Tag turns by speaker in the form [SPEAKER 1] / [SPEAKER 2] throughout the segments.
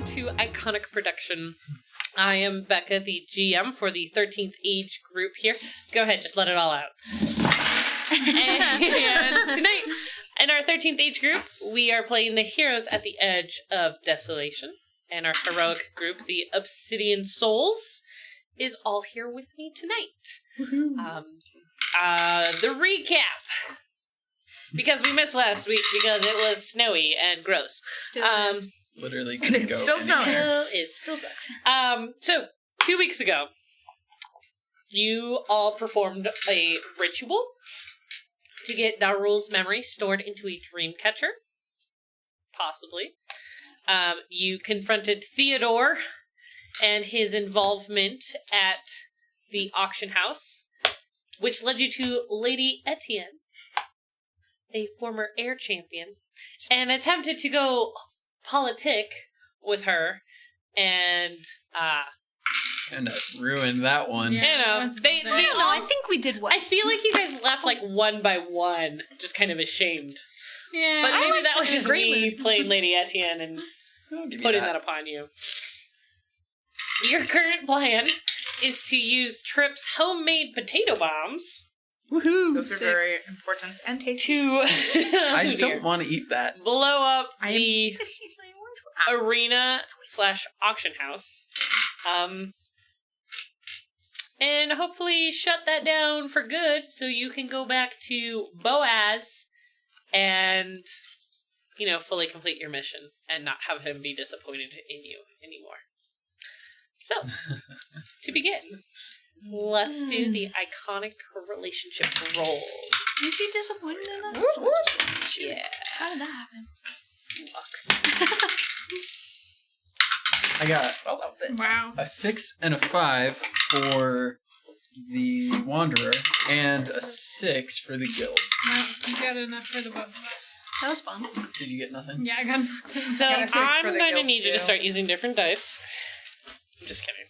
[SPEAKER 1] welcome to Iconic Production. I am Becca, the GM for the 13th Age group here. Go ahead, just let it all out. And tonight, in our 13th Age group, we are playing the heroes at the edge of Desolation. And our heroic group, the Obsidian Souls, is all here with me tonight. The recap. Because we missed last week because it was snowy and gross.
[SPEAKER 2] Still is.
[SPEAKER 3] Literally couldn't go.
[SPEAKER 2] Still snowing.
[SPEAKER 1] Still sucks. So, 2 weeks ago, you all performed a ritual to get Darul's memory stored into a dream catcher. Possibly. You confronted Theodore and his involvement at the auction house, which led you to Lady Etienne, a former air champion, and attempted to go politic with her, and
[SPEAKER 3] kind of ruined that one.
[SPEAKER 1] Yeah, they
[SPEAKER 2] I don't know, I think we did well.
[SPEAKER 1] I feel like you guys left like one by one, just kind of ashamed.
[SPEAKER 2] Yeah,
[SPEAKER 1] But maybe that was just me playing Lady Etienne and putting that upon you. Your current plan is to use Trip's homemade potato bombs.
[SPEAKER 3] Woohoo!
[SPEAKER 4] Those are very important and tasty.
[SPEAKER 1] To
[SPEAKER 3] I don't want to eat that.
[SPEAKER 1] blow up the arena / auction house. And hopefully shut that down for good so you can go back to Boaz and, fully complete your mission and not have him be disappointed in you anymore. So, to begin, let's do the iconic relationship roles.
[SPEAKER 2] Is he disappointed in us?
[SPEAKER 4] Whoop, whoop.
[SPEAKER 1] Yeah.
[SPEAKER 2] How did that happen?
[SPEAKER 3] I got
[SPEAKER 4] Well, that was it.
[SPEAKER 2] Wow.
[SPEAKER 3] a 6 and a 5 for the Wanderer, and a 6 for the Guild.
[SPEAKER 5] Well, you got enough for the both of us.
[SPEAKER 2] That was fun.
[SPEAKER 3] Did you get nothing?
[SPEAKER 5] Yeah, I got
[SPEAKER 1] So,
[SPEAKER 4] got a 6
[SPEAKER 1] I'm
[SPEAKER 4] for the
[SPEAKER 1] going to
[SPEAKER 4] guild,
[SPEAKER 1] need you to
[SPEAKER 4] too.
[SPEAKER 1] start using different dice. I'm just kidding.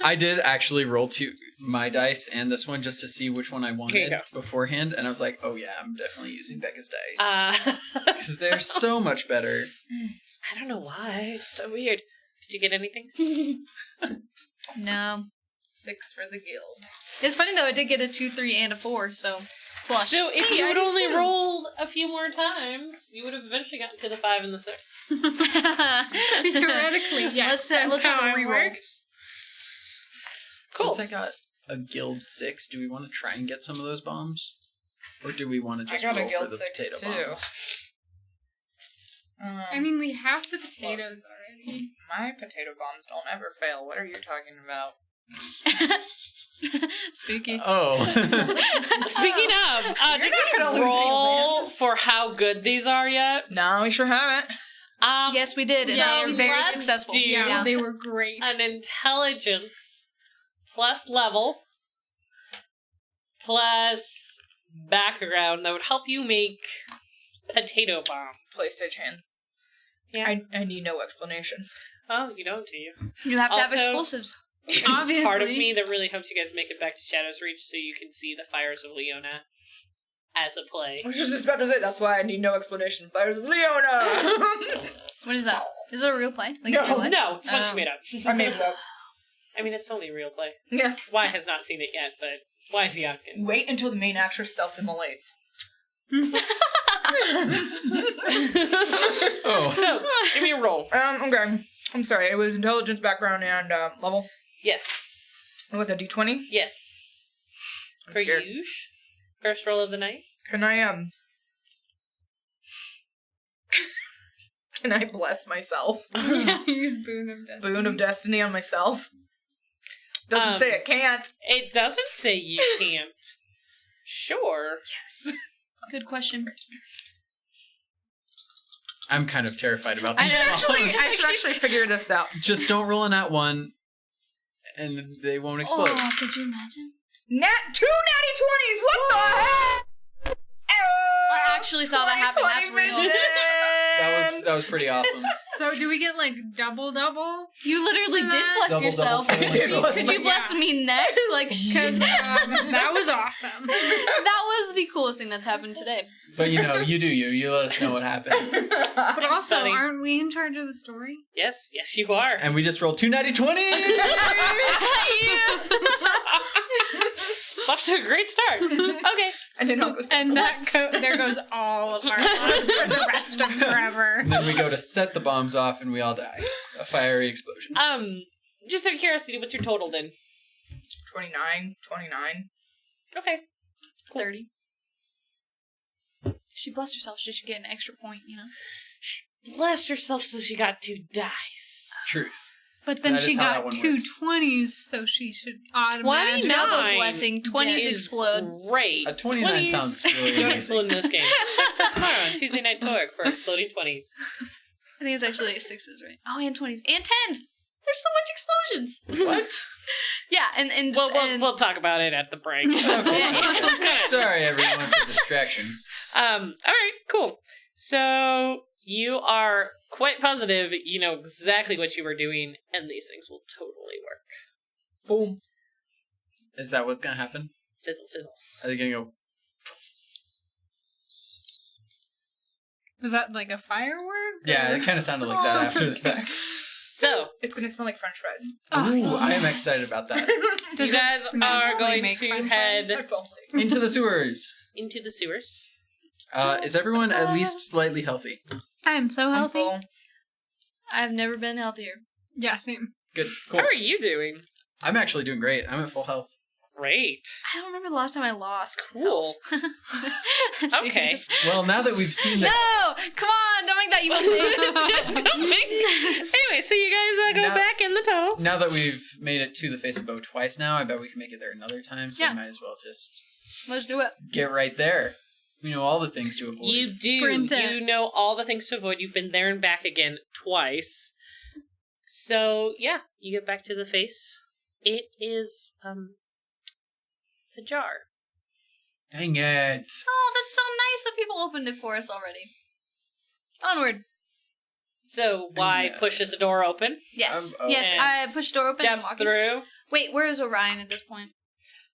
[SPEAKER 3] I did actually roll my dice and this one just to see which one I
[SPEAKER 1] Here you
[SPEAKER 3] wanted
[SPEAKER 1] go.
[SPEAKER 3] beforehand, and I was like, oh yeah, I'm definitely using Becca's dice. Because they're so much better.
[SPEAKER 1] I don't know why. It's so weird. Did you get anything?
[SPEAKER 2] No.
[SPEAKER 4] 6 for the guild.
[SPEAKER 2] It's funny though, I did get a 2, 3, and a 4, so flush.
[SPEAKER 1] So if
[SPEAKER 5] Hey,
[SPEAKER 1] you
[SPEAKER 5] I
[SPEAKER 1] had
[SPEAKER 5] did
[SPEAKER 1] only
[SPEAKER 5] too.
[SPEAKER 1] rolled a few more times, you would have eventually gotten to the 5 and the 6.
[SPEAKER 5] Theoretically, yes.
[SPEAKER 2] Let's have a
[SPEAKER 5] it
[SPEAKER 2] reroll.
[SPEAKER 5] works.
[SPEAKER 1] Cool.
[SPEAKER 3] Since I got a Guild 6, do we want to try and get some of those bombs? Or do we want to just
[SPEAKER 4] I got a
[SPEAKER 3] roll
[SPEAKER 4] Guild
[SPEAKER 3] for the
[SPEAKER 4] 6
[SPEAKER 3] potato
[SPEAKER 4] too.
[SPEAKER 3] bombs?
[SPEAKER 5] I mean, we have the potatoes already.
[SPEAKER 4] My potato bombs don't ever fail. What are you talking about?
[SPEAKER 2] Spooky.
[SPEAKER 3] Oh.
[SPEAKER 1] Speaking of,
[SPEAKER 4] You're
[SPEAKER 1] did
[SPEAKER 4] not
[SPEAKER 1] we
[SPEAKER 4] gonna lose any
[SPEAKER 1] roll
[SPEAKER 4] wins.
[SPEAKER 1] for how good these are yet?
[SPEAKER 4] No, we sure haven't.
[SPEAKER 2] Yes, we did, and
[SPEAKER 1] So
[SPEAKER 2] they were very
[SPEAKER 1] let's
[SPEAKER 2] successful.
[SPEAKER 1] do-
[SPEAKER 5] Yeah, they were great.
[SPEAKER 1] An intelligence plus level plus background that would help you make potato bomb.
[SPEAKER 4] PlayStation.
[SPEAKER 1] Yeah.
[SPEAKER 4] I need no explanation.
[SPEAKER 1] Oh, you don't, do you?
[SPEAKER 2] You have to have
[SPEAKER 1] Also-
[SPEAKER 2] explosives.
[SPEAKER 5] Obviously.
[SPEAKER 1] Part of me that really hopes you guys make it back to Shadow's Reach so you can see the fires of Leona as a play.
[SPEAKER 4] I was just about to say, that's why I need no explanation. Fires of Leona!
[SPEAKER 2] What is that? Is it a real play? Like
[SPEAKER 4] No.
[SPEAKER 2] in real life?
[SPEAKER 1] No, it's one she
[SPEAKER 2] Oh.
[SPEAKER 1] made up.
[SPEAKER 4] I made it up.
[SPEAKER 1] I mean, it's totally a real play.
[SPEAKER 4] Yeah.
[SPEAKER 1] Y has not seen it yet, but Y's young.
[SPEAKER 4] Wait until the main actress self-immolates.
[SPEAKER 3] Oh.
[SPEAKER 1] So, give me a roll.
[SPEAKER 4] Okay. I'm sorry, it was intelligence, background, and level.
[SPEAKER 1] Yes.
[SPEAKER 4] With a d20?
[SPEAKER 1] Yes.
[SPEAKER 4] I'm
[SPEAKER 1] For
[SPEAKER 4] scared.
[SPEAKER 1] you. First roll of the night.
[SPEAKER 4] Can I, Can I bless myself?
[SPEAKER 5] Yeah, use Boon of Destiny.
[SPEAKER 4] Boon of Destiny on myself? Doesn't say it can't.
[SPEAKER 1] It doesn't say you can't. Sure.
[SPEAKER 4] Yes.
[SPEAKER 2] Good question.
[SPEAKER 3] I'm kind of terrified about
[SPEAKER 4] I
[SPEAKER 3] this.
[SPEAKER 4] should actually figure this out.
[SPEAKER 3] Just don't roll a nat 1, and they won't explode.
[SPEAKER 2] Oh, could you imagine?
[SPEAKER 4] 2 natty 20s! What the heck?
[SPEAKER 2] I actually saw that happen. That's real.
[SPEAKER 3] That was pretty awesome.
[SPEAKER 5] So do we get like double?
[SPEAKER 2] You literally did bless
[SPEAKER 3] Double,
[SPEAKER 2] yourself.
[SPEAKER 3] double, double.
[SPEAKER 2] Could you bless me next? Like,
[SPEAKER 5] Because that was awesome.
[SPEAKER 2] that was the coolest thing that's happened today.
[SPEAKER 3] But you do you. You let us know what happens.
[SPEAKER 5] But also,
[SPEAKER 1] funny.
[SPEAKER 5] aren't we in charge of the story?
[SPEAKER 1] Yes, you are.
[SPEAKER 3] And we just rolled 2 natty 20s!
[SPEAKER 1] It's off to a great start. Okay.
[SPEAKER 4] And then goes down
[SPEAKER 5] And
[SPEAKER 4] for
[SPEAKER 5] there goes all of our fun for the rest of forever.
[SPEAKER 3] And then we go to set the bombs off and we all die. A fiery explosion.
[SPEAKER 1] Just out of curiosity, what's your total then?
[SPEAKER 4] 29.
[SPEAKER 1] Okay. Cool.
[SPEAKER 2] 30. She blessed herself. She should get an extra point,
[SPEAKER 1] Blessed herself so she got 2 dice.
[SPEAKER 3] Truth.
[SPEAKER 5] But then
[SPEAKER 3] That
[SPEAKER 5] she
[SPEAKER 3] is how that
[SPEAKER 5] got
[SPEAKER 3] one
[SPEAKER 5] 2
[SPEAKER 3] works.
[SPEAKER 5] 20s, so she should automatically...
[SPEAKER 1] 29.
[SPEAKER 2] Double blessing. 20s
[SPEAKER 1] Is
[SPEAKER 2] explode.
[SPEAKER 1] Great.
[SPEAKER 3] A 29
[SPEAKER 1] 20s
[SPEAKER 3] sounds really
[SPEAKER 1] don't
[SPEAKER 3] amazing.
[SPEAKER 1] explode in this game. Check us out tomorrow on Tuesday Night Torque for exploding 20s.
[SPEAKER 2] I think it's actually like 6s, right? Oh, and 20s. And 10s! There's so much explosions!
[SPEAKER 3] What?
[SPEAKER 2] Yeah, and
[SPEAKER 1] We'll talk about it at the break.
[SPEAKER 3] Sorry, everyone, for distractions.
[SPEAKER 1] All right, cool. So you are quite positive you know exactly what you were doing, and these things will totally work.
[SPEAKER 4] Boom.
[SPEAKER 3] Is that what's gonna happen?
[SPEAKER 1] Fizzle, fizzle.
[SPEAKER 3] Are they gonna go?
[SPEAKER 5] Was that like a firework?
[SPEAKER 3] Yeah, it kind of sounded like that after the fact.
[SPEAKER 1] So
[SPEAKER 4] It's gonna smell like French fries.
[SPEAKER 3] Ooh, I am excited about that.
[SPEAKER 5] Does
[SPEAKER 1] you guys
[SPEAKER 5] it
[SPEAKER 1] are
[SPEAKER 5] magically
[SPEAKER 1] going
[SPEAKER 5] make
[SPEAKER 1] to
[SPEAKER 5] fun
[SPEAKER 1] head
[SPEAKER 4] If only.
[SPEAKER 3] Into the sewers.
[SPEAKER 1] into the sewers.
[SPEAKER 3] Is everyone at least slightly healthy?
[SPEAKER 5] I'm so
[SPEAKER 4] I'm
[SPEAKER 5] healthy.
[SPEAKER 4] full.
[SPEAKER 2] I've never been healthier.
[SPEAKER 5] Yeah, same.
[SPEAKER 3] Good, cool.
[SPEAKER 1] How are you doing?
[SPEAKER 3] I'm actually doing great. I'm at full health.
[SPEAKER 1] Great.
[SPEAKER 2] I don't remember the last time I lost.
[SPEAKER 1] Cool.
[SPEAKER 2] I'm
[SPEAKER 1] Okay.
[SPEAKER 2] serious.
[SPEAKER 3] Well, now that we've seen the
[SPEAKER 2] No! Come on! Don't make that evil face!
[SPEAKER 1] Don't make- Anyway, so you guys go
[SPEAKER 3] Now-
[SPEAKER 1] back in the tunnels.
[SPEAKER 3] now that we've made it to the face of Bow twice now, I bet we can make it there another time. So
[SPEAKER 2] Yeah.
[SPEAKER 3] we might as well just
[SPEAKER 2] Let's do it.
[SPEAKER 3] get right there. We know all the things to avoid.
[SPEAKER 1] You do.
[SPEAKER 5] Sprint it.
[SPEAKER 1] You know all the things to avoid. You've been there and back again twice. So, yeah, you get back to the face. It is, ajar.
[SPEAKER 3] Dang it!
[SPEAKER 2] Oh, that's so nice that people opened it for us already. Onward.
[SPEAKER 1] So, why
[SPEAKER 3] No.
[SPEAKER 1] pushes the door open?
[SPEAKER 2] Yes.
[SPEAKER 3] Oh.
[SPEAKER 2] Yes,
[SPEAKER 1] and
[SPEAKER 2] I pushed the door open and
[SPEAKER 1] steps
[SPEAKER 2] walking.
[SPEAKER 1] through.
[SPEAKER 2] Wait, where is Orion at this point?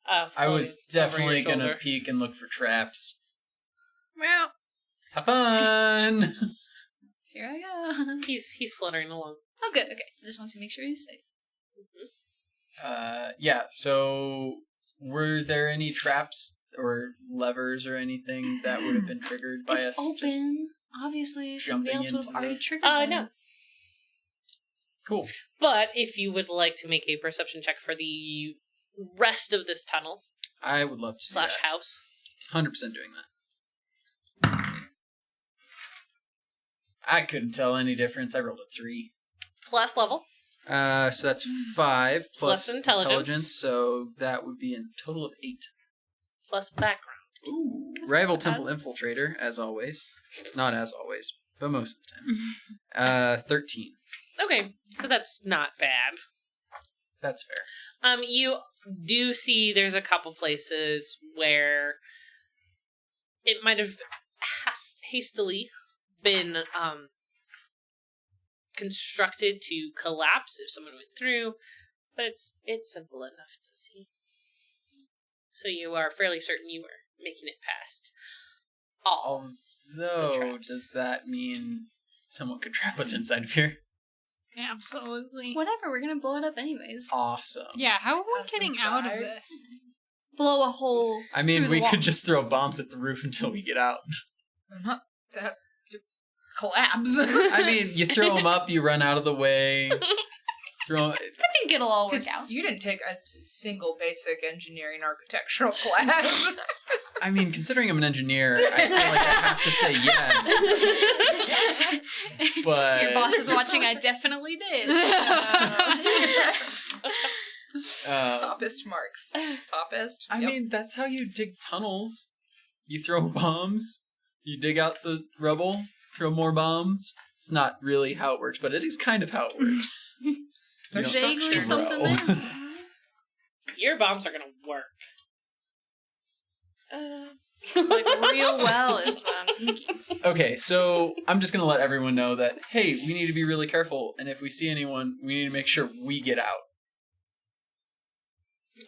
[SPEAKER 3] I was definitely
[SPEAKER 1] over your
[SPEAKER 3] gonna
[SPEAKER 1] shoulder.
[SPEAKER 3] peek and look for traps.
[SPEAKER 5] Well,
[SPEAKER 3] Have fun!
[SPEAKER 2] Here I go.
[SPEAKER 1] He's fluttering along.
[SPEAKER 2] Oh, good. Okay. I just want to make sure he's safe.
[SPEAKER 3] Yeah, so were there any traps or levers or anything that would have been triggered by
[SPEAKER 2] It's
[SPEAKER 3] us
[SPEAKER 2] open.
[SPEAKER 3] just
[SPEAKER 2] Obviously, somebody
[SPEAKER 3] jumping
[SPEAKER 2] else would have
[SPEAKER 3] into
[SPEAKER 2] already
[SPEAKER 3] the-
[SPEAKER 2] triggered them.
[SPEAKER 1] No.
[SPEAKER 3] cool?
[SPEAKER 1] But if you would like to make a perception check for the rest of this tunnel
[SPEAKER 3] I would love to
[SPEAKER 1] / house.
[SPEAKER 3] 100% doing that. I couldn't tell any difference. I rolled a 3.
[SPEAKER 1] Plus level.
[SPEAKER 3] So that's 5 plus
[SPEAKER 1] Plus intelligence.
[SPEAKER 3] so that would be a total of 8.
[SPEAKER 1] Plus background.
[SPEAKER 3] Ooh.
[SPEAKER 2] That's
[SPEAKER 3] Rival
[SPEAKER 2] not bad.
[SPEAKER 3] Temple Infiltrator, as always. Not as always, but most of the time. 13.
[SPEAKER 1] Okay, so that's not bad.
[SPEAKER 3] That's fair.
[SPEAKER 1] You do see there's a couple places where it might have hastily been constructed to collapse if someone went through, but it's simple enough to see. So you are fairly certain you are making it past all. the
[SPEAKER 3] Although,
[SPEAKER 1] traps.
[SPEAKER 3] does that mean someone could trap us inside of here?
[SPEAKER 5] absolutely.
[SPEAKER 2] Whatever, we're gonna blow it up anyways.
[SPEAKER 3] Awesome.
[SPEAKER 5] Yeah, how are we
[SPEAKER 4] Us
[SPEAKER 5] getting out of
[SPEAKER 4] inside?
[SPEAKER 5] this?
[SPEAKER 2] Blow a hole.
[SPEAKER 3] I mean,
[SPEAKER 2] through the
[SPEAKER 3] we
[SPEAKER 2] wall.
[SPEAKER 3] could just throw bombs at the roof until we get out.
[SPEAKER 4] Not that collapse.
[SPEAKER 3] I mean, you throw them up, you run out of the way.
[SPEAKER 2] I think it'll all work out.
[SPEAKER 4] You didn't take a single basic engineering architectural class.
[SPEAKER 3] I mean, considering I'm an engineer, I feel like I have to say yes. But
[SPEAKER 2] Your boss is watching. I definitely did.
[SPEAKER 4] Toppest marks. Toppest.
[SPEAKER 3] I
[SPEAKER 4] Yep.
[SPEAKER 3] mean, that's how you dig tunnels. You throw bombs, you dig out the rubble, throw more bombs. It's not really how it works, but it is kind of how it works.
[SPEAKER 2] There's
[SPEAKER 3] You don't
[SPEAKER 2] vaguely
[SPEAKER 3] throw.
[SPEAKER 2] something there.
[SPEAKER 1] Your bombs are gonna work.
[SPEAKER 2] Like real well is what I'm thinking.
[SPEAKER 3] Okay, so I'm just going to let everyone know that, hey, we need to be really careful, and if we see anyone, we need to make sure we get out.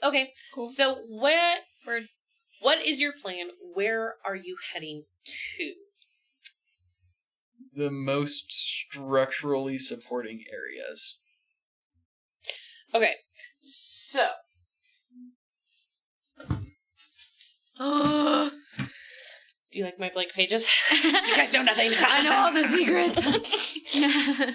[SPEAKER 1] Okay,
[SPEAKER 2] Cool.
[SPEAKER 1] so what what is your plan? Where are you heading to?
[SPEAKER 3] The most structurally supporting areas.
[SPEAKER 1] Okay, so do you like my blank pages? You guys know nothing.
[SPEAKER 2] I know all the secrets.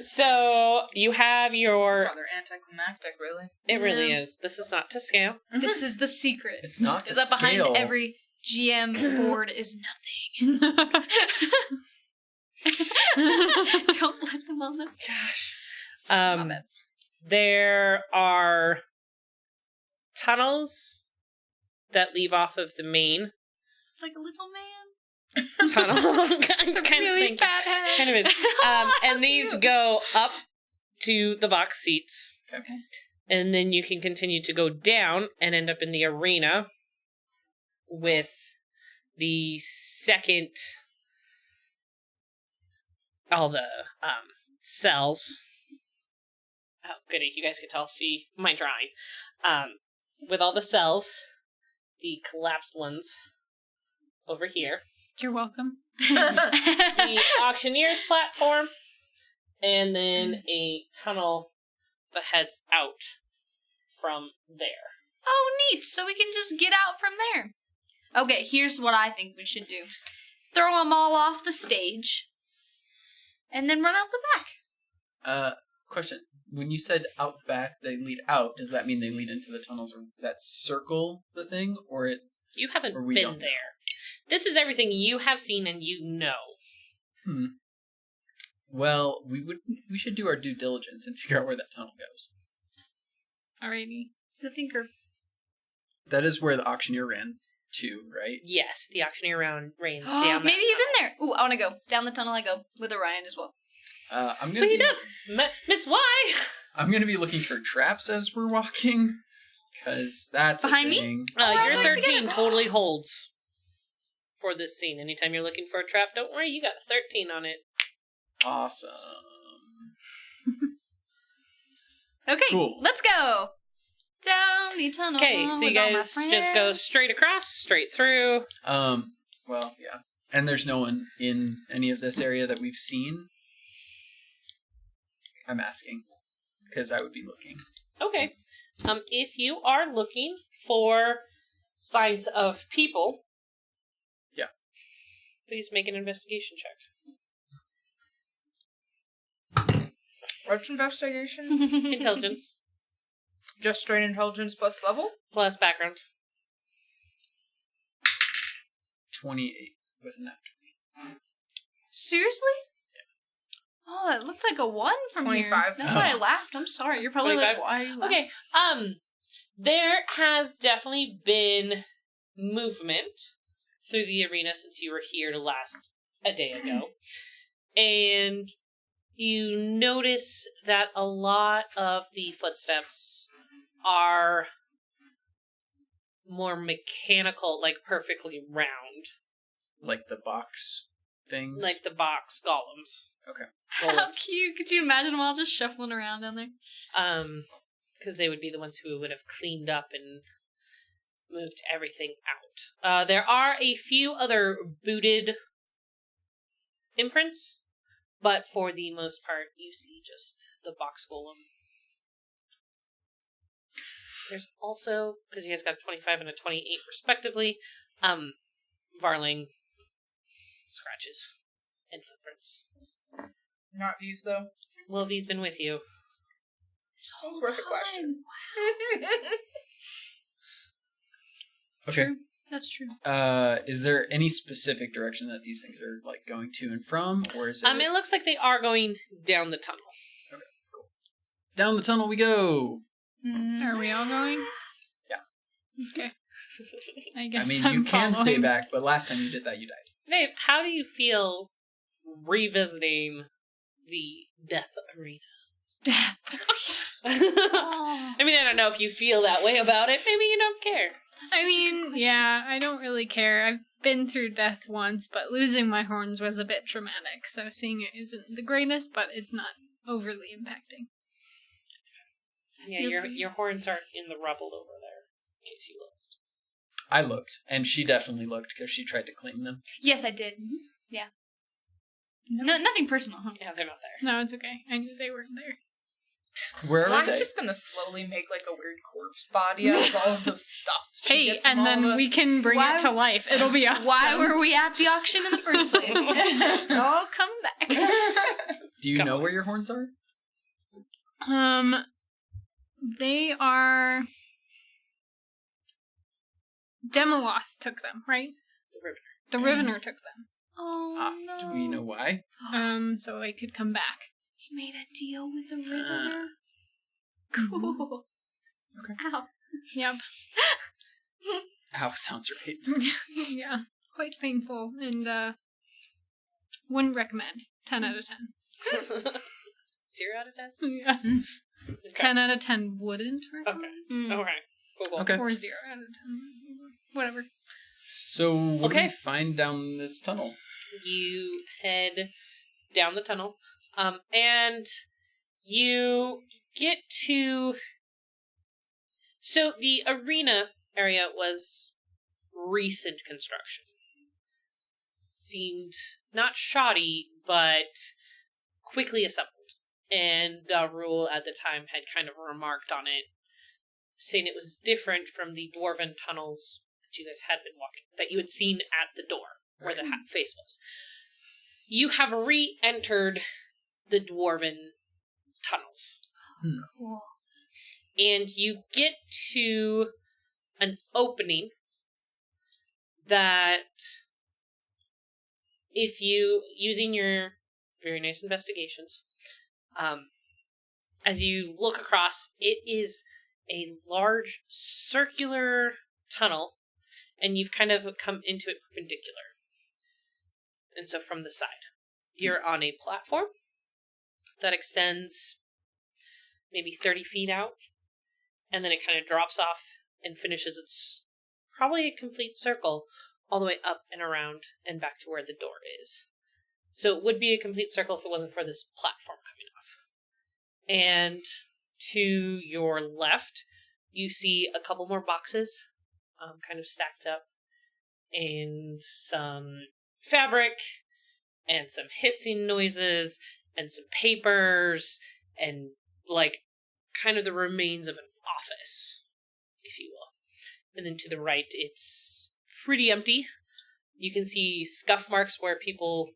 [SPEAKER 1] So you have
[SPEAKER 4] It's
[SPEAKER 1] your.
[SPEAKER 4] rather anticlimactic, really.
[SPEAKER 1] It really
[SPEAKER 2] Yeah.
[SPEAKER 1] is. This is not to scale.
[SPEAKER 2] This is the secret.
[SPEAKER 3] It's not to
[SPEAKER 2] Is that behind
[SPEAKER 3] scale.
[SPEAKER 2] every GM board is nothing. Don't let them all know.
[SPEAKER 1] Gosh.
[SPEAKER 4] My bad.
[SPEAKER 1] There are tunnels that leave off of the main
[SPEAKER 2] It's like a little man.
[SPEAKER 1] tunnel. kind of
[SPEAKER 2] Really
[SPEAKER 1] thing.
[SPEAKER 2] fat head.
[SPEAKER 1] Kind of is. And these go up to the box seats.
[SPEAKER 2] Okay.
[SPEAKER 1] And then you can continue to go down and end up in the arena with the second, all the cells. Oh, goody. You guys can tell, see my drawing. With all the cells, the collapsed ones over here.
[SPEAKER 5] You're welcome.
[SPEAKER 1] The auctioneer's platform, and then a tunnel that heads out from there.
[SPEAKER 2] Oh, neat. So we can just get out from there. Okay, here's what I think we should do. Throw them all off the stage, and then run out the back.
[SPEAKER 3] Question. When you said out the back, they lead out, does that mean they lead into the tunnels that circle the thing, or it?
[SPEAKER 1] You haven't
[SPEAKER 3] Or we
[SPEAKER 1] been
[SPEAKER 3] don't know.
[SPEAKER 1] there. This is everything you have seen and you know.
[SPEAKER 3] Well, we should do our due diligence and figure out where that tunnel goes.
[SPEAKER 5] Alrighty.
[SPEAKER 2] He's a thinker.
[SPEAKER 3] That is where the auctioneer ran to, right?
[SPEAKER 1] Yes, the auctioneer ran down.
[SPEAKER 2] Maybe he's in there. Ooh, I want to go. Down the tunnel I go. With Orion as well.
[SPEAKER 3] I'm gonna
[SPEAKER 1] Wait
[SPEAKER 3] be.
[SPEAKER 1] up, Miss Y.
[SPEAKER 3] I'm gonna be looking for traps as we're walking, because that's
[SPEAKER 2] Behind
[SPEAKER 3] a
[SPEAKER 2] me?
[SPEAKER 3] thing.
[SPEAKER 2] we're all
[SPEAKER 1] Your
[SPEAKER 2] going
[SPEAKER 1] 13
[SPEAKER 2] together.
[SPEAKER 1] totally holds for this scene. Anytime you're looking for a trap, don't worry, you got a 13 on it.
[SPEAKER 3] Awesome.
[SPEAKER 2] Okay,
[SPEAKER 3] Cool.
[SPEAKER 2] let's go. Down the tunnel.
[SPEAKER 1] Okay, so you
[SPEAKER 2] with all my
[SPEAKER 1] guys just go
[SPEAKER 2] friends.
[SPEAKER 1] straight across, straight through.
[SPEAKER 3] Well, yeah. And there's no one in any of this area that we've seen. I'm asking, because I would be looking.
[SPEAKER 1] Okay. If you are looking for signs of people,
[SPEAKER 3] Yeah.
[SPEAKER 1] please make an investigation check.
[SPEAKER 4] What's investigation?
[SPEAKER 1] Intelligence
[SPEAKER 4] Just straight intelligence plus level?
[SPEAKER 1] plus background.
[SPEAKER 3] 28 with a nat 20.
[SPEAKER 2] Seriously? Oh, it looked like a 1 from
[SPEAKER 4] 25.
[SPEAKER 2] here. That's why I laughed. I'm sorry. You're probably
[SPEAKER 1] 25?
[SPEAKER 2] like, why are you laughing?
[SPEAKER 1] Okay. There has definitely been movement through the arena since you were here last a day ago, and you notice that a lot of the footsteps are more mechanical, like perfectly round,
[SPEAKER 3] Like the box things?
[SPEAKER 1] like the box golems.
[SPEAKER 3] Okay.
[SPEAKER 2] How cute. Could you imagine them all just shuffling around down there?
[SPEAKER 1] Because they would be the ones who would have cleaned up and moved everything out. There are a few other booted imprints, but for the most part, you see just the box golem. There's also, because you guys got a 25 and a 28 respectively, Varling scratches and footprints.
[SPEAKER 4] Not views, though.
[SPEAKER 1] Wilvy's been with you.
[SPEAKER 4] It's worth a question.
[SPEAKER 3] Okay.
[SPEAKER 2] True. That's true.
[SPEAKER 3] Is there any specific direction that these things are like going to and from, or is it
[SPEAKER 1] It looks like they are going down the tunnel.
[SPEAKER 3] down the tunnel we go?
[SPEAKER 5] Are we all going?
[SPEAKER 3] Yeah.
[SPEAKER 5] Okay. I guess
[SPEAKER 3] I mean,
[SPEAKER 5] I'm
[SPEAKER 3] you can stay
[SPEAKER 5] following.
[SPEAKER 3] back, but last time you did that, you died.
[SPEAKER 1] Dave, how do you feel revisiting the death arena?
[SPEAKER 5] Death.
[SPEAKER 1] I mean, I don't know if you feel that way about it. Maybe you don't care.
[SPEAKER 5] I mean, yeah, I don't really care. I've been through death once, but losing my horns was a bit traumatic, so seeing it isn't the greatest, but it's not overly impacting.
[SPEAKER 1] Yeah,
[SPEAKER 5] Feel free.
[SPEAKER 1] your horns are in the rubble over there, in case you look.
[SPEAKER 3] I looked, and she definitely looked because she tried to claim them.
[SPEAKER 2] Yes, I did. Yeah. No, nothing personal, huh?
[SPEAKER 1] Yeah, they're not there.
[SPEAKER 5] No, it's okay. I knew they weren't there.
[SPEAKER 3] Where are
[SPEAKER 4] Black's
[SPEAKER 3] they?
[SPEAKER 4] just gonna slowly make like a weird corpse body out of all of the stuff. she
[SPEAKER 5] Hey,
[SPEAKER 4] gets from
[SPEAKER 5] and
[SPEAKER 4] all
[SPEAKER 5] then
[SPEAKER 4] the-
[SPEAKER 5] we can bring
[SPEAKER 2] Why-
[SPEAKER 5] it to life. It'll be awesome.
[SPEAKER 2] Why were we at the auction in the first place? It's all come back.
[SPEAKER 3] Do you
[SPEAKER 1] Come
[SPEAKER 3] know
[SPEAKER 1] on.
[SPEAKER 3] where your horns are?
[SPEAKER 5] They are. Demoloth took them, right?
[SPEAKER 1] The
[SPEAKER 5] The Rivener took them.
[SPEAKER 2] Oh no.
[SPEAKER 3] Do we know why?
[SPEAKER 5] So I could come back.
[SPEAKER 2] He made a deal with the Rivener. Cool.
[SPEAKER 3] Okay.
[SPEAKER 2] Ow.
[SPEAKER 5] Yep.
[SPEAKER 3] Ow, sounds right.
[SPEAKER 5] Yeah. Quite painful, and wouldn't recommend. 10 out of 10.
[SPEAKER 1] 0 out of 10?
[SPEAKER 5] Yeah.
[SPEAKER 1] Okay.
[SPEAKER 5] 10 out of 10 wouldn't recommend.
[SPEAKER 1] Okay.
[SPEAKER 2] Mm.
[SPEAKER 1] Okay. Cool.
[SPEAKER 3] Okay.
[SPEAKER 5] Or 0 out of 10. Whatever.
[SPEAKER 3] So, what do
[SPEAKER 1] Okay.
[SPEAKER 3] we find down this tunnel?
[SPEAKER 1] You head down the tunnel, and you get to... So the arena area was recent construction. Seemed not shoddy, but quickly assembled. And Darul at the time had kind of remarked on it, saying it was different from the dwarven tunnels that you guys had been walking, that you had seen at the door, where the face was. You have re-entered the dwarven tunnels.
[SPEAKER 2] Cool.
[SPEAKER 1] And you get to an opening that, if you, using your very nice investigations, as you look across, it is a large circular tunnel, and you've kind of come into it perpendicular. And so from the side, you're on a platform that extends maybe 30 feet out, and then it kind of drops off and finishes its probably a complete circle all the way up and around and back to where the door is. So it would be a complete circle if it wasn't for this platform coming off. And to your left, you see a couple more boxes kind of stacked up, and some fabric, and some hissing noises, and some papers, and like kind of the remains of an office, if you will. And then to the right, it's pretty empty. You can see scuff marks where people,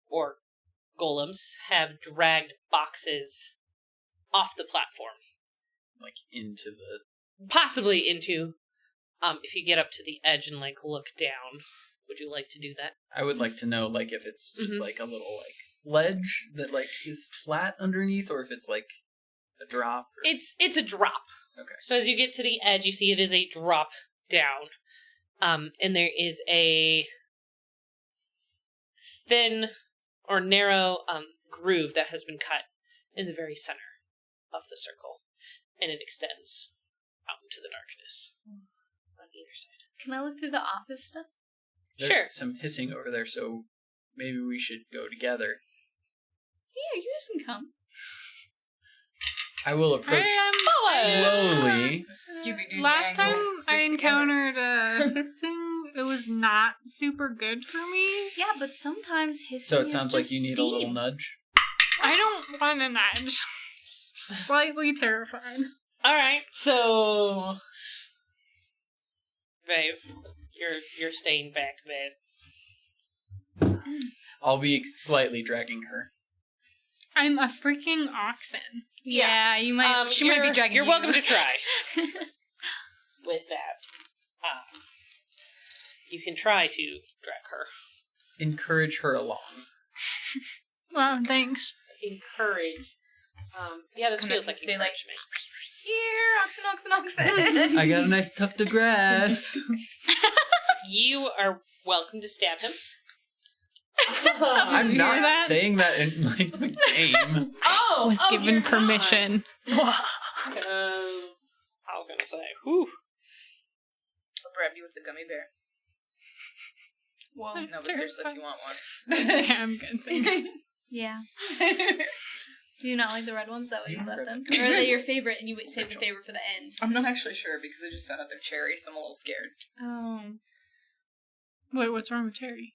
[SPEAKER 1] or golems, have dragged boxes off the platform.
[SPEAKER 3] Like, into the...
[SPEAKER 1] Possibly into, if you get up to the edge and, like, look down. Would you like to do that?
[SPEAKER 3] I would like to know, like, if it's just, like, a little, like, ledge that, like, is flat underneath, or if it's, like, a drop. Or...
[SPEAKER 1] It's a drop.
[SPEAKER 3] Okay.
[SPEAKER 1] So as you get to the edge, you see it is a drop down. And there is a thin or narrow groove that has been cut in the very center of the circle. And it extends out into the darkness on either side.
[SPEAKER 2] Can I look through the office stuff?
[SPEAKER 3] There's
[SPEAKER 1] Sure.
[SPEAKER 3] some hissing over there, so maybe we should go together.
[SPEAKER 2] Yeah, you guys can come.
[SPEAKER 3] I will approach slowly.
[SPEAKER 4] Scooby-Doo
[SPEAKER 5] Last
[SPEAKER 4] gang
[SPEAKER 5] time
[SPEAKER 4] will stick
[SPEAKER 5] I
[SPEAKER 4] together.
[SPEAKER 5] encountered a thing, it was not super good for me.
[SPEAKER 2] Yeah, but sometimes hissing
[SPEAKER 3] So it
[SPEAKER 2] is
[SPEAKER 3] sounds like
[SPEAKER 2] just
[SPEAKER 3] you need a little
[SPEAKER 2] steam.
[SPEAKER 3] nudge.
[SPEAKER 5] I don't want a nudge. Slightly terrified.
[SPEAKER 1] Alright, so Vave, you're staying back, Vave.
[SPEAKER 3] I'll be slightly dragging her.
[SPEAKER 5] I'm a freaking oxen.
[SPEAKER 2] Yeah, you might. She might be dragging
[SPEAKER 1] You're
[SPEAKER 2] you.
[SPEAKER 1] welcome to try with that. You can try to drag her.
[SPEAKER 3] Encourage her along.
[SPEAKER 5] Well, thanks.
[SPEAKER 1] Encourage. Yeah,
[SPEAKER 4] Just
[SPEAKER 1] this
[SPEAKER 4] gonna
[SPEAKER 1] feels like
[SPEAKER 4] say, like,
[SPEAKER 1] encouragement.
[SPEAKER 4] Here, oxen.
[SPEAKER 3] I got a nice tuft of grass.
[SPEAKER 1] You are welcome to stab him.
[SPEAKER 3] I'm
[SPEAKER 5] you
[SPEAKER 3] not
[SPEAKER 5] hear that?
[SPEAKER 3] saying that in like the game.
[SPEAKER 1] Oh,
[SPEAKER 5] Was given permission.
[SPEAKER 1] Because I was gonna say, whew.
[SPEAKER 4] I'll grab you with the gummy bear.
[SPEAKER 2] Whoa.
[SPEAKER 4] No, but seriously, if you want one.
[SPEAKER 5] Yeah, I'm good, thanks.
[SPEAKER 2] Yeah. Do you not like the red ones? That way you left
[SPEAKER 3] Red
[SPEAKER 2] them?
[SPEAKER 3] ones.
[SPEAKER 2] Or are they your favorite and you save your favorite for the end?
[SPEAKER 4] I'm not actually sure because I just found out they're cherry, so I'm a little scared.
[SPEAKER 2] Oh.
[SPEAKER 5] Wait, what's wrong with cherry?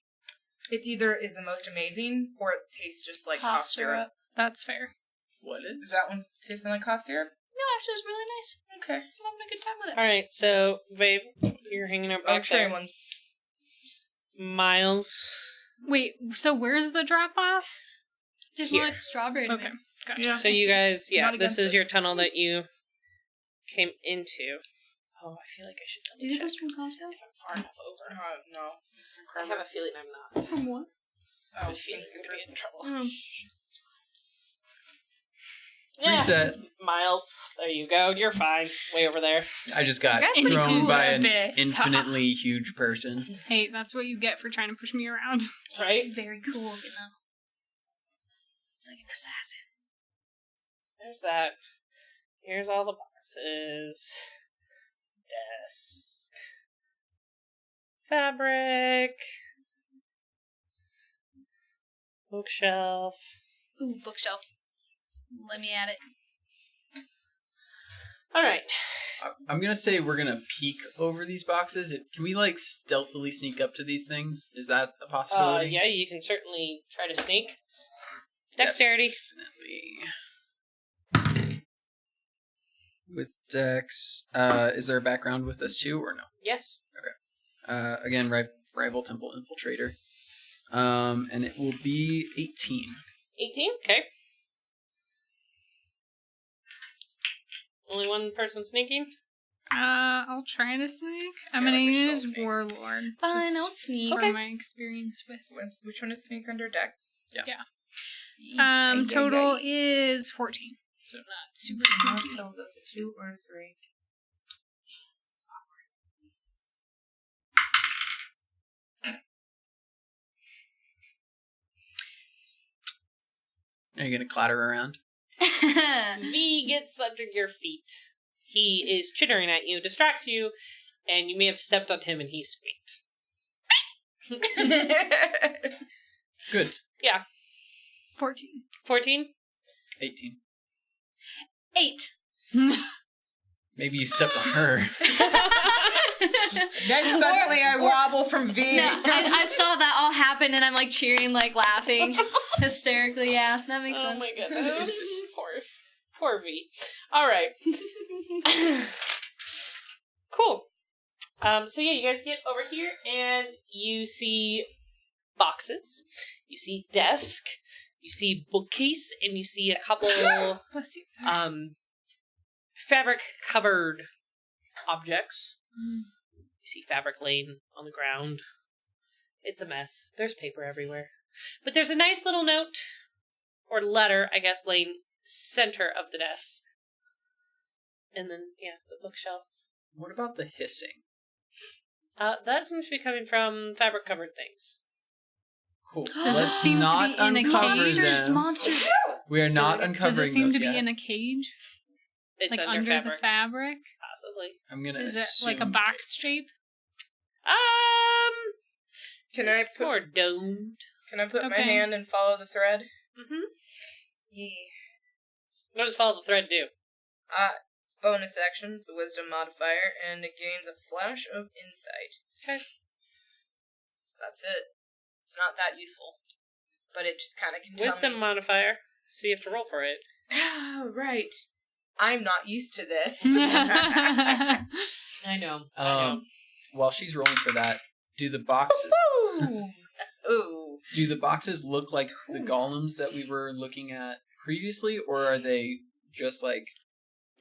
[SPEAKER 4] It either is the most amazing or it tastes just like cough syrup.
[SPEAKER 5] That's fair.
[SPEAKER 3] What
[SPEAKER 4] Is
[SPEAKER 3] is?
[SPEAKER 4] that one tasting like cough syrup?
[SPEAKER 2] No, actually, it's really nice.
[SPEAKER 4] Okay.
[SPEAKER 2] I'm having a good time with it.
[SPEAKER 1] Alright, so, Vabe, you're hanging out
[SPEAKER 4] Oh,
[SPEAKER 1] back
[SPEAKER 4] cherry
[SPEAKER 1] there.
[SPEAKER 4] ones.
[SPEAKER 1] Miles.
[SPEAKER 5] Wait, so where's the drop off?
[SPEAKER 2] Just
[SPEAKER 1] Here.
[SPEAKER 2] like strawberry.
[SPEAKER 5] Okay, gotcha.
[SPEAKER 4] Yeah.
[SPEAKER 1] So you guys,
[SPEAKER 4] Not
[SPEAKER 1] this
[SPEAKER 4] against
[SPEAKER 1] is
[SPEAKER 4] it.
[SPEAKER 1] your tunnel that you came into. Oh, I feel like I should
[SPEAKER 2] Do you
[SPEAKER 1] double
[SPEAKER 2] get
[SPEAKER 1] check
[SPEAKER 2] those from Costco?
[SPEAKER 1] if I'm far enough over.
[SPEAKER 4] No.
[SPEAKER 1] I have a feeling I'm not.
[SPEAKER 2] From what?
[SPEAKER 1] I have
[SPEAKER 4] Oh,
[SPEAKER 1] a feeling I'm going to be in trouble.
[SPEAKER 2] Oh.
[SPEAKER 3] Reset.
[SPEAKER 1] Miles, there you go. You're fine. Way over there.
[SPEAKER 3] I just got
[SPEAKER 2] You guys pretty
[SPEAKER 3] thrown
[SPEAKER 2] cool.
[SPEAKER 3] by an
[SPEAKER 5] Abyss.
[SPEAKER 3] infinitely huge person.
[SPEAKER 5] Hey, that's what you get for trying to push me around.
[SPEAKER 1] Right?
[SPEAKER 2] He's very cool, you know. It's like an assassin.
[SPEAKER 1] There's that. Here's all the boxes. Desk. Fabric. Bookshelf.
[SPEAKER 2] Ooh, bookshelf. Let me at it.
[SPEAKER 1] Alright.
[SPEAKER 3] I'm gonna say we're gonna peek over these boxes. Can we like stealthily sneak up to these things? Is that a possibility?
[SPEAKER 1] Yeah, you can certainly try to sneak. Dexterity.
[SPEAKER 3] Definitely. With Dex, is there a background with this too, or no?
[SPEAKER 1] Yes.
[SPEAKER 3] Again, rival temple infiltrator. And it will be 18.
[SPEAKER 1] 18? Okay. Only one person sneaking?
[SPEAKER 5] I'll try to sneak. I'm
[SPEAKER 4] Yeah,
[SPEAKER 5] gonna
[SPEAKER 4] we should all
[SPEAKER 5] use
[SPEAKER 4] sneak.
[SPEAKER 5] Warlord.
[SPEAKER 2] Fine,
[SPEAKER 5] just
[SPEAKER 2] I'll sneak.
[SPEAKER 5] For
[SPEAKER 1] Okay.
[SPEAKER 5] my experience with.
[SPEAKER 4] Which one is sneak under Dex?
[SPEAKER 5] Total is 14. So not super sneaky.
[SPEAKER 4] That's a 2 or a 3.
[SPEAKER 3] Are you gonna clatter around?
[SPEAKER 1] V gets under your feet. He is chittering at you, distracts you, and you may have stepped on him and he squeaked.
[SPEAKER 3] Good.
[SPEAKER 5] 14.
[SPEAKER 1] 14?
[SPEAKER 3] 18.
[SPEAKER 2] 8.
[SPEAKER 3] Maybe you stepped on her.
[SPEAKER 4] Then suddenly I wobble from V.
[SPEAKER 2] No, I saw that all happen and I'm like cheering, like laughing hysterically. Yeah, that makes
[SPEAKER 1] Oh
[SPEAKER 2] sense.
[SPEAKER 1] my goodness. Poor V. Alright. Cool. So yeah, you guys get over here and you see boxes. You see desk. You see bookcase, and you see a couple
[SPEAKER 5] Bless you.
[SPEAKER 1] fabric covered objects. You see fabric laying on the ground. It's a mess. There's paper everywhere. But there's a nice little note, or letter, I guess, laying center of the desk. And then, yeah, the bookshelf.
[SPEAKER 3] What about the hissing?
[SPEAKER 1] That seems to be coming from fabric covered things.
[SPEAKER 3] Cool.
[SPEAKER 5] Does it
[SPEAKER 3] Let's
[SPEAKER 5] seem to
[SPEAKER 3] not
[SPEAKER 5] be in a
[SPEAKER 3] uncover
[SPEAKER 2] Monsters,
[SPEAKER 3] them.
[SPEAKER 2] monsters.
[SPEAKER 3] We are not
[SPEAKER 1] Does it
[SPEAKER 3] uncovering
[SPEAKER 5] Does it seem
[SPEAKER 3] those
[SPEAKER 5] to be
[SPEAKER 3] yet.
[SPEAKER 5] in a cage?
[SPEAKER 1] It's
[SPEAKER 5] Like under
[SPEAKER 1] fabric,
[SPEAKER 5] the fabric?
[SPEAKER 1] possibly.
[SPEAKER 3] I'm gonna
[SPEAKER 5] Is it
[SPEAKER 3] assume
[SPEAKER 5] like a box shape?
[SPEAKER 4] Can I
[SPEAKER 1] It's
[SPEAKER 4] put,
[SPEAKER 1] more domed.
[SPEAKER 4] can I put my
[SPEAKER 5] Okay.
[SPEAKER 4] hand and follow the thread?
[SPEAKER 1] Mm-hmm.
[SPEAKER 4] Yeah.
[SPEAKER 1] What does follow the thread do?
[SPEAKER 4] Bonus action. It's a wisdom modifier, and it gains a flash of insight.
[SPEAKER 1] Okay.
[SPEAKER 4] That's it. It's not that useful, but it just kind of can
[SPEAKER 1] Wisdom
[SPEAKER 4] tell me.
[SPEAKER 1] modifier. So you have to roll for it.
[SPEAKER 4] Oh, right. I'm not used to this.
[SPEAKER 1] I know.
[SPEAKER 3] While she's rolling for that, do the boxes
[SPEAKER 4] Ooh.
[SPEAKER 3] do the boxes look like the golems that we were looking at previously, or are they just like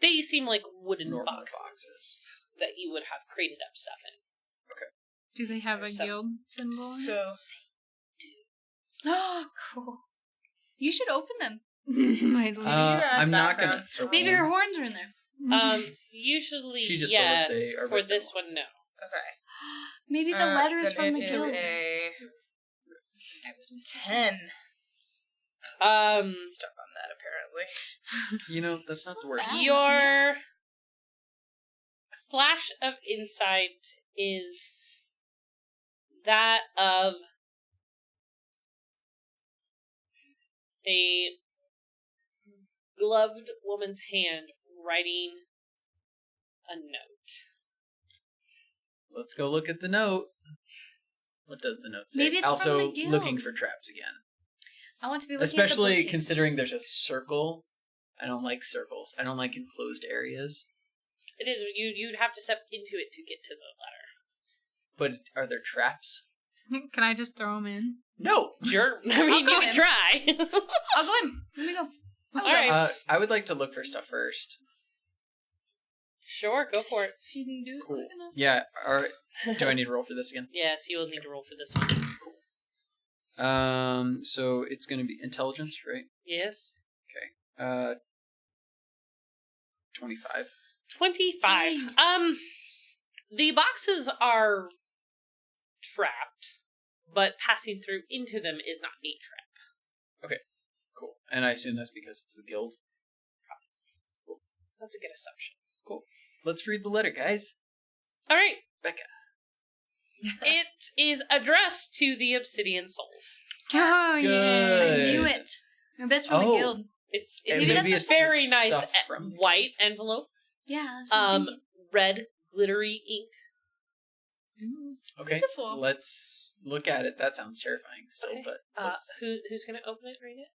[SPEAKER 1] They seem like wooden
[SPEAKER 3] normal
[SPEAKER 1] boxes that you would have crated up stuff in.
[SPEAKER 5] Do they have a
[SPEAKER 1] Some-
[SPEAKER 5] guild symbol? on it?
[SPEAKER 4] So,
[SPEAKER 2] Oh, cool. You should open them.
[SPEAKER 5] My
[SPEAKER 4] do
[SPEAKER 5] lord.
[SPEAKER 4] you have
[SPEAKER 3] I'm not gonna-
[SPEAKER 4] backgrounds to
[SPEAKER 2] Maybe
[SPEAKER 4] rolls?
[SPEAKER 2] your horns are in there.
[SPEAKER 1] Usually
[SPEAKER 3] She just told us
[SPEAKER 1] yes.
[SPEAKER 3] they are
[SPEAKER 1] For
[SPEAKER 3] wisdom
[SPEAKER 1] this one, no.
[SPEAKER 4] Okay.
[SPEAKER 2] Maybe the letters
[SPEAKER 4] then
[SPEAKER 2] from the
[SPEAKER 4] it is
[SPEAKER 2] guild.
[SPEAKER 4] a 10.
[SPEAKER 1] Um,
[SPEAKER 4] Stuck on that, apparently.
[SPEAKER 3] You know, that's not the worst.
[SPEAKER 2] bad.
[SPEAKER 1] your flash of insight is that of a gloved woman's hand writing a note.
[SPEAKER 3] Let's go look at the note. What does the note say?
[SPEAKER 2] Maybe it's from
[SPEAKER 3] also
[SPEAKER 2] the guild.
[SPEAKER 3] looking for traps again.
[SPEAKER 2] I want to be looking
[SPEAKER 3] Especially
[SPEAKER 2] at the bookcase.
[SPEAKER 3] considering there's a circle. I don't like circles. I don't like enclosed areas.
[SPEAKER 1] It is. You'd have to step into it to get to the ladder.
[SPEAKER 3] But are there traps?
[SPEAKER 5] Can I just throw them in?
[SPEAKER 3] No.
[SPEAKER 1] Sure. I mean,
[SPEAKER 2] go
[SPEAKER 1] you can
[SPEAKER 2] in.
[SPEAKER 1] try.
[SPEAKER 2] I'll go in. Let me go. I'll go.
[SPEAKER 1] Alright.
[SPEAKER 3] I would like to look for stuff first.
[SPEAKER 1] Sure, go for it.
[SPEAKER 2] If you can do it
[SPEAKER 3] Cool.
[SPEAKER 2] quick enough.
[SPEAKER 3] Yeah. All right. Do I need to roll for this again?
[SPEAKER 1] Yes, you will need to roll for this one.
[SPEAKER 3] So it's going to be intelligence, right?
[SPEAKER 1] Yes.
[SPEAKER 3] 25.
[SPEAKER 1] 25. The boxes are trapped, but passing through into them is not a trap.
[SPEAKER 3] Cool. And I assume that's because it's the guild.
[SPEAKER 1] That's a good assumption.
[SPEAKER 3] Let's read the letter, guys.
[SPEAKER 1] All right.
[SPEAKER 3] Becca.
[SPEAKER 1] It is addressed to the Obsidian Souls.
[SPEAKER 5] Oh,
[SPEAKER 3] Good.
[SPEAKER 2] I knew it. I bet it's from the
[SPEAKER 3] Oh.
[SPEAKER 2] guild.
[SPEAKER 1] It's
[SPEAKER 2] Maybe
[SPEAKER 1] a
[SPEAKER 2] that's
[SPEAKER 1] very nice
[SPEAKER 3] stuff from-
[SPEAKER 1] white envelope.
[SPEAKER 2] Yeah. That's what I'm thinking.
[SPEAKER 1] Red glittery ink.
[SPEAKER 3] Okay.
[SPEAKER 2] Beautiful.
[SPEAKER 3] Let's look at it. That sounds terrifying still,
[SPEAKER 1] Okay.
[SPEAKER 3] but
[SPEAKER 1] Who's gonna open it? Read it.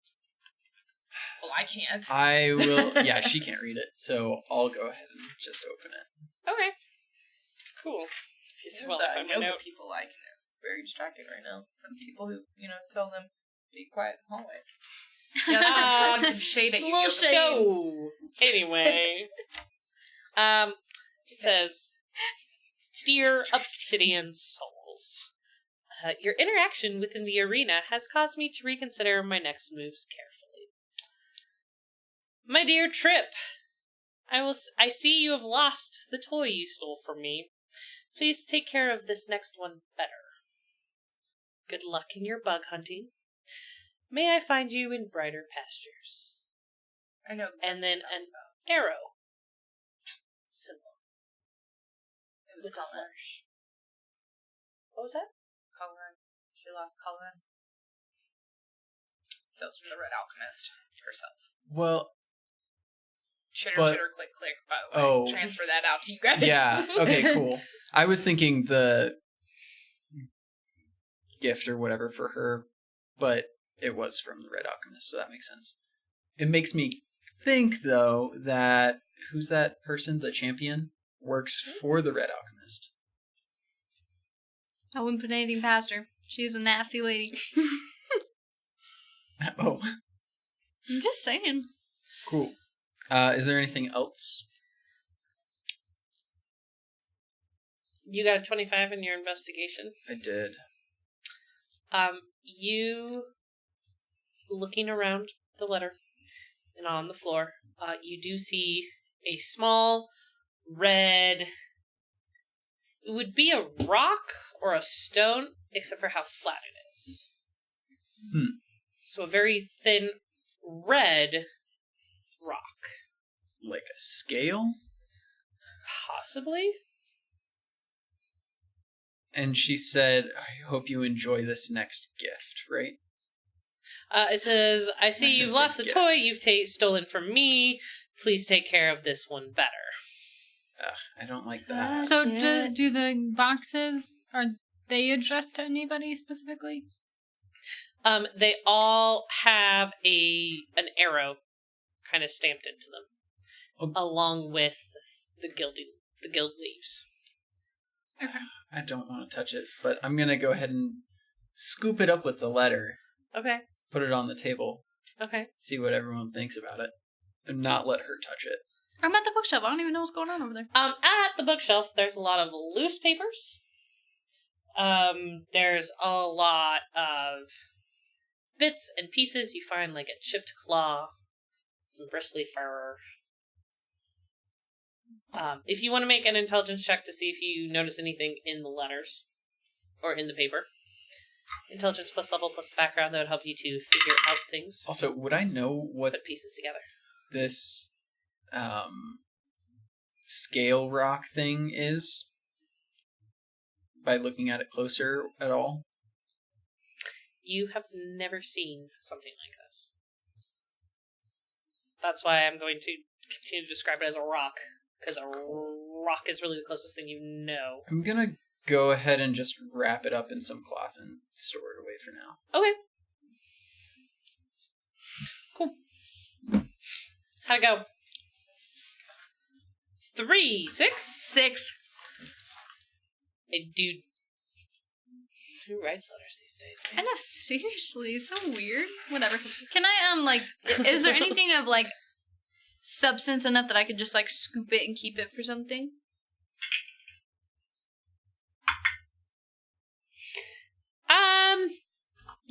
[SPEAKER 4] Well, I can't.
[SPEAKER 3] I will. Yeah, she can't read it, so I'll go ahead and just open it.
[SPEAKER 1] Okay. Cool.
[SPEAKER 4] There's
[SPEAKER 1] Well, I found my
[SPEAKER 4] yoga
[SPEAKER 1] note.
[SPEAKER 4] people like very distracted right now from people who tell them be quiet in hallways. Yeah, that's throwing some shade at you.
[SPEAKER 2] Little
[SPEAKER 4] Yoga.
[SPEAKER 2] shade.
[SPEAKER 1] So, anyway, it says, "Dear Obsidian Souls, your interaction within the arena has caused me to reconsider my next moves carefully. My dear Trip, I see you have lost the toy you stole from me. Please take care of this next one better. Good luck in your bug hunting. May I find you in brighter pastures."
[SPEAKER 4] I know. Exactly
[SPEAKER 1] And then
[SPEAKER 4] what that was
[SPEAKER 1] an
[SPEAKER 4] about.
[SPEAKER 1] arrow symbol
[SPEAKER 4] It was
[SPEAKER 1] with a
[SPEAKER 4] Cullen.
[SPEAKER 1] flourish. What was that?
[SPEAKER 4] Cullen. She lost Cullen. So it's from the Red Alchemist herself.
[SPEAKER 3] Well,
[SPEAKER 4] Chitter,
[SPEAKER 3] But-
[SPEAKER 4] chitter, click, click. By the way,
[SPEAKER 3] Oh.
[SPEAKER 4] transfer that out to you guys.
[SPEAKER 3] yeah. Okay, cool. I was thinking the gift or whatever for her, but it was from the Red Alchemist, so that makes sense. It makes me think, though, that who's that person, the champion, works for the Red Alchemist.
[SPEAKER 2] I wouldn't put anything past her. She's a nasty lady.
[SPEAKER 3] Oh,
[SPEAKER 2] I'm just saying.
[SPEAKER 3] cool. Is there anything else?
[SPEAKER 1] You got a 25 in your investigation.
[SPEAKER 3] I did.
[SPEAKER 1] You looking around the letter and on the floor, you do see a small red. It would be a rock or a stone, except for how flat it is. So a very thin red rock.
[SPEAKER 3] Like a scale?
[SPEAKER 1] Possibly.
[SPEAKER 3] And she said, I hope you enjoy this next gift, right?
[SPEAKER 1] It says, "I see
[SPEAKER 3] should
[SPEAKER 1] you've
[SPEAKER 3] say
[SPEAKER 1] lost a
[SPEAKER 3] gift.
[SPEAKER 1] toy you've stolen from me. Please take care of this one better."
[SPEAKER 3] Ugh, I don't like that.
[SPEAKER 5] So
[SPEAKER 2] That's
[SPEAKER 5] do the boxes, are they addressed to anybody specifically?
[SPEAKER 1] They all have an arrow kind of stamped into them,
[SPEAKER 3] Oh.
[SPEAKER 1] along with the guild leaves.
[SPEAKER 5] Okay.
[SPEAKER 3] I don't want to touch it, but I'm going to go ahead and scoop it up with the letter,
[SPEAKER 1] Okay.
[SPEAKER 3] put it on the table,
[SPEAKER 1] Okay.
[SPEAKER 3] see what everyone thinks about it, and not let her touch it.
[SPEAKER 2] I'm at the bookshelf. I don't even know what's going on over there.
[SPEAKER 1] At the bookshelf, there's a lot of loose papers. There's a lot of bits and pieces. You find like a chipped claw, some bristly fur. If you want to make an intelligence check to see if you notice anything in the letters or in the paper, intelligence plus level plus background, that would help you to figure out things,
[SPEAKER 3] Also, would I know what
[SPEAKER 1] put pieces together.
[SPEAKER 3] this scale rock thing is by looking at it closer at all?
[SPEAKER 1] You have never seen something like this. That's why I'm going to continue to describe it as a rock, because a rock is really the closest thing you know.
[SPEAKER 3] I'm gonna go ahead and just wrap it up in some cloth and store it away for now.
[SPEAKER 1] Okay. Cool. How'd it go? 3, 6?
[SPEAKER 2] 6.
[SPEAKER 1] Hey, dude. Who writes letters these days,
[SPEAKER 2] I
[SPEAKER 1] man?
[SPEAKER 2] know, seriously, so weird. Whatever. Can I, like, is there anything of, like, substance enough that I could just, like, scoop it and keep it for something?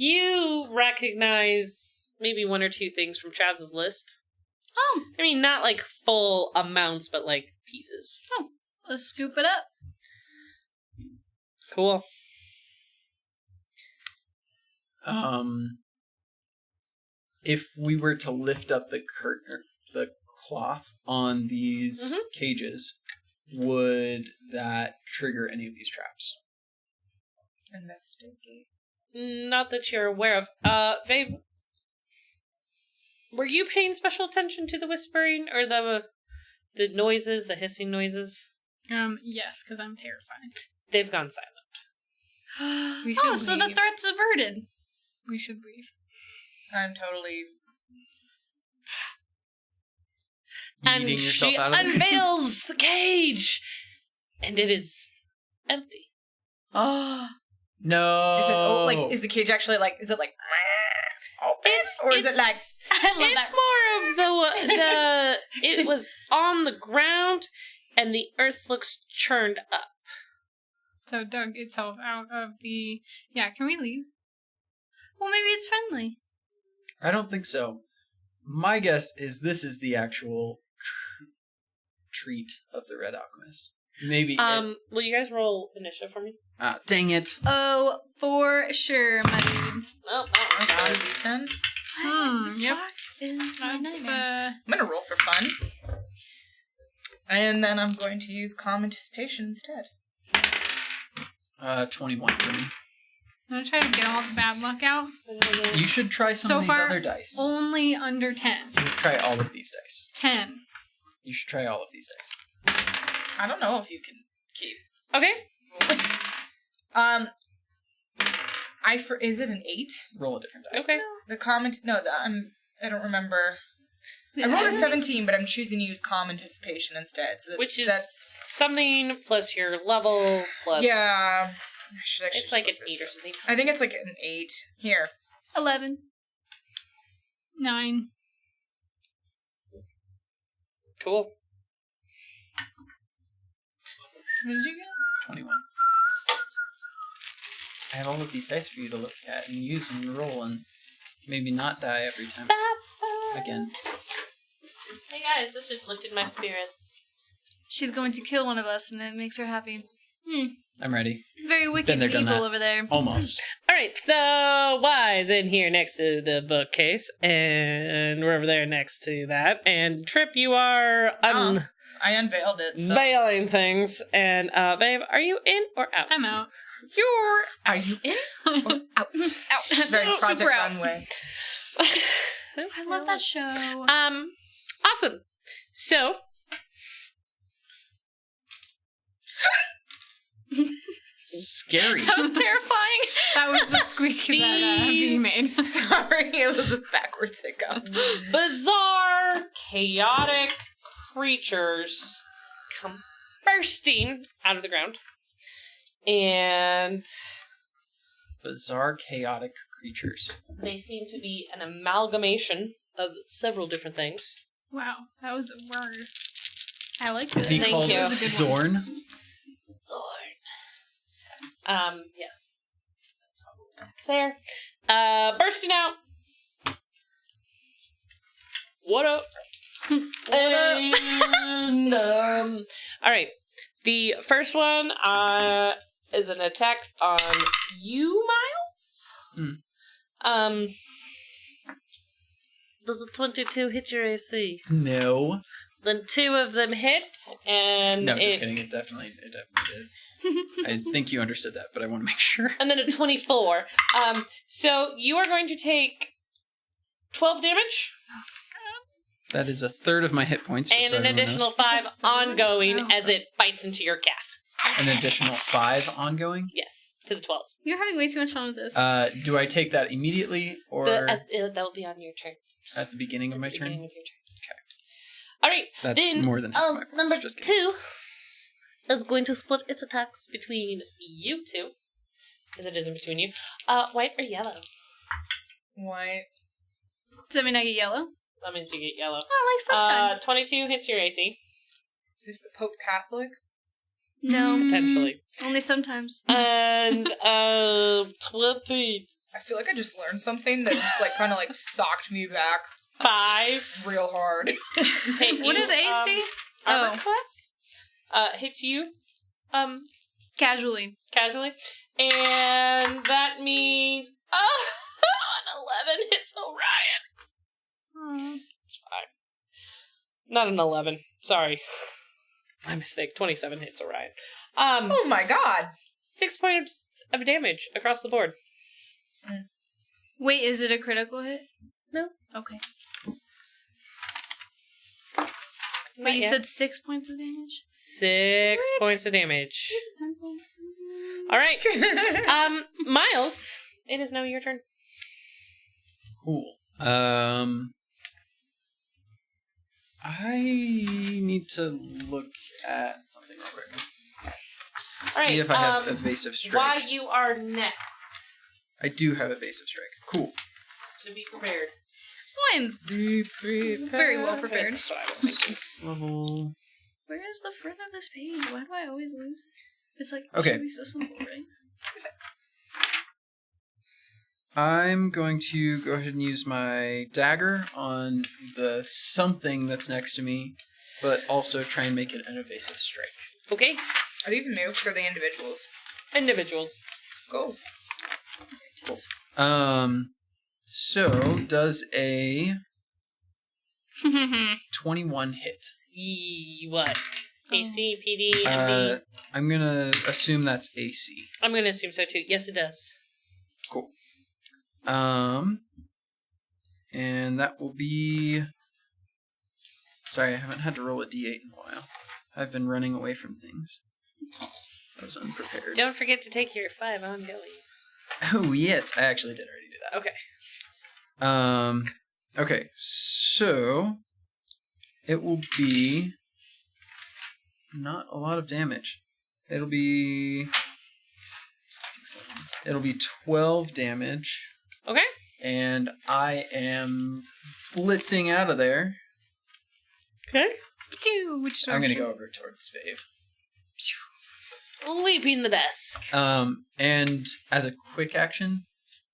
[SPEAKER 1] You recognize maybe 1 or 2 things from Chaz's list.
[SPEAKER 2] Oh.
[SPEAKER 1] I mean, not like full amounts, but like pieces.
[SPEAKER 2] Oh. Let's scoop it up.
[SPEAKER 1] Cool.
[SPEAKER 3] If we were to lift up the curtain, the cloth on these cages, would that trigger any of these traps?
[SPEAKER 4] Investigate.
[SPEAKER 1] Not that you're aware of. Vabe, were you paying special attention to the whispering or the noises, the hissing noises?
[SPEAKER 5] Yes, because I'm terrified.
[SPEAKER 1] They've gone silent.
[SPEAKER 5] We should
[SPEAKER 2] So the
[SPEAKER 5] leave.
[SPEAKER 2] threat's averted.
[SPEAKER 5] We should leave.
[SPEAKER 4] I'm totally.
[SPEAKER 1] And
[SPEAKER 3] Eating yourself
[SPEAKER 1] she
[SPEAKER 3] out of it?
[SPEAKER 1] unveils the cage, and it is empty.
[SPEAKER 2] Oh.
[SPEAKER 3] No.
[SPEAKER 4] Is it is the cage actually like? Is it like? Open? Or is it like?
[SPEAKER 2] I love
[SPEAKER 1] It's
[SPEAKER 2] that.
[SPEAKER 1] more of the it was on the ground, and the earth looks churned up.
[SPEAKER 5] So dug itself out of the... Yeah, can we leave?
[SPEAKER 2] Well, maybe it's friendly.
[SPEAKER 3] I don't think so. My guess is this is the actual treat of the Red Alchemist. Maybe.
[SPEAKER 1] Will you guys roll initiative for me?
[SPEAKER 3] Dang it.
[SPEAKER 2] Oh, for sure, my dude.
[SPEAKER 1] Oh,
[SPEAKER 4] That's on a D10.
[SPEAKER 2] This
[SPEAKER 5] Yep.
[SPEAKER 2] box is my
[SPEAKER 5] That's,
[SPEAKER 2] nightmare.
[SPEAKER 4] I'm gonna roll for fun, and then I'm going to use calm anticipation instead.
[SPEAKER 3] 21 for me.
[SPEAKER 5] I'm gonna try to get all the bad luck out.
[SPEAKER 3] You should try some
[SPEAKER 5] So
[SPEAKER 3] of these
[SPEAKER 5] far,
[SPEAKER 3] other dice.
[SPEAKER 5] only under 10.
[SPEAKER 3] You should try all of these dice.
[SPEAKER 5] 10.
[SPEAKER 3] You should try all of these dice.
[SPEAKER 4] I don't know if you can keep.
[SPEAKER 1] Okay.
[SPEAKER 4] Is it an 8?
[SPEAKER 3] Roll a different die.
[SPEAKER 1] Okay.
[SPEAKER 4] The comment. No, I don't remember. I rolled a 17, but I'm choosing to use calm anticipation instead. So
[SPEAKER 1] Which is
[SPEAKER 4] that's
[SPEAKER 1] something plus your level plus.
[SPEAKER 4] yeah. I should actually.
[SPEAKER 1] It's like an
[SPEAKER 4] look this
[SPEAKER 1] 8 or
[SPEAKER 4] up.
[SPEAKER 1] something.
[SPEAKER 4] I think it's like an 8. Here.
[SPEAKER 2] 11.
[SPEAKER 5] 9.
[SPEAKER 1] Cool.
[SPEAKER 5] What did you get?
[SPEAKER 3] 21. I have all of these dice for you to look at and use and roll and maybe not die every time. Again.
[SPEAKER 1] Hey guys, this just lifted my spirits.
[SPEAKER 2] She's going to kill one of us, and it makes her happy.
[SPEAKER 3] I'm ready.
[SPEAKER 2] Very wicked
[SPEAKER 3] Been there, done
[SPEAKER 2] evil
[SPEAKER 3] that.
[SPEAKER 2] over there.
[SPEAKER 3] Almost.
[SPEAKER 1] Alright, so Wise in here next to the bookcase, and we're over there next to that, and Trip, you are
[SPEAKER 4] I unveiled it. So.
[SPEAKER 1] unveiling things, and Babe, are you in or out?
[SPEAKER 5] I'm out.
[SPEAKER 1] You're
[SPEAKER 4] Are you in or out? Out. Very
[SPEAKER 2] Super
[SPEAKER 4] Project
[SPEAKER 2] out.
[SPEAKER 4] Runway.
[SPEAKER 2] I love that show.
[SPEAKER 1] Awesome. So,
[SPEAKER 3] Scary.
[SPEAKER 2] That was terrifying.
[SPEAKER 5] That was the squeak that he made.
[SPEAKER 4] Sorry, it was a backwards hiccup.
[SPEAKER 1] bizarre, chaotic creatures come bursting out of the ground. And
[SPEAKER 3] Bizarre, chaotic creatures.
[SPEAKER 1] they seem to be an amalgamation of several different things.
[SPEAKER 5] Wow, that was a word.
[SPEAKER 2] I like
[SPEAKER 3] Is he
[SPEAKER 2] that.
[SPEAKER 1] Thank
[SPEAKER 3] called
[SPEAKER 1] you.
[SPEAKER 5] That was a good one.
[SPEAKER 3] Zorn?
[SPEAKER 1] Zorn. Yes. There. Bursting out. What up? And, alright. The first one, is an attack on you, Miles. Does a 22 hit your AC?
[SPEAKER 3] No.
[SPEAKER 1] Then 2 of them hit, and
[SPEAKER 3] No, just kidding. It definitely did. I think you understood that, but I want to make sure.
[SPEAKER 1] and then a 24. So you are going to take 12 damage
[SPEAKER 3] That is a third of my hit points.
[SPEAKER 1] And an additional 5 ongoing as it bites into your calf.
[SPEAKER 3] An additional 5 ongoing?
[SPEAKER 1] Yes, to the 12.
[SPEAKER 2] You're having way too much fun with this.
[SPEAKER 3] Do I take that immediately or
[SPEAKER 1] That'll be on your turn.
[SPEAKER 3] at the beginning of my turn?
[SPEAKER 1] Beginning of your turn. Okay. All right.
[SPEAKER 3] That's
[SPEAKER 1] then,
[SPEAKER 3] more than half my points.
[SPEAKER 1] number
[SPEAKER 3] Just kidding.
[SPEAKER 1] 2 is going to split its attacks between you two, as it isn't between you. White or yellow?
[SPEAKER 4] White.
[SPEAKER 2] Does that mean I get yellow?
[SPEAKER 1] That means you get yellow.
[SPEAKER 2] Oh, like sunshine.
[SPEAKER 1] 22 hits your AC.
[SPEAKER 4] Is the Pope Catholic?
[SPEAKER 2] No.
[SPEAKER 1] Potentially.
[SPEAKER 2] Only sometimes.
[SPEAKER 1] And 20.
[SPEAKER 4] I feel like I just learned something that just like kind of like socked me back
[SPEAKER 1] 5.
[SPEAKER 4] real hard.
[SPEAKER 2] What is AC?
[SPEAKER 1] Armor class. Hits you.
[SPEAKER 2] Casually.
[SPEAKER 1] Casually. And that means an 11 hits Orion. It's fine. Not an 11. Sorry. My mistake. 27 hits Orion.
[SPEAKER 4] Oh my god.
[SPEAKER 1] 6 points of damage across the board.
[SPEAKER 2] Wait, is it a critical hit?
[SPEAKER 1] No.
[SPEAKER 2] Okay.
[SPEAKER 1] Not
[SPEAKER 2] But you
[SPEAKER 1] yet.
[SPEAKER 2] said 6 points of damage?
[SPEAKER 1] 6 points of damage.
[SPEAKER 2] Pencil.
[SPEAKER 1] All right. Miles, it is now your turn.
[SPEAKER 3] Cool. I need to look at something real quick. See
[SPEAKER 1] right,
[SPEAKER 3] if I have evasive strike.
[SPEAKER 1] Why you are next?
[SPEAKER 3] I do have evasive strike. Cool.
[SPEAKER 1] To be prepared.
[SPEAKER 2] I'm very well prepared.
[SPEAKER 1] That's what I was thinking.
[SPEAKER 3] Level.
[SPEAKER 2] Where is the front of this page? Why do I always lose it? It's like, it
[SPEAKER 3] Okay.
[SPEAKER 2] should be so simple, right?
[SPEAKER 3] I'm going to go ahead and use my dagger on the something that's next to me, but also try and make it an evasive strike.
[SPEAKER 1] Okay.
[SPEAKER 4] Are these nukes or the individuals?
[SPEAKER 1] Individuals.
[SPEAKER 4] Go.
[SPEAKER 3] So does a 21 hit?
[SPEAKER 1] What? AC, PD, MD?
[SPEAKER 3] I'm gonna assume that's AC.
[SPEAKER 1] I'm going to assume so too. Yes, it does.
[SPEAKER 3] Cool. And that will be... Sorry, I haven't had to roll a d8 in a while. I've been running away from things. I was unprepared.
[SPEAKER 1] Don't forget to take your 5 ongoing.
[SPEAKER 3] Oh, yes, I actually did already do that.
[SPEAKER 1] Okay.
[SPEAKER 3] Okay, so it will be not a lot of damage. It'll be 6, 7. It'll be 12 damage,
[SPEAKER 1] Okay.
[SPEAKER 3] and I am blitzing out of there.
[SPEAKER 1] Okay.
[SPEAKER 5] Which
[SPEAKER 3] I'm gonna
[SPEAKER 5] direction?
[SPEAKER 3] go over towards Fave.
[SPEAKER 1] Leaping the desk.
[SPEAKER 3] And as a quick action,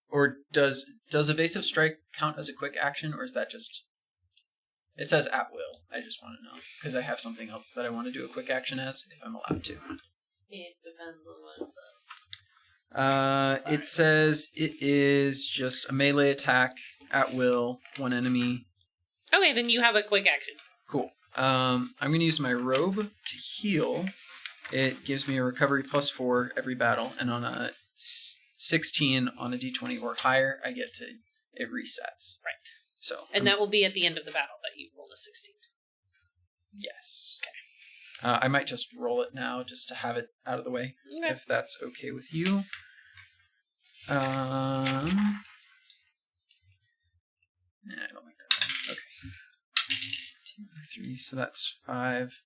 [SPEAKER 3] or does evasive strike count as a quick action, or is that just... It says at will. I just want to know, because I have something else that I want to do a quick action as, if I'm allowed to.
[SPEAKER 1] It depends on what it says.
[SPEAKER 3] It says it is just a melee attack at will, one enemy.
[SPEAKER 1] Okay, then you have a quick action.
[SPEAKER 3] Cool. I'm going to use my robe to heal. It gives me a recovery +4 every battle, and on a 16 on a d20 or higher, it resets.
[SPEAKER 1] Right.
[SPEAKER 3] So,
[SPEAKER 1] And that will be at the end of the battle that you roll a 16.
[SPEAKER 3] yes. Okay. I might just roll it now just to have it out of the way,
[SPEAKER 1] Okay.
[SPEAKER 3] if that's okay with you. Nah, I don't like that. Okay. 2, 3, so that's 5,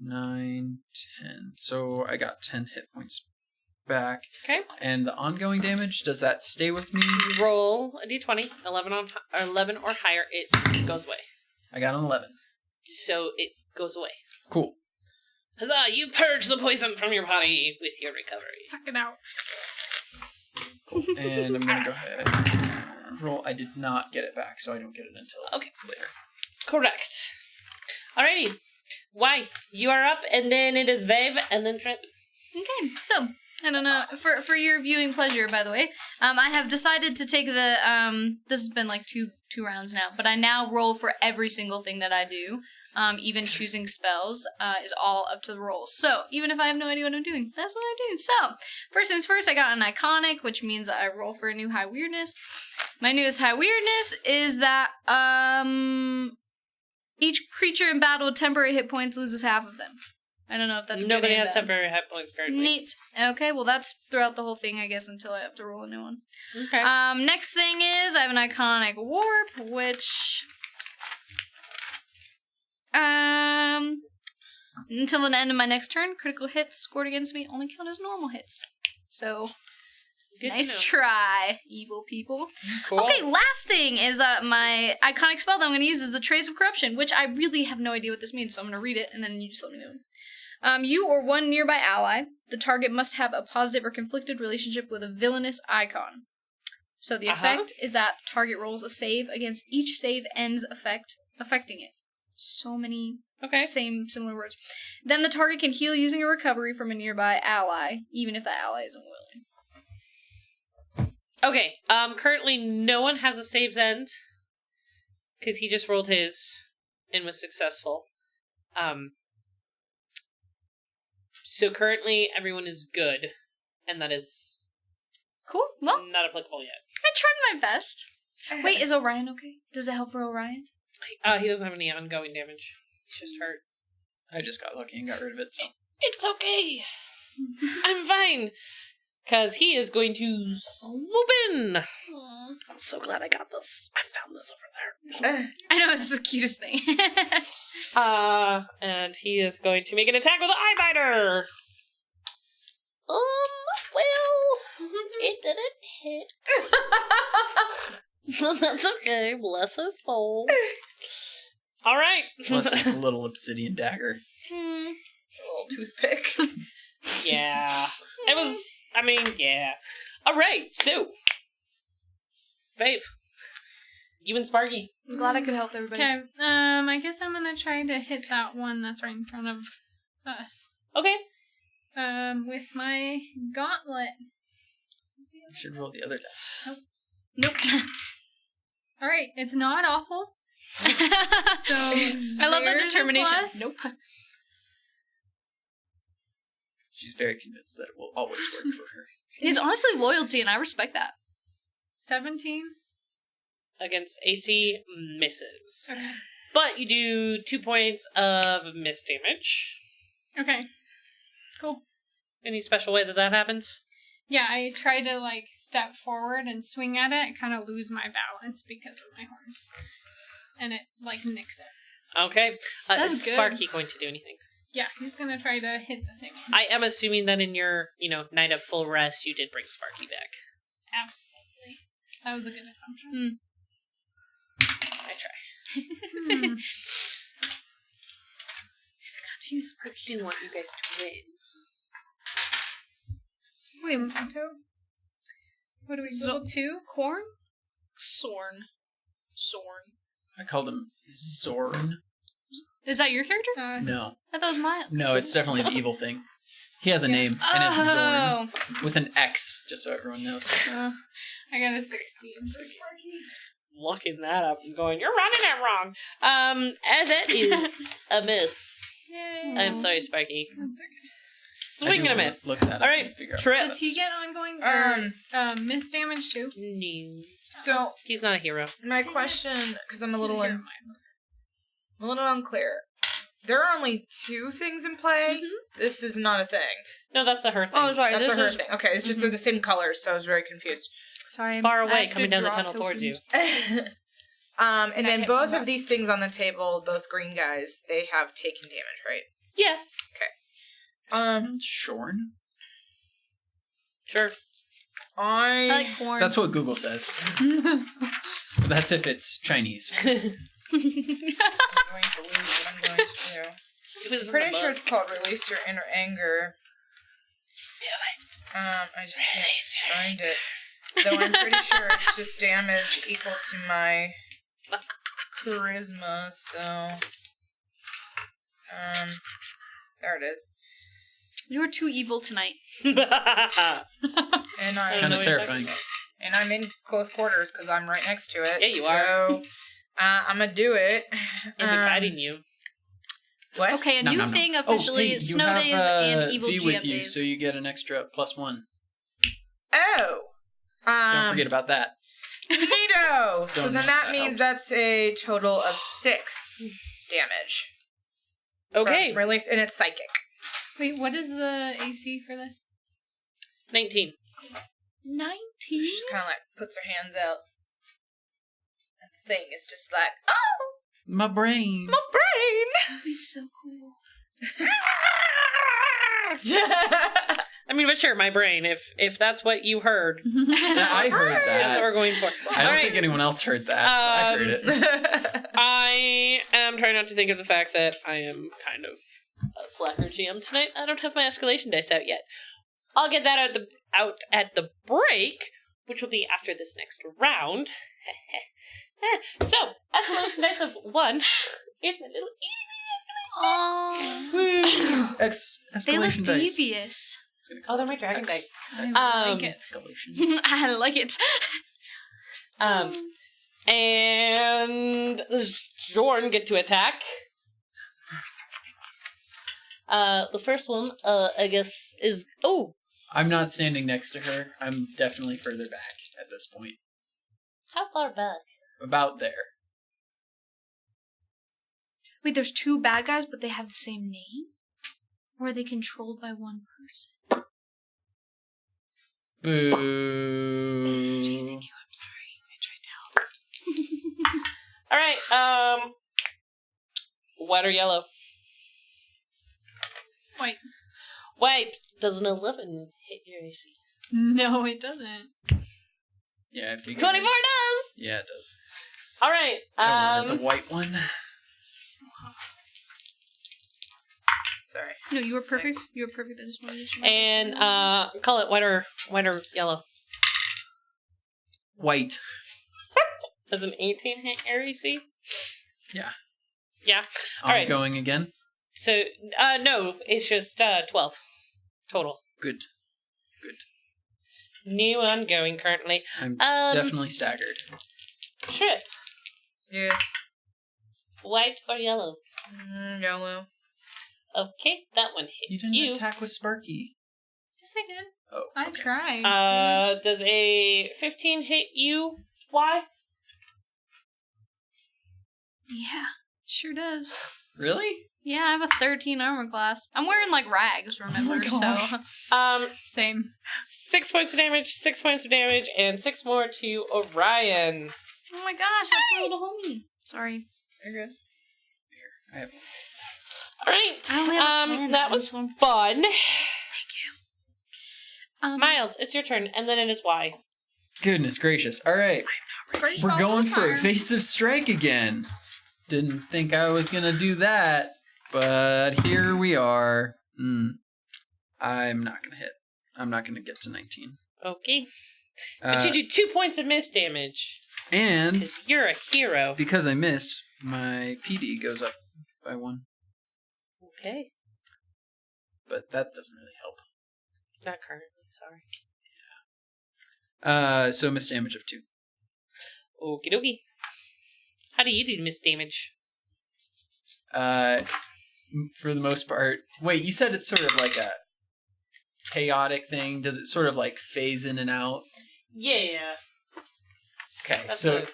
[SPEAKER 3] 9, 10. So I got 10 hit points back.
[SPEAKER 1] Okay.
[SPEAKER 3] And the ongoing damage, does that stay with me?
[SPEAKER 1] You roll a d20, 11 or higher, it goes away.
[SPEAKER 3] I got an 11.
[SPEAKER 1] So it goes away.
[SPEAKER 3] Cool.
[SPEAKER 1] Huzzah! You purge the poison from your body with your recovery.
[SPEAKER 5] Suck it out.
[SPEAKER 3] And I'm going to go ahead and roll. I did not get it back, so I don't get it until later.
[SPEAKER 1] Correct. Alrighty. Why? You are up, and then it is Vave, and then Trip.
[SPEAKER 2] Okay, so I don't know for your viewing pleasure, by the way. I have decided to take the this has been like two rounds now, but I now roll for every single thing that I do. Even choosing spells is all up to the rolls. So even if I have no idea what I'm doing, that's what I'm doing. So first things first, I got an iconic, which means I roll for a new high weirdness. My newest high weirdness is that Each creature in battle with temporary hit points loses half of them. I don't know if that's
[SPEAKER 1] Nobody
[SPEAKER 2] good and
[SPEAKER 1] has
[SPEAKER 2] bad.
[SPEAKER 1] temporary hit points currently.
[SPEAKER 2] Neat. Okay, well that's throughout the whole thing, I guess, until I have to roll a new one.
[SPEAKER 1] Okay.
[SPEAKER 2] Next thing is I have an iconic warp, which until the end of my next turn, critical hits scored against me only count as normal hits. So
[SPEAKER 1] Good to
[SPEAKER 2] nice
[SPEAKER 1] know.
[SPEAKER 2] try, evil people.
[SPEAKER 1] Cool.
[SPEAKER 2] Okay, last thing is that my iconic spell that I'm going to use is the Trace of Corruption, which I really have no idea what this means, so I'm going to read it, and then you just let me know. You or one nearby ally, the target must have a positive or conflicted relationship with a villainous icon. So the effect is that target rolls a save against each save end's affecting it. So many similar words. Then the target can heal using a recovery from a nearby ally, even if that ally isn't willing.
[SPEAKER 1] Okay, currently no one has a saves end, because he just rolled his and was successful. So currently everyone is good, and that is
[SPEAKER 2] Cool. Well,
[SPEAKER 1] not applicable yet.
[SPEAKER 2] I tried my best. Wait, is Orion okay? Does it help for Orion?
[SPEAKER 1] He doesn't have any ongoing damage. He's just hurt.
[SPEAKER 3] I just got lucky and got rid of it, so.
[SPEAKER 1] It's okay. I'm fine. Because he is going to swoop in. I'm so glad I got this. I found this over there.
[SPEAKER 2] I know, it's the cutest thing.
[SPEAKER 1] And he is going to make an attack with an eye biter. Well, it didn't hit. That's okay. Bless his soul. All right.
[SPEAKER 3] Plus his little obsidian dagger.
[SPEAKER 4] A little toothpick.
[SPEAKER 1] Yeah. It was, yeah. All right, so. Babe. You and Sparky.
[SPEAKER 2] I'm glad I could help everybody.
[SPEAKER 5] Okay, I guess I'm gonna try to hit that one that's right in front of us.
[SPEAKER 1] Okay.
[SPEAKER 5] With my gauntlet.
[SPEAKER 3] You should roll the other die.
[SPEAKER 2] Nope.
[SPEAKER 5] Alright, it's not awful. So
[SPEAKER 2] I love that
[SPEAKER 5] there's a
[SPEAKER 2] determination.
[SPEAKER 5] plus.
[SPEAKER 2] Nope.
[SPEAKER 3] She's very convinced that it will always work for her.
[SPEAKER 2] It's honestly loyalty, and I respect that.
[SPEAKER 5] 17.
[SPEAKER 1] Against AC misses.
[SPEAKER 5] Okay.
[SPEAKER 1] But you do 2 points of miss damage.
[SPEAKER 5] Okay. Cool.
[SPEAKER 1] Any special way that happens?
[SPEAKER 5] Yeah, I try to, step forward and swing at it. I kind of lose my balance because of my horns. And it, nicks it.
[SPEAKER 1] Okay.
[SPEAKER 2] That's
[SPEAKER 1] is
[SPEAKER 2] good.
[SPEAKER 1] Sparky going to do anything?
[SPEAKER 5] Yeah, he's gonna try to hit the same one.
[SPEAKER 1] I am assuming that in your, night of full rest, you did bring Sparky back.
[SPEAKER 5] Absolutely. That was a good assumption.
[SPEAKER 1] I try.
[SPEAKER 5] Hmm.
[SPEAKER 1] to use Sparky. Didn't want you guys to win.
[SPEAKER 5] Wait, Memento? What do we go to?
[SPEAKER 2] Corn? Sorn.
[SPEAKER 3] I called him Zorn.
[SPEAKER 2] Is that your character?
[SPEAKER 3] No.
[SPEAKER 2] I thought that was mine.
[SPEAKER 3] No, it's definitely the evil thing. He has a name, and it's Zorn.
[SPEAKER 2] Oh.
[SPEAKER 3] With an X, just so everyone knows.
[SPEAKER 5] I got a 16. So
[SPEAKER 1] Looking that up and going, you're running it wrong. And that is a miss.
[SPEAKER 5] Yay.
[SPEAKER 1] I'm sorry, Sparky.
[SPEAKER 5] That's okay.
[SPEAKER 1] Swing and a miss.
[SPEAKER 3] Look that up.
[SPEAKER 1] All right,
[SPEAKER 3] and figure out.
[SPEAKER 1] Trip.
[SPEAKER 5] Does he get ongoing miss damage too?
[SPEAKER 1] No.
[SPEAKER 4] So
[SPEAKER 1] He's not a hero.
[SPEAKER 4] my question, because I'm a little
[SPEAKER 5] Here,
[SPEAKER 4] unclear. There are only 2 things in play.
[SPEAKER 1] Mhm.
[SPEAKER 4] This is not a thing.
[SPEAKER 1] No, that's a her thing.
[SPEAKER 2] Oh, sorry.
[SPEAKER 4] That's
[SPEAKER 2] This
[SPEAKER 4] a her
[SPEAKER 2] is
[SPEAKER 4] thing. Okay, it's just they're the same colors, so I was very confused.
[SPEAKER 2] sorry.
[SPEAKER 1] It's far
[SPEAKER 2] I
[SPEAKER 1] away,
[SPEAKER 2] have to
[SPEAKER 1] coming down the
[SPEAKER 2] draw
[SPEAKER 1] tunnel towards you.
[SPEAKER 2] tokens.
[SPEAKER 4] And
[SPEAKER 5] I
[SPEAKER 4] then
[SPEAKER 5] hit
[SPEAKER 4] both
[SPEAKER 5] one
[SPEAKER 4] of these things on the table, both green guys, they have taken damage, right?
[SPEAKER 1] Yes.
[SPEAKER 3] Shorn?
[SPEAKER 1] Sure.
[SPEAKER 2] I like corn.
[SPEAKER 3] That's what Google says. That's if it's Chinese.
[SPEAKER 4] I'm going to lose what I'm going to do.
[SPEAKER 1] It was
[SPEAKER 4] Pretty sure it's called Release Your Inner Anger.
[SPEAKER 1] Do it.
[SPEAKER 4] I just can't find it. Though I'm pretty sure it's just damage equal to my charisma, so... there it is.
[SPEAKER 2] You're too evil tonight.
[SPEAKER 4] And
[SPEAKER 1] So
[SPEAKER 3] Kind
[SPEAKER 4] I'm,
[SPEAKER 3] of terrifying.
[SPEAKER 4] and I'm in close quarters because I'm right next to it.
[SPEAKER 1] Yeah, you
[SPEAKER 4] so, I'm gonna do it.
[SPEAKER 1] And they're guiding you.
[SPEAKER 4] What?
[SPEAKER 2] Okay, a
[SPEAKER 3] No,
[SPEAKER 2] new
[SPEAKER 3] no, no.
[SPEAKER 2] thing
[SPEAKER 3] Oh,
[SPEAKER 2] officially.
[SPEAKER 3] hey, you
[SPEAKER 2] Snow
[SPEAKER 3] have,
[SPEAKER 2] days and evil
[SPEAKER 3] V
[SPEAKER 2] GM
[SPEAKER 3] with you,
[SPEAKER 2] days.
[SPEAKER 3] so you get an extra +1.
[SPEAKER 4] Oh!
[SPEAKER 3] Don't forget about that.
[SPEAKER 4] Neato! So
[SPEAKER 3] Don't
[SPEAKER 4] then
[SPEAKER 3] know
[SPEAKER 4] that
[SPEAKER 3] if that
[SPEAKER 4] means
[SPEAKER 3] helps.
[SPEAKER 4] that's a total of 6 damage.
[SPEAKER 1] Okay.
[SPEAKER 4] From release, and it's psychic.
[SPEAKER 5] Wait, what is the AC for this?
[SPEAKER 1] 19.
[SPEAKER 2] 19?
[SPEAKER 4] So she just kind of like puts her hands out. And the thing is just like, oh,
[SPEAKER 3] My brain.
[SPEAKER 4] my brain!
[SPEAKER 2] That'd be so cool.
[SPEAKER 1] I mean, but sure, my brain. If that's what you heard,
[SPEAKER 3] Yeah, I heard
[SPEAKER 1] that's what
[SPEAKER 3] that.
[SPEAKER 1] we're going for.
[SPEAKER 3] I don't
[SPEAKER 1] All right.
[SPEAKER 3] think anyone else heard that. But I heard it.
[SPEAKER 1] I am trying not to think of the fact that I am kind of a slacker GM tonight. I don't have my escalation dice out yet. I'll get that out at the break, which will be after this next round. So, escalation dice of 1. Here's my little
[SPEAKER 2] Oh.
[SPEAKER 3] Woo.
[SPEAKER 2] They look
[SPEAKER 3] Escalation dice.
[SPEAKER 2] devious.
[SPEAKER 1] Oh, they're my dragon dice.
[SPEAKER 5] I like it.
[SPEAKER 3] Escalation.
[SPEAKER 2] I like it.
[SPEAKER 1] And Jorn get to attack. The first one, I guess, is... Oh!
[SPEAKER 3] I'm not standing next to her. I'm definitely further back at this point.
[SPEAKER 1] How far back?
[SPEAKER 3] About there.
[SPEAKER 2] Wait, there's 2 bad guys, but they have the same name? Or are they controlled by one person?
[SPEAKER 3] Boo.
[SPEAKER 2] I was chasing you, I'm sorry. I tried to help.
[SPEAKER 1] Alright, white or yellow?
[SPEAKER 5] White.
[SPEAKER 1] White. Does an 11 hit your AC?
[SPEAKER 5] No, it doesn't.
[SPEAKER 3] Yeah, if you
[SPEAKER 1] 24 does!
[SPEAKER 3] Yeah, it does.
[SPEAKER 1] Alright,
[SPEAKER 3] I wanted the white one.
[SPEAKER 4] Sorry.
[SPEAKER 2] No, you were perfect. You were perfect. I just wanted to show
[SPEAKER 1] and, call it white or yellow.
[SPEAKER 3] White.
[SPEAKER 1] Does an 18 hit your AC?
[SPEAKER 3] Yeah.
[SPEAKER 1] Yeah.
[SPEAKER 3] I'm
[SPEAKER 1] Alright.
[SPEAKER 3] going again.
[SPEAKER 1] So, no, it's just, 12 total.
[SPEAKER 3] Good. Good.
[SPEAKER 1] New ongoing currently.
[SPEAKER 3] I'm definitely staggered.
[SPEAKER 1] Trip.
[SPEAKER 4] Yes.
[SPEAKER 1] White or yellow?
[SPEAKER 4] Yellow.
[SPEAKER 1] Okay, that one hit
[SPEAKER 3] You didn't attack with Sparky.
[SPEAKER 5] Yes, I did.
[SPEAKER 3] Oh.
[SPEAKER 5] I
[SPEAKER 3] okay.
[SPEAKER 5] tried.
[SPEAKER 1] Does a 15 hit you? Why?
[SPEAKER 2] Yeah, sure does.
[SPEAKER 3] Really?
[SPEAKER 2] Yeah, I have a 13 armor class. I'm wearing like rags, remember?
[SPEAKER 3] gosh.
[SPEAKER 2] So
[SPEAKER 5] Same.
[SPEAKER 1] 6 points of damage, 6 points of damage, and 6 more to Orion.
[SPEAKER 2] oh my gosh, that poor little homie. Sorry.
[SPEAKER 4] You're good.
[SPEAKER 3] Here, I have one.
[SPEAKER 1] Alright,
[SPEAKER 2] I only have a pen
[SPEAKER 1] that
[SPEAKER 2] on
[SPEAKER 1] was
[SPEAKER 2] this one.
[SPEAKER 1] fun.
[SPEAKER 2] Um,
[SPEAKER 1] Miles, it's your turn, and then it is Y.
[SPEAKER 3] Goodness gracious. All right.
[SPEAKER 5] Great
[SPEAKER 3] We're
[SPEAKER 5] call
[SPEAKER 3] going
[SPEAKER 5] on
[SPEAKER 3] for
[SPEAKER 5] fire.
[SPEAKER 3] evasive strike again. Didn't think I was going to do that, but here we are. I'm not going to hit. I'm not going to get to 19.
[SPEAKER 1] Okay. But you do 2 points of miss damage.
[SPEAKER 3] And
[SPEAKER 1] Because you're a hero.
[SPEAKER 3] because I missed, my PD goes up by 1.
[SPEAKER 1] Okay.
[SPEAKER 3] But that doesn't really help.
[SPEAKER 1] Not currently, sorry.
[SPEAKER 3] So miss damage of 2.
[SPEAKER 1] Okie dokie. How do you do miss damage?
[SPEAKER 3] For the most part. Wait, you said it's sort of like a chaotic thing. Does it sort of like phase in and out?
[SPEAKER 1] Yeah.
[SPEAKER 3] Okay,
[SPEAKER 1] That's
[SPEAKER 3] so
[SPEAKER 1] it.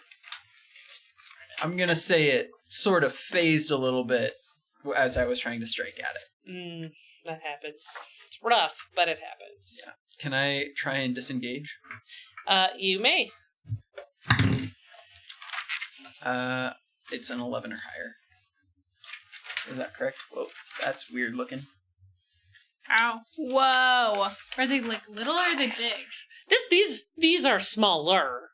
[SPEAKER 3] I'm gonna say it sort of phased a little bit as I was trying to strike at it.
[SPEAKER 1] That happens. It's rough, but it happens.
[SPEAKER 3] Yeah. Can I try and disengage?
[SPEAKER 1] You may.
[SPEAKER 3] It's an 11 or higher. Is that correct? Whoa, that's weird looking.
[SPEAKER 5] Ow.
[SPEAKER 2] whoa.
[SPEAKER 5] Are they like little or are they big?
[SPEAKER 1] These are smaller.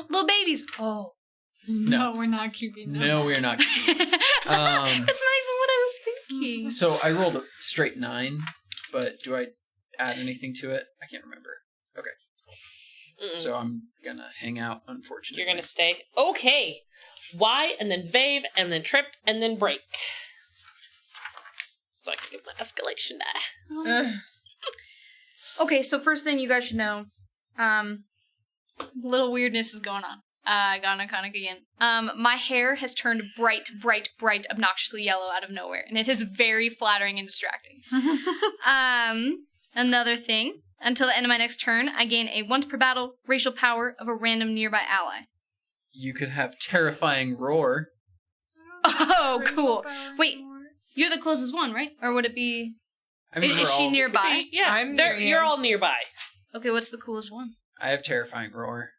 [SPEAKER 2] Little babies. Oh.
[SPEAKER 3] No.
[SPEAKER 5] We're not keeping them.
[SPEAKER 3] No, we're not.
[SPEAKER 2] That's not even what I was thinking.
[SPEAKER 3] So I rolled a straight 9, but do I add anything to it? I can't remember. Okay. So I'm gonna hang out, unfortunately.
[SPEAKER 1] You're gonna stay. Okay. Y, and then Vave, and then Trip, and then Break. So I can get my escalation die.
[SPEAKER 2] Okay, so first thing you guys should know, little weirdness is going on. I got an iconic again. My hair has turned bright, obnoxiously yellow out of nowhere, and it is very flattering and distracting. Another thing, until the end of my next turn, I gain a once per battle racial power of a random nearby ally.
[SPEAKER 3] You could have terrifying roar.
[SPEAKER 2] Oh Oh, cool.
[SPEAKER 5] Power
[SPEAKER 2] Wait.
[SPEAKER 5] more.
[SPEAKER 2] You're the closest one, right? Or would it be...
[SPEAKER 3] I mean,
[SPEAKER 2] Is
[SPEAKER 3] we're
[SPEAKER 2] she
[SPEAKER 3] all-
[SPEAKER 2] nearby?
[SPEAKER 1] Yeah,
[SPEAKER 4] I'm near you.
[SPEAKER 1] you're all nearby.
[SPEAKER 2] Okay, what's the coolest one?
[SPEAKER 3] I have terrifying roar.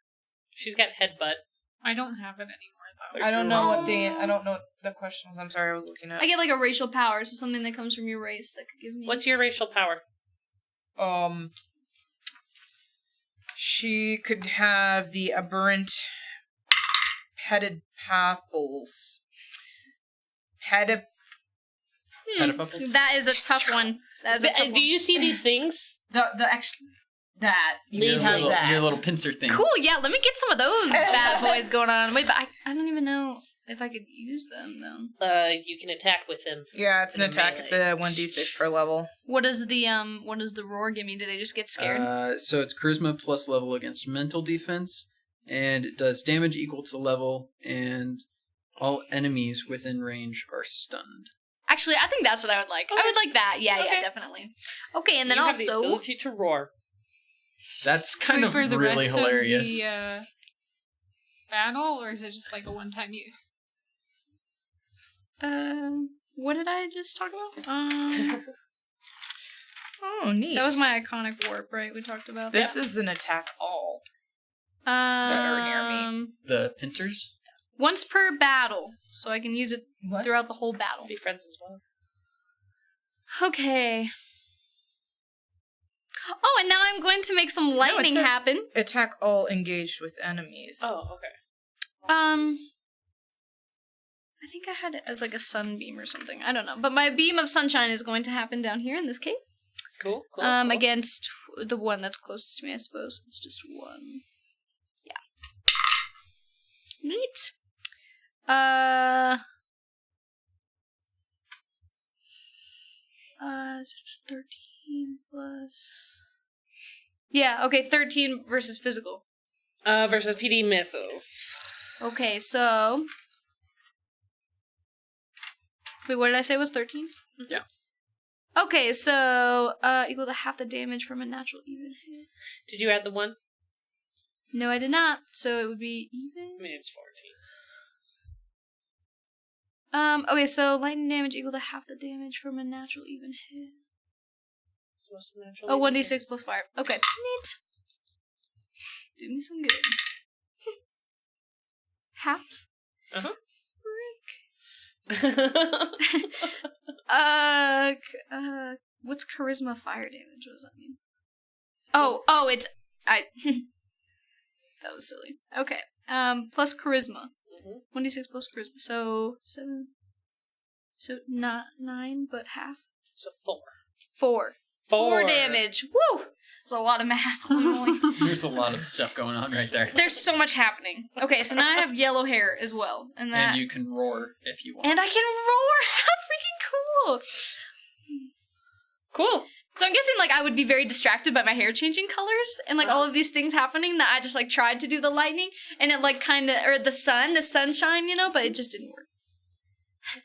[SPEAKER 1] She's got headbutt.
[SPEAKER 5] I don't have it anymore, though.
[SPEAKER 4] I don't know what the question was. I'm sorry, I was looking at.
[SPEAKER 2] I get like a racial power, so something that comes from your race that could give me...
[SPEAKER 1] What's your racial power?
[SPEAKER 4] She could have the aberrant petted papples.
[SPEAKER 3] Pedipupils?
[SPEAKER 2] That is a tough one. That is a tough
[SPEAKER 1] Do
[SPEAKER 2] one.
[SPEAKER 1] you see these things?
[SPEAKER 4] That
[SPEAKER 1] These
[SPEAKER 4] have
[SPEAKER 3] little,
[SPEAKER 4] that.
[SPEAKER 3] your little pincer thing.
[SPEAKER 2] Cool, yeah, let me get some of those bad boys going on. Wait, but I don't even know if I could use them, though.
[SPEAKER 1] You can attack with them.
[SPEAKER 4] Yeah, it's an attack. It's a 1d6 per level.
[SPEAKER 2] What does the roar give me? Do they just get scared?
[SPEAKER 3] So it's charisma plus level against mental defense, and it does damage equal to level, and all enemies within range are stunned.
[SPEAKER 2] Actually, I think that's what I would like. I would like that. Yeah,
[SPEAKER 1] Okay.
[SPEAKER 2] definitely. Okay, and then
[SPEAKER 1] you have the
[SPEAKER 2] also...
[SPEAKER 1] ability to roar.
[SPEAKER 3] That's kind
[SPEAKER 5] Wait,
[SPEAKER 3] of
[SPEAKER 5] for the
[SPEAKER 3] really
[SPEAKER 5] rest
[SPEAKER 3] hilarious.
[SPEAKER 5] Of the, battle, or is it just like a one-time use?
[SPEAKER 2] What did I just talk about?
[SPEAKER 4] Oh, neat.
[SPEAKER 2] That was my iconic warp, right? We talked about
[SPEAKER 4] This is an attack all.
[SPEAKER 2] that.
[SPEAKER 4] are near me.
[SPEAKER 3] The pincers?
[SPEAKER 2] Once per battle, so I can use it
[SPEAKER 4] What?
[SPEAKER 2] throughout the whole battle.
[SPEAKER 1] Be friends as well.
[SPEAKER 2] Okay. Oh, and now I'm going to make some lightning
[SPEAKER 4] says-
[SPEAKER 2] happen.
[SPEAKER 4] Attack all engaged with enemies.
[SPEAKER 1] Oh, okay.
[SPEAKER 2] I think I had it as like a sunbeam or something. I don't know. But my beam of sunshine is going to happen down here in this cave.
[SPEAKER 1] Cool. Cool.
[SPEAKER 2] Against the one that's closest to me, I suppose. It's just one. Yeah. Neat. 13 plus... Yeah, okay, 13 versus physical.
[SPEAKER 1] Versus PD missiles.
[SPEAKER 2] Okay, so... Wait, what did I say was 13?
[SPEAKER 3] Yeah.
[SPEAKER 2] Okay, so, equal to half the damage from a natural even hit.
[SPEAKER 1] Did you add the one?
[SPEAKER 2] No, I did not. So it would be even?
[SPEAKER 1] I mean, it's 14.
[SPEAKER 2] Okay, so lightning damage equal to half the damage from a natural even hit.
[SPEAKER 1] So what's the natural?
[SPEAKER 2] Oh, 1d6 plus fire. Okay, neat. Do me some good. Half?
[SPEAKER 1] Uh-huh.
[SPEAKER 2] What's charisma fire damage? What does that mean? Oh, it's... That was silly. Okay. Plus charisma. 1d6 plus charisma. So, 7... So, not 9, but half?
[SPEAKER 1] So 4.
[SPEAKER 2] 4. 4 damage. Woo! There's a lot of math. Holy.
[SPEAKER 3] There's a lot of stuff going on right there.
[SPEAKER 2] There's so much happening. Okay, so now I have yellow hair as well. And that...
[SPEAKER 3] And you can roar if you want.
[SPEAKER 2] And I can roar! How freaking cool!
[SPEAKER 1] Cool.
[SPEAKER 2] So I'm guessing, like, I would be very distracted by my hair changing colors and, like, all of these things happening that I just, like, tried to do the lightning and it, like, kind of... Or the sunshine, you know? But it just didn't work.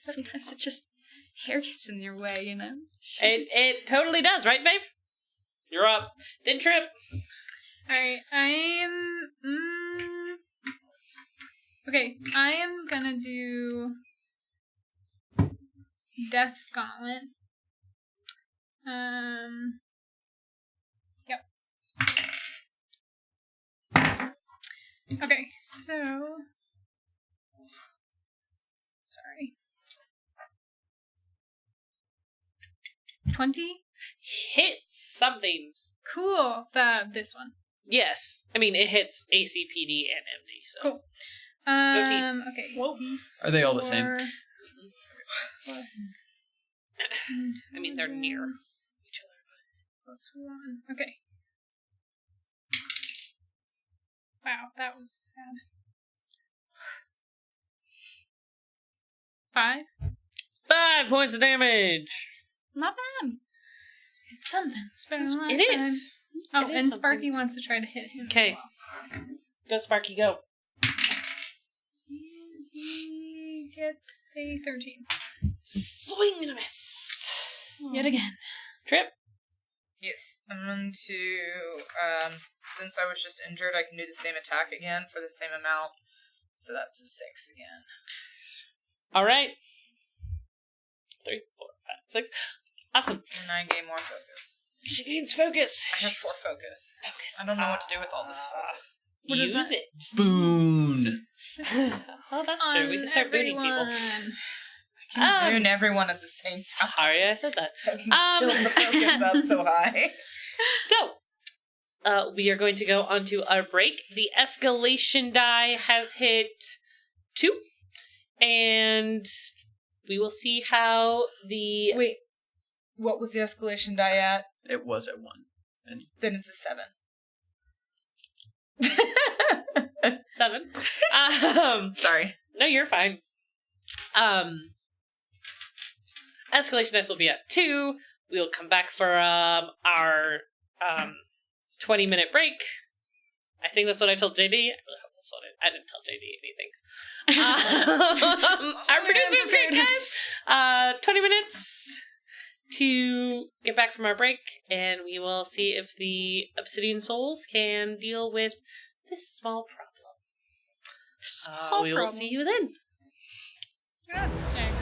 [SPEAKER 2] Sometimes it just... Hair gets in your way, you know?
[SPEAKER 1] It totally does, right, babe? You're up. Then Trip.
[SPEAKER 5] Alright, Okay, I am gonna do... Death's Gauntlet. Yep. Okay, so... Sorry. 20?
[SPEAKER 1] Hits something.
[SPEAKER 5] Cool. This one.
[SPEAKER 1] Yes. I mean, it hits ACPD and MD, so.
[SPEAKER 5] Cool.
[SPEAKER 1] team.
[SPEAKER 5] Okay.
[SPEAKER 1] Whoa.
[SPEAKER 3] Are they all the same?
[SPEAKER 5] Plus
[SPEAKER 1] I mean, they're near each other.
[SPEAKER 5] plus 1. Okay. Wow, that was sad. 5?
[SPEAKER 1] 5 points of damage.
[SPEAKER 2] Not bad.
[SPEAKER 5] It's something. It's better than last
[SPEAKER 1] It
[SPEAKER 5] time.
[SPEAKER 1] is.
[SPEAKER 5] Oh,
[SPEAKER 1] It is
[SPEAKER 5] and
[SPEAKER 1] something.
[SPEAKER 5] Sparky wants to try to hit him.
[SPEAKER 1] Okay.
[SPEAKER 5] As well.
[SPEAKER 1] Go, Sparky, go.
[SPEAKER 5] And he gets a 13.
[SPEAKER 1] Swing and a miss.
[SPEAKER 5] Yet again.
[SPEAKER 1] Trip.
[SPEAKER 4] Yes, I'm going to, since I was just injured, I can do the same attack again for the same amount. So that's a 6 again.
[SPEAKER 1] All right. 3, 4, 5, 6. Awesome.
[SPEAKER 4] And I gain more focus.
[SPEAKER 1] She gains focus.
[SPEAKER 4] I have 4 focus.
[SPEAKER 1] Focus.
[SPEAKER 4] I don't know what to do with all this focus.
[SPEAKER 5] What is
[SPEAKER 1] Use
[SPEAKER 5] that?
[SPEAKER 1] it.
[SPEAKER 3] Boon.
[SPEAKER 1] Oh, that's true. We can start booting people.
[SPEAKER 4] Boon everyone at the same time.
[SPEAKER 1] Sorry, I said that.
[SPEAKER 4] Build the focus up so high.
[SPEAKER 1] So, we are going to go on to our break. The escalation die has hit 2, and we will see how the...
[SPEAKER 4] Wait, what was the escalation die at?
[SPEAKER 3] It was at 1. And
[SPEAKER 4] Then it's a 7.
[SPEAKER 1] 7.
[SPEAKER 4] Sorry.
[SPEAKER 1] No, you're fine. Escalation dice will be at 2. We'll come back for our 20-minute break. I think that's what I told JD. I really hope that's what I didn't tell JD anything. Our producer's great, guys. 20 minutes to get back from our break, and we will see if the Obsidian Souls can deal with this small problem. We will see you then.
[SPEAKER 5] That's staggering.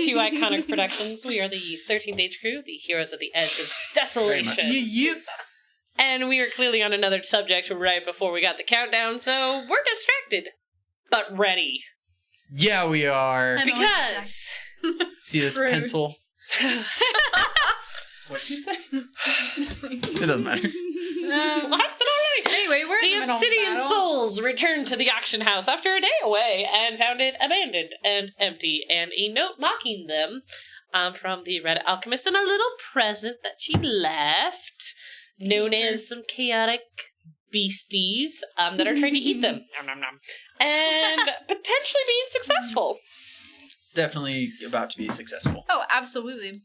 [SPEAKER 1] to Iconic Productions. We are the 13th Age Crew, the heroes at the edge of
[SPEAKER 3] Very much.
[SPEAKER 1] desolation. And we are clearly on another subject right before we got the countdown, so we're distracted, but ready.
[SPEAKER 3] Yeah, we are.
[SPEAKER 2] I'm
[SPEAKER 1] Because...
[SPEAKER 3] See this
[SPEAKER 4] Rude.
[SPEAKER 3] pencil? What'd you say? It doesn't matter.
[SPEAKER 1] Lost it already!
[SPEAKER 5] Anyway, we're in
[SPEAKER 1] The
[SPEAKER 5] the middle of
[SPEAKER 1] Obsidian
[SPEAKER 5] battle.
[SPEAKER 1] Souls returned to the auction house after a day away and found it abandoned and empty, and a note mocking them from the Red Alchemist and a little present that she left, known as some chaotic beasties that are trying to eat them. Nom, nom, nom. And potentially being successful.
[SPEAKER 3] Definitely about to be successful.
[SPEAKER 2] Oh, absolutely.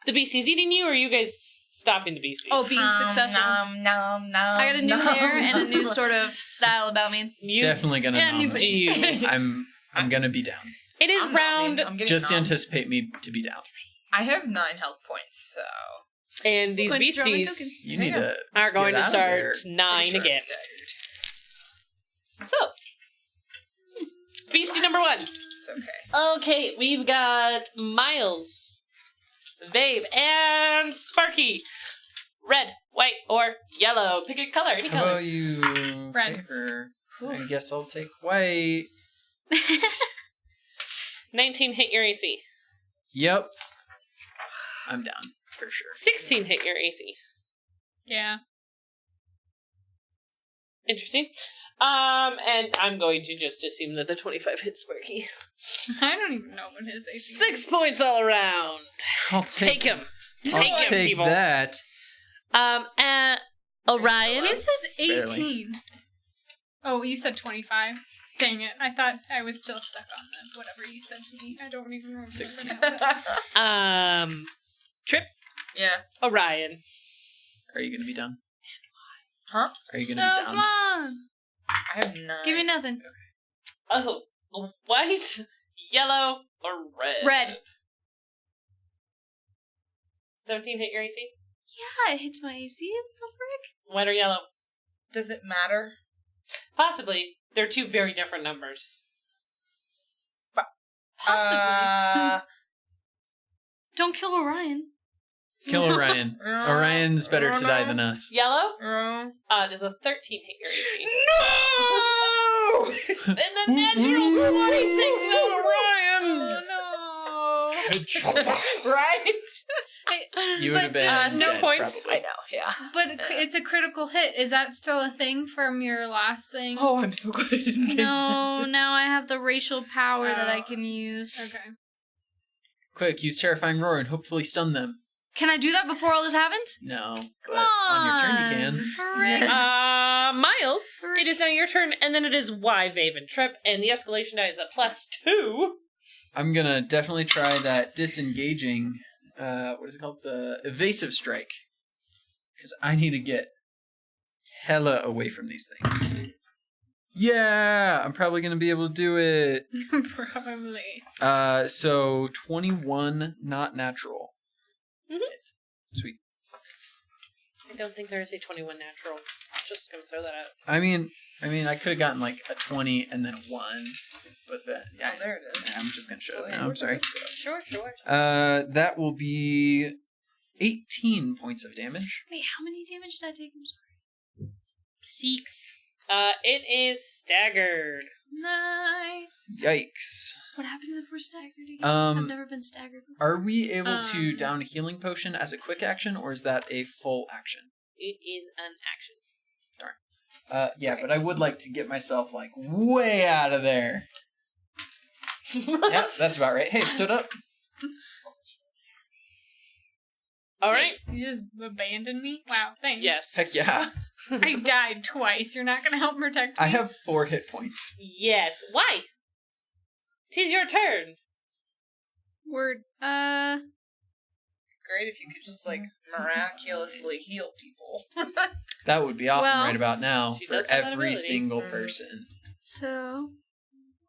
[SPEAKER 1] The beasties eating you, or are you guys stopping the beasties?
[SPEAKER 2] Oh, being successful.
[SPEAKER 4] Nom, nom, nom,
[SPEAKER 2] I got a new
[SPEAKER 4] nom.
[SPEAKER 2] hair and a new sort of style about me.
[SPEAKER 1] you
[SPEAKER 3] Definitely gonna
[SPEAKER 2] Yeah, new-
[SPEAKER 3] nominate.
[SPEAKER 1] do you?
[SPEAKER 3] I'm gonna be down.
[SPEAKER 1] It is
[SPEAKER 4] I'm
[SPEAKER 1] round,
[SPEAKER 4] nominating. I'm getting
[SPEAKER 3] Just
[SPEAKER 4] nommed.
[SPEAKER 3] anticipate me to be down.
[SPEAKER 4] I have 9 health points, so
[SPEAKER 1] and these
[SPEAKER 2] Going to draw my
[SPEAKER 1] beasties
[SPEAKER 2] token.
[SPEAKER 3] You
[SPEAKER 4] There
[SPEAKER 3] need
[SPEAKER 4] you
[SPEAKER 3] to
[SPEAKER 1] are going
[SPEAKER 3] get
[SPEAKER 1] to
[SPEAKER 3] out of
[SPEAKER 1] start
[SPEAKER 3] there.
[SPEAKER 1] 9
[SPEAKER 4] pretty sure
[SPEAKER 1] again.
[SPEAKER 4] it's staggered.
[SPEAKER 1] So, beastie number 1.
[SPEAKER 4] It's okay.
[SPEAKER 1] Okay, we've got Miles, Vabe, and Sparky. Red, white, or yellow. Pick a color, any
[SPEAKER 3] How
[SPEAKER 1] color.
[SPEAKER 3] about you
[SPEAKER 5] Red.
[SPEAKER 3] favor? I guess I'll take white.
[SPEAKER 1] 19 hit your AC.
[SPEAKER 3] Yep. I'm down for sure.
[SPEAKER 1] 16 hit your AC.
[SPEAKER 5] Yeah.
[SPEAKER 1] Interesting. And I'm going to just assume that the 25 hits Sparky.
[SPEAKER 5] I don't even know what his AC is.
[SPEAKER 1] 6 points all around.
[SPEAKER 3] I'll
[SPEAKER 1] Take him.
[SPEAKER 3] I'll
[SPEAKER 1] Take him,
[SPEAKER 3] take
[SPEAKER 1] people.
[SPEAKER 3] that.
[SPEAKER 1] Orion.
[SPEAKER 5] His is
[SPEAKER 3] Barely.
[SPEAKER 5] 18. Oh, you said 25? Dang it. I thought I was still stuck on that. Whatever you said to me. I don't even remember.
[SPEAKER 3] 16.
[SPEAKER 5] now.
[SPEAKER 1] Trip,
[SPEAKER 4] Yeah.
[SPEAKER 1] Orion.
[SPEAKER 3] Are you gonna be done?
[SPEAKER 4] Huh?
[SPEAKER 3] Are you gonna
[SPEAKER 2] No,
[SPEAKER 3] be
[SPEAKER 2] come
[SPEAKER 3] down?
[SPEAKER 2] on.
[SPEAKER 4] I have 9.
[SPEAKER 2] Give me nothing.
[SPEAKER 1] Oh, white, yellow, or red?
[SPEAKER 2] Red.
[SPEAKER 1] 17 hit your AC?
[SPEAKER 2] Yeah, it hits my AC. What the frick?
[SPEAKER 1] White or yellow?
[SPEAKER 4] Does it matter?
[SPEAKER 1] Possibly. They're two very different numbers.
[SPEAKER 2] Possibly. Don't kill Orion.
[SPEAKER 3] Kill Orion. Orion's better to die than us.
[SPEAKER 1] Yellow?
[SPEAKER 4] No.
[SPEAKER 1] Does a 13 hit your AC?
[SPEAKER 4] No!
[SPEAKER 1] And the natural 20 takes out Orion!
[SPEAKER 5] Oh, no.
[SPEAKER 3] Good choice.
[SPEAKER 4] Right?
[SPEAKER 3] You would have been
[SPEAKER 1] no
[SPEAKER 3] dead,
[SPEAKER 1] points.
[SPEAKER 3] probably.
[SPEAKER 4] I know, yeah.
[SPEAKER 5] But it's a critical hit. Is that still a thing from your last thing?
[SPEAKER 4] Oh, I'm so glad I didn't take
[SPEAKER 2] No, now I have the racial power that I
[SPEAKER 5] Oh.
[SPEAKER 2] can use.
[SPEAKER 5] Okay.
[SPEAKER 3] Quick, use Terrifying Roar and hopefully stun them.
[SPEAKER 2] Can I do that before all this happens?
[SPEAKER 3] No.
[SPEAKER 2] Come
[SPEAKER 3] But on your turn you can.
[SPEAKER 2] Frick.
[SPEAKER 1] Miles, it is now your turn, and then it is Y, Vave, and Trip, and the escalation die is a +2.
[SPEAKER 3] I'm gonna definitely try that disengaging, what is it called? The evasive strike. Because I need to get hella away from these things. Yeah! I'm probably gonna be able to do it.
[SPEAKER 5] Probably.
[SPEAKER 3] So 21 not natural.
[SPEAKER 1] Mhm.
[SPEAKER 3] Sweet.
[SPEAKER 1] I don't think there is a 21 natural. Just gonna throw that out.
[SPEAKER 3] I mean, I could have gotten like a 20 and then a 1, but then yeah,
[SPEAKER 4] Oh, there it is.
[SPEAKER 3] I'm just gonna shut
[SPEAKER 4] So
[SPEAKER 3] it
[SPEAKER 4] yeah,
[SPEAKER 3] now. I'm
[SPEAKER 4] where
[SPEAKER 3] sorry.
[SPEAKER 4] did this go?
[SPEAKER 1] Sure.
[SPEAKER 3] That will be 18 points of damage.
[SPEAKER 2] Wait, how many damage did I take? I'm sorry.
[SPEAKER 1] 6. It is staggered.
[SPEAKER 2] Nice.
[SPEAKER 3] Yikes.
[SPEAKER 2] What happens if we're staggered again? I've never been staggered before.
[SPEAKER 3] Are we able to down a healing potion as a quick action, or is that a full action?
[SPEAKER 1] It is an action.
[SPEAKER 3] Yeah, but I would like to get myself like way out of there. Yeah, that's about right. Hey, stood up.
[SPEAKER 1] All right.
[SPEAKER 5] You just abandoned me? Wow, thanks.
[SPEAKER 1] Yes.
[SPEAKER 3] Heck yeah.
[SPEAKER 5] I died twice. You're not gonna help protect me?
[SPEAKER 3] I have 4 hit points.
[SPEAKER 1] Yes. Why? 'Tis your turn.
[SPEAKER 5] Word.
[SPEAKER 4] Great if you could just, like, miraculously heal people.
[SPEAKER 3] That would be awesome
[SPEAKER 2] Well,
[SPEAKER 3] right about now
[SPEAKER 1] she
[SPEAKER 3] for
[SPEAKER 1] does have that
[SPEAKER 3] every
[SPEAKER 1] ability.
[SPEAKER 3] single
[SPEAKER 4] Mhm.
[SPEAKER 3] person.
[SPEAKER 2] So,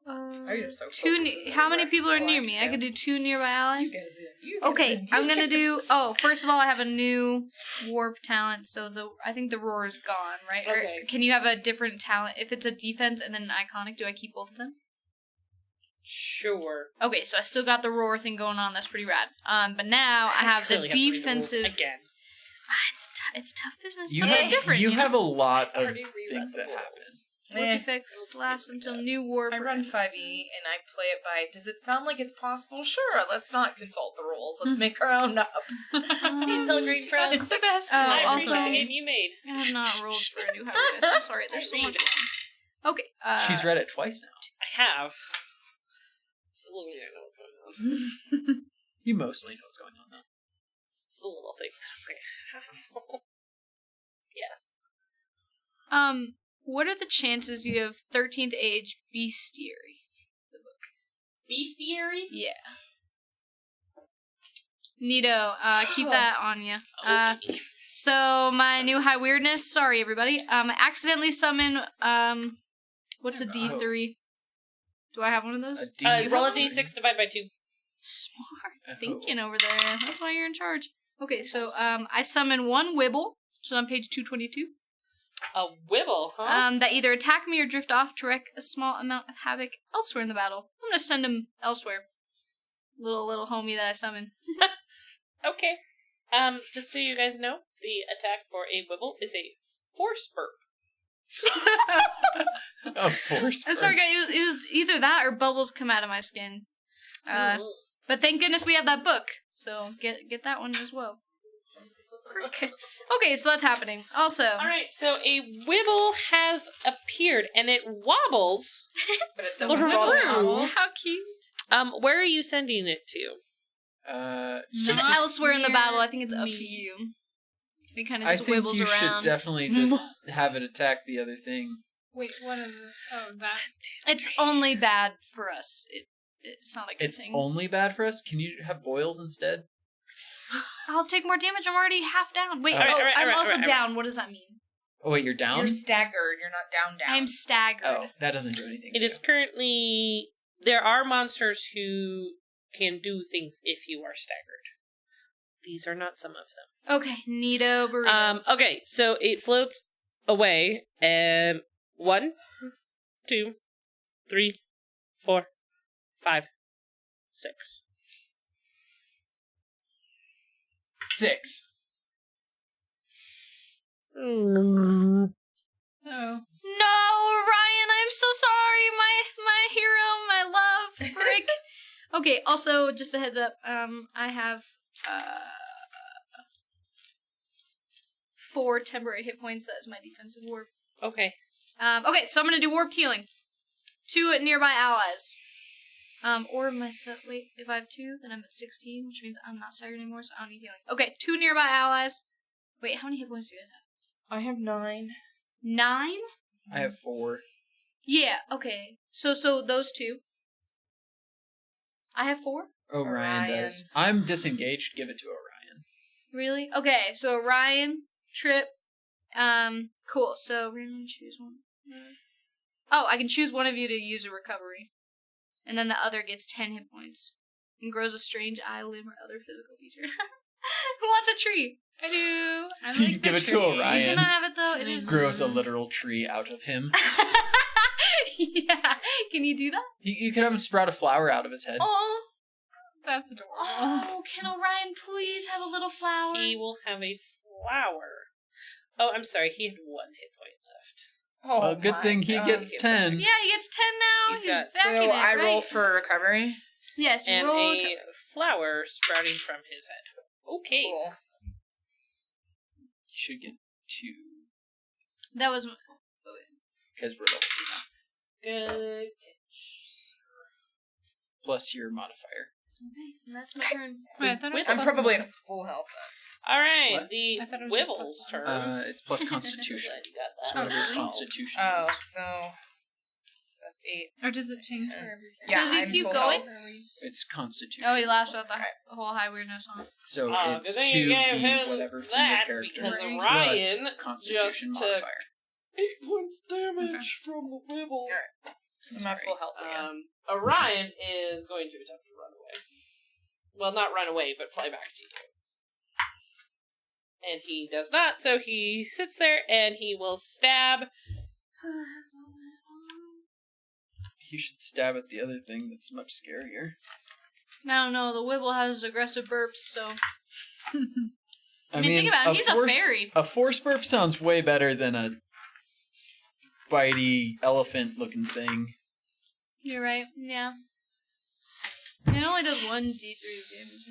[SPEAKER 4] I am so
[SPEAKER 2] two.
[SPEAKER 4] focused
[SPEAKER 2] How many
[SPEAKER 4] everywhere.
[SPEAKER 2] people are
[SPEAKER 4] That's all
[SPEAKER 2] near
[SPEAKER 4] I
[SPEAKER 2] me?
[SPEAKER 4] can
[SPEAKER 2] I could do 2 nearby allies.
[SPEAKER 4] You get a bit. You get a
[SPEAKER 2] Okay,
[SPEAKER 4] bit.
[SPEAKER 2] I'm
[SPEAKER 4] You
[SPEAKER 2] gonna
[SPEAKER 4] get a
[SPEAKER 2] do.
[SPEAKER 4] bit.
[SPEAKER 2] Oh, first of all, I have a new warp talent, so I think the roar is gone, right?
[SPEAKER 1] Okay.
[SPEAKER 2] Or can you have a different talent if it's a defense and then an iconic? Do I keep both of them?
[SPEAKER 1] Sure.
[SPEAKER 2] Okay, so I still got the roar thing going on. That's pretty rad. But now I have the
[SPEAKER 1] Clearly have to read the rules
[SPEAKER 2] defensive.
[SPEAKER 1] again.
[SPEAKER 2] It's tough business,
[SPEAKER 3] You
[SPEAKER 2] but
[SPEAKER 3] have
[SPEAKER 2] they're different.
[SPEAKER 3] you
[SPEAKER 2] You
[SPEAKER 3] have
[SPEAKER 2] know?
[SPEAKER 3] a lot of
[SPEAKER 1] Already reread
[SPEAKER 3] things
[SPEAKER 1] the
[SPEAKER 3] that
[SPEAKER 1] rules.
[SPEAKER 3] happen.
[SPEAKER 2] Work effects last until new war.
[SPEAKER 4] I run 5e and I play it by, does it sound like it's possible? Sure, let's not consult the rules. Let's make our own up.
[SPEAKER 1] Pelgrane Press.
[SPEAKER 4] It's the best.
[SPEAKER 2] Oh,
[SPEAKER 1] I
[SPEAKER 2] also-
[SPEAKER 1] appreciate the game you made.
[SPEAKER 2] I have not rolled for a new hibernus. I'm sorry. There's so much wrong. Okay.
[SPEAKER 3] She's read it twice now.
[SPEAKER 1] I have. Still doesn't mean I know what's going on.
[SPEAKER 3] You mostly know what's going on though.
[SPEAKER 1] It's the little things that I'm like, yes.
[SPEAKER 2] What are the chances you have 13th age bestiary? The book.
[SPEAKER 1] Bestiary?
[SPEAKER 2] Yeah. Neato. Keep that on you.
[SPEAKER 1] Okay.
[SPEAKER 2] So my new high weirdness. Sorry, everybody. I accidentally summon. What's a D3? Do I have one of those?
[SPEAKER 1] Roll a d6 divided by 2.
[SPEAKER 2] Smart thinking over there. That's why you're in charge. Okay, so I summon one Wibble, which is on page 222.
[SPEAKER 1] A Wibble, huh?
[SPEAKER 2] That either attack me or drift off to wreak a small amount of havoc elsewhere in the battle. I'm gonna send him elsewhere. Little homie that I summon.
[SPEAKER 1] Okay. Just so you guys know, the attack for a Wibble is a force burp.
[SPEAKER 3] A force.
[SPEAKER 2] I'm sorry, guys. It was either that or bubbles come out of my skin. But thank goodness we have that book, so get that one as well. Okay, so that's happening. Also,
[SPEAKER 1] Alright, so a Wibble has appeared, and it wobbles.
[SPEAKER 4] But it
[SPEAKER 1] doesn't
[SPEAKER 4] doesn't
[SPEAKER 1] fall
[SPEAKER 4] fall
[SPEAKER 1] down.
[SPEAKER 4] down.
[SPEAKER 2] how cute.
[SPEAKER 1] Where are you sending it to?
[SPEAKER 2] Just
[SPEAKER 5] Not
[SPEAKER 2] elsewhere in the
[SPEAKER 5] near
[SPEAKER 2] battle. I think it's up
[SPEAKER 5] me.
[SPEAKER 2] to you. It kind of
[SPEAKER 3] I
[SPEAKER 2] just
[SPEAKER 3] think
[SPEAKER 2] wibbles
[SPEAKER 3] you
[SPEAKER 2] around.
[SPEAKER 3] should definitely just have it attack the other thing.
[SPEAKER 5] Wait, what are the... Oh, that...
[SPEAKER 2] It's only bad for us. It's not a good
[SPEAKER 3] It's
[SPEAKER 2] thing.
[SPEAKER 3] only bad for us. Can you have boils instead?
[SPEAKER 2] I'll take more damage. I'm already half down. Wait,
[SPEAKER 1] Alright,
[SPEAKER 2] I'm
[SPEAKER 1] alright,
[SPEAKER 2] also
[SPEAKER 1] alright.
[SPEAKER 2] down. What does that mean?
[SPEAKER 3] Oh wait, you're down.
[SPEAKER 4] You're staggered. You're not down.
[SPEAKER 2] I'm staggered.
[SPEAKER 3] Oh, that doesn't do anything.
[SPEAKER 1] It
[SPEAKER 3] to
[SPEAKER 1] is currently... There are monsters who can do things if you are staggered. These are not some of them.
[SPEAKER 2] Okay, neato burrito.
[SPEAKER 1] Okay, so it floats away. 1, 2, 3, 4, 5, 6.
[SPEAKER 3] 6.
[SPEAKER 5] Oh.
[SPEAKER 2] No, Ryan, I'm so sorry, my hero, my love, Rick. Okay, also, just a heads up, I have 4 temporary hit points. That is my defensive warp.
[SPEAKER 1] Okay.
[SPEAKER 2] Okay, so I'm gonna do warped healing. 2 nearby allies. Or wait, if I have 2, then I'm at 16, which means I'm not staggered anymore, so I don't need healing. Okay, 2 nearby allies. Wait, how many hit points do you guys have?
[SPEAKER 4] I have 9.
[SPEAKER 2] 9?
[SPEAKER 3] I have 4.
[SPEAKER 2] Yeah, okay. So those 2. I have 4?
[SPEAKER 3] Orion does. I'm disengaged. Give it to Orion.
[SPEAKER 2] Really? Okay, so Orion, Trip, cool. So randomly choose one. Oh, I can choose one of you to use a recovery. And then the other gets 10 hit points. And grows a strange eye, limb, or other physical feature. Who wants a tree?
[SPEAKER 5] I do. I
[SPEAKER 3] You
[SPEAKER 5] like
[SPEAKER 3] give
[SPEAKER 5] the
[SPEAKER 3] it to
[SPEAKER 5] tree.
[SPEAKER 3] Orion.
[SPEAKER 2] You cannot have it though. It is
[SPEAKER 3] Grows a literal tree out of him.
[SPEAKER 2] Yeah. Can you do that?
[SPEAKER 3] You could have him sprout a flower out of his head.
[SPEAKER 2] Oh.
[SPEAKER 5] That's adorable.
[SPEAKER 2] Oh, can Orion please have a little flower?
[SPEAKER 1] He will have a flower. Oh, I'm sorry. He had 1 hit point left.
[SPEAKER 4] Oh,
[SPEAKER 3] Well, good
[SPEAKER 4] my
[SPEAKER 3] thing he
[SPEAKER 4] God.
[SPEAKER 3] gets 10.
[SPEAKER 2] Yeah, he gets 10 now.
[SPEAKER 1] He's
[SPEAKER 2] He's
[SPEAKER 1] got-
[SPEAKER 2] back in
[SPEAKER 4] So
[SPEAKER 2] it,
[SPEAKER 4] I roll
[SPEAKER 2] right?
[SPEAKER 4] for recovery.
[SPEAKER 2] Yes,
[SPEAKER 1] And
[SPEAKER 2] roll.
[SPEAKER 1] a flower sprouting from his head. Okay.
[SPEAKER 4] Cool.
[SPEAKER 3] You should get 2
[SPEAKER 2] That was.
[SPEAKER 3] because we're level 2 now.
[SPEAKER 1] Good catch.
[SPEAKER 3] Plus your modifier.
[SPEAKER 2] Okay, that's my turn.
[SPEAKER 5] Wait, I thought it was
[SPEAKER 4] I'm
[SPEAKER 5] plus
[SPEAKER 4] probably
[SPEAKER 5] one.
[SPEAKER 4] at full health
[SPEAKER 1] All right,
[SPEAKER 3] What?
[SPEAKER 1] the
[SPEAKER 5] I thought it was just
[SPEAKER 1] Wibble's
[SPEAKER 5] plus
[SPEAKER 1] turn.
[SPEAKER 3] It's plus Constitution.
[SPEAKER 1] Glad you got
[SPEAKER 3] It's
[SPEAKER 1] that.
[SPEAKER 3] whatever your
[SPEAKER 2] really?
[SPEAKER 3] Constitution
[SPEAKER 4] Oh,
[SPEAKER 3] is.
[SPEAKER 4] so that's 8.
[SPEAKER 5] Or does it change for
[SPEAKER 4] 10.
[SPEAKER 5] every
[SPEAKER 4] Yeah,
[SPEAKER 2] Does he
[SPEAKER 4] I'm
[SPEAKER 2] keep
[SPEAKER 4] full
[SPEAKER 2] going?
[SPEAKER 4] health.
[SPEAKER 3] It's Constitution.
[SPEAKER 2] Oh, he lashed out the whole high weirdness on.
[SPEAKER 3] So it's
[SPEAKER 1] good thing you gave
[SPEAKER 3] 2d
[SPEAKER 1] him
[SPEAKER 3] whatever for
[SPEAKER 1] that,
[SPEAKER 3] your character.
[SPEAKER 1] because
[SPEAKER 3] plus
[SPEAKER 1] Orion
[SPEAKER 3] Constitution
[SPEAKER 1] just
[SPEAKER 3] modifier.
[SPEAKER 1] 8 points damage from the Wibble.
[SPEAKER 4] I'm at full health again.
[SPEAKER 1] Orion is going to attempt to run away. Well, not run away, but fly back to you. And he does not, so he sits there and he will stab.
[SPEAKER 3] you should stab at the other thing that's much scarier.
[SPEAKER 2] I don't know. The Wibble has aggressive burps, so.
[SPEAKER 3] I
[SPEAKER 2] mean, think about it. He's a fairy.
[SPEAKER 3] A force burp sounds way better than a bitey elephant-looking thing.
[SPEAKER 2] You're right. Yeah. It only does 1d3 damage.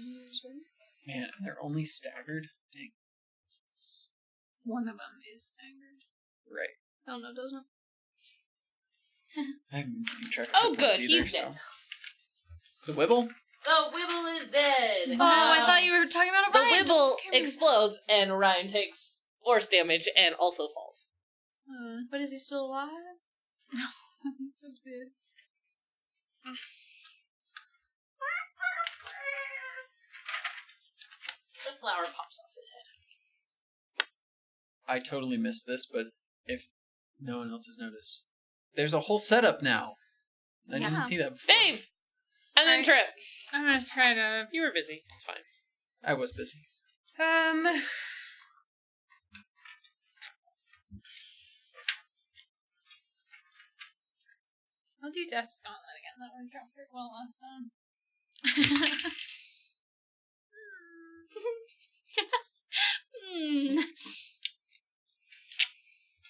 [SPEAKER 3] Man, and they're only staggered? Dang.
[SPEAKER 5] One of them is staggered.
[SPEAKER 3] Right.
[SPEAKER 2] Oh, no, doesn't.
[SPEAKER 3] I haven't been keeping track of
[SPEAKER 1] Oh,
[SPEAKER 3] hit points
[SPEAKER 1] good.
[SPEAKER 3] either,
[SPEAKER 1] He's
[SPEAKER 3] so.
[SPEAKER 1] dead.
[SPEAKER 3] The Wibble?
[SPEAKER 1] The Wibble is dead.
[SPEAKER 2] Oh, I thought you were talking about
[SPEAKER 1] The
[SPEAKER 2] Orion.
[SPEAKER 1] Wibble explodes, and Orion takes force damage and also falls.
[SPEAKER 2] But is he still alive?
[SPEAKER 5] No. He's so dead.
[SPEAKER 1] The flower pops off his head.
[SPEAKER 3] I totally missed this, but if no one else has noticed, there's a whole setup now. I
[SPEAKER 2] Yeah.
[SPEAKER 3] didn't see that before.
[SPEAKER 1] Fave! And then
[SPEAKER 5] Right.
[SPEAKER 1] Trip.
[SPEAKER 5] I'm gonna try to.
[SPEAKER 1] You were busy. It's fine.
[SPEAKER 3] I was busy.
[SPEAKER 5] I'll do Death's Gauntlet again. That worked out pretty well last time.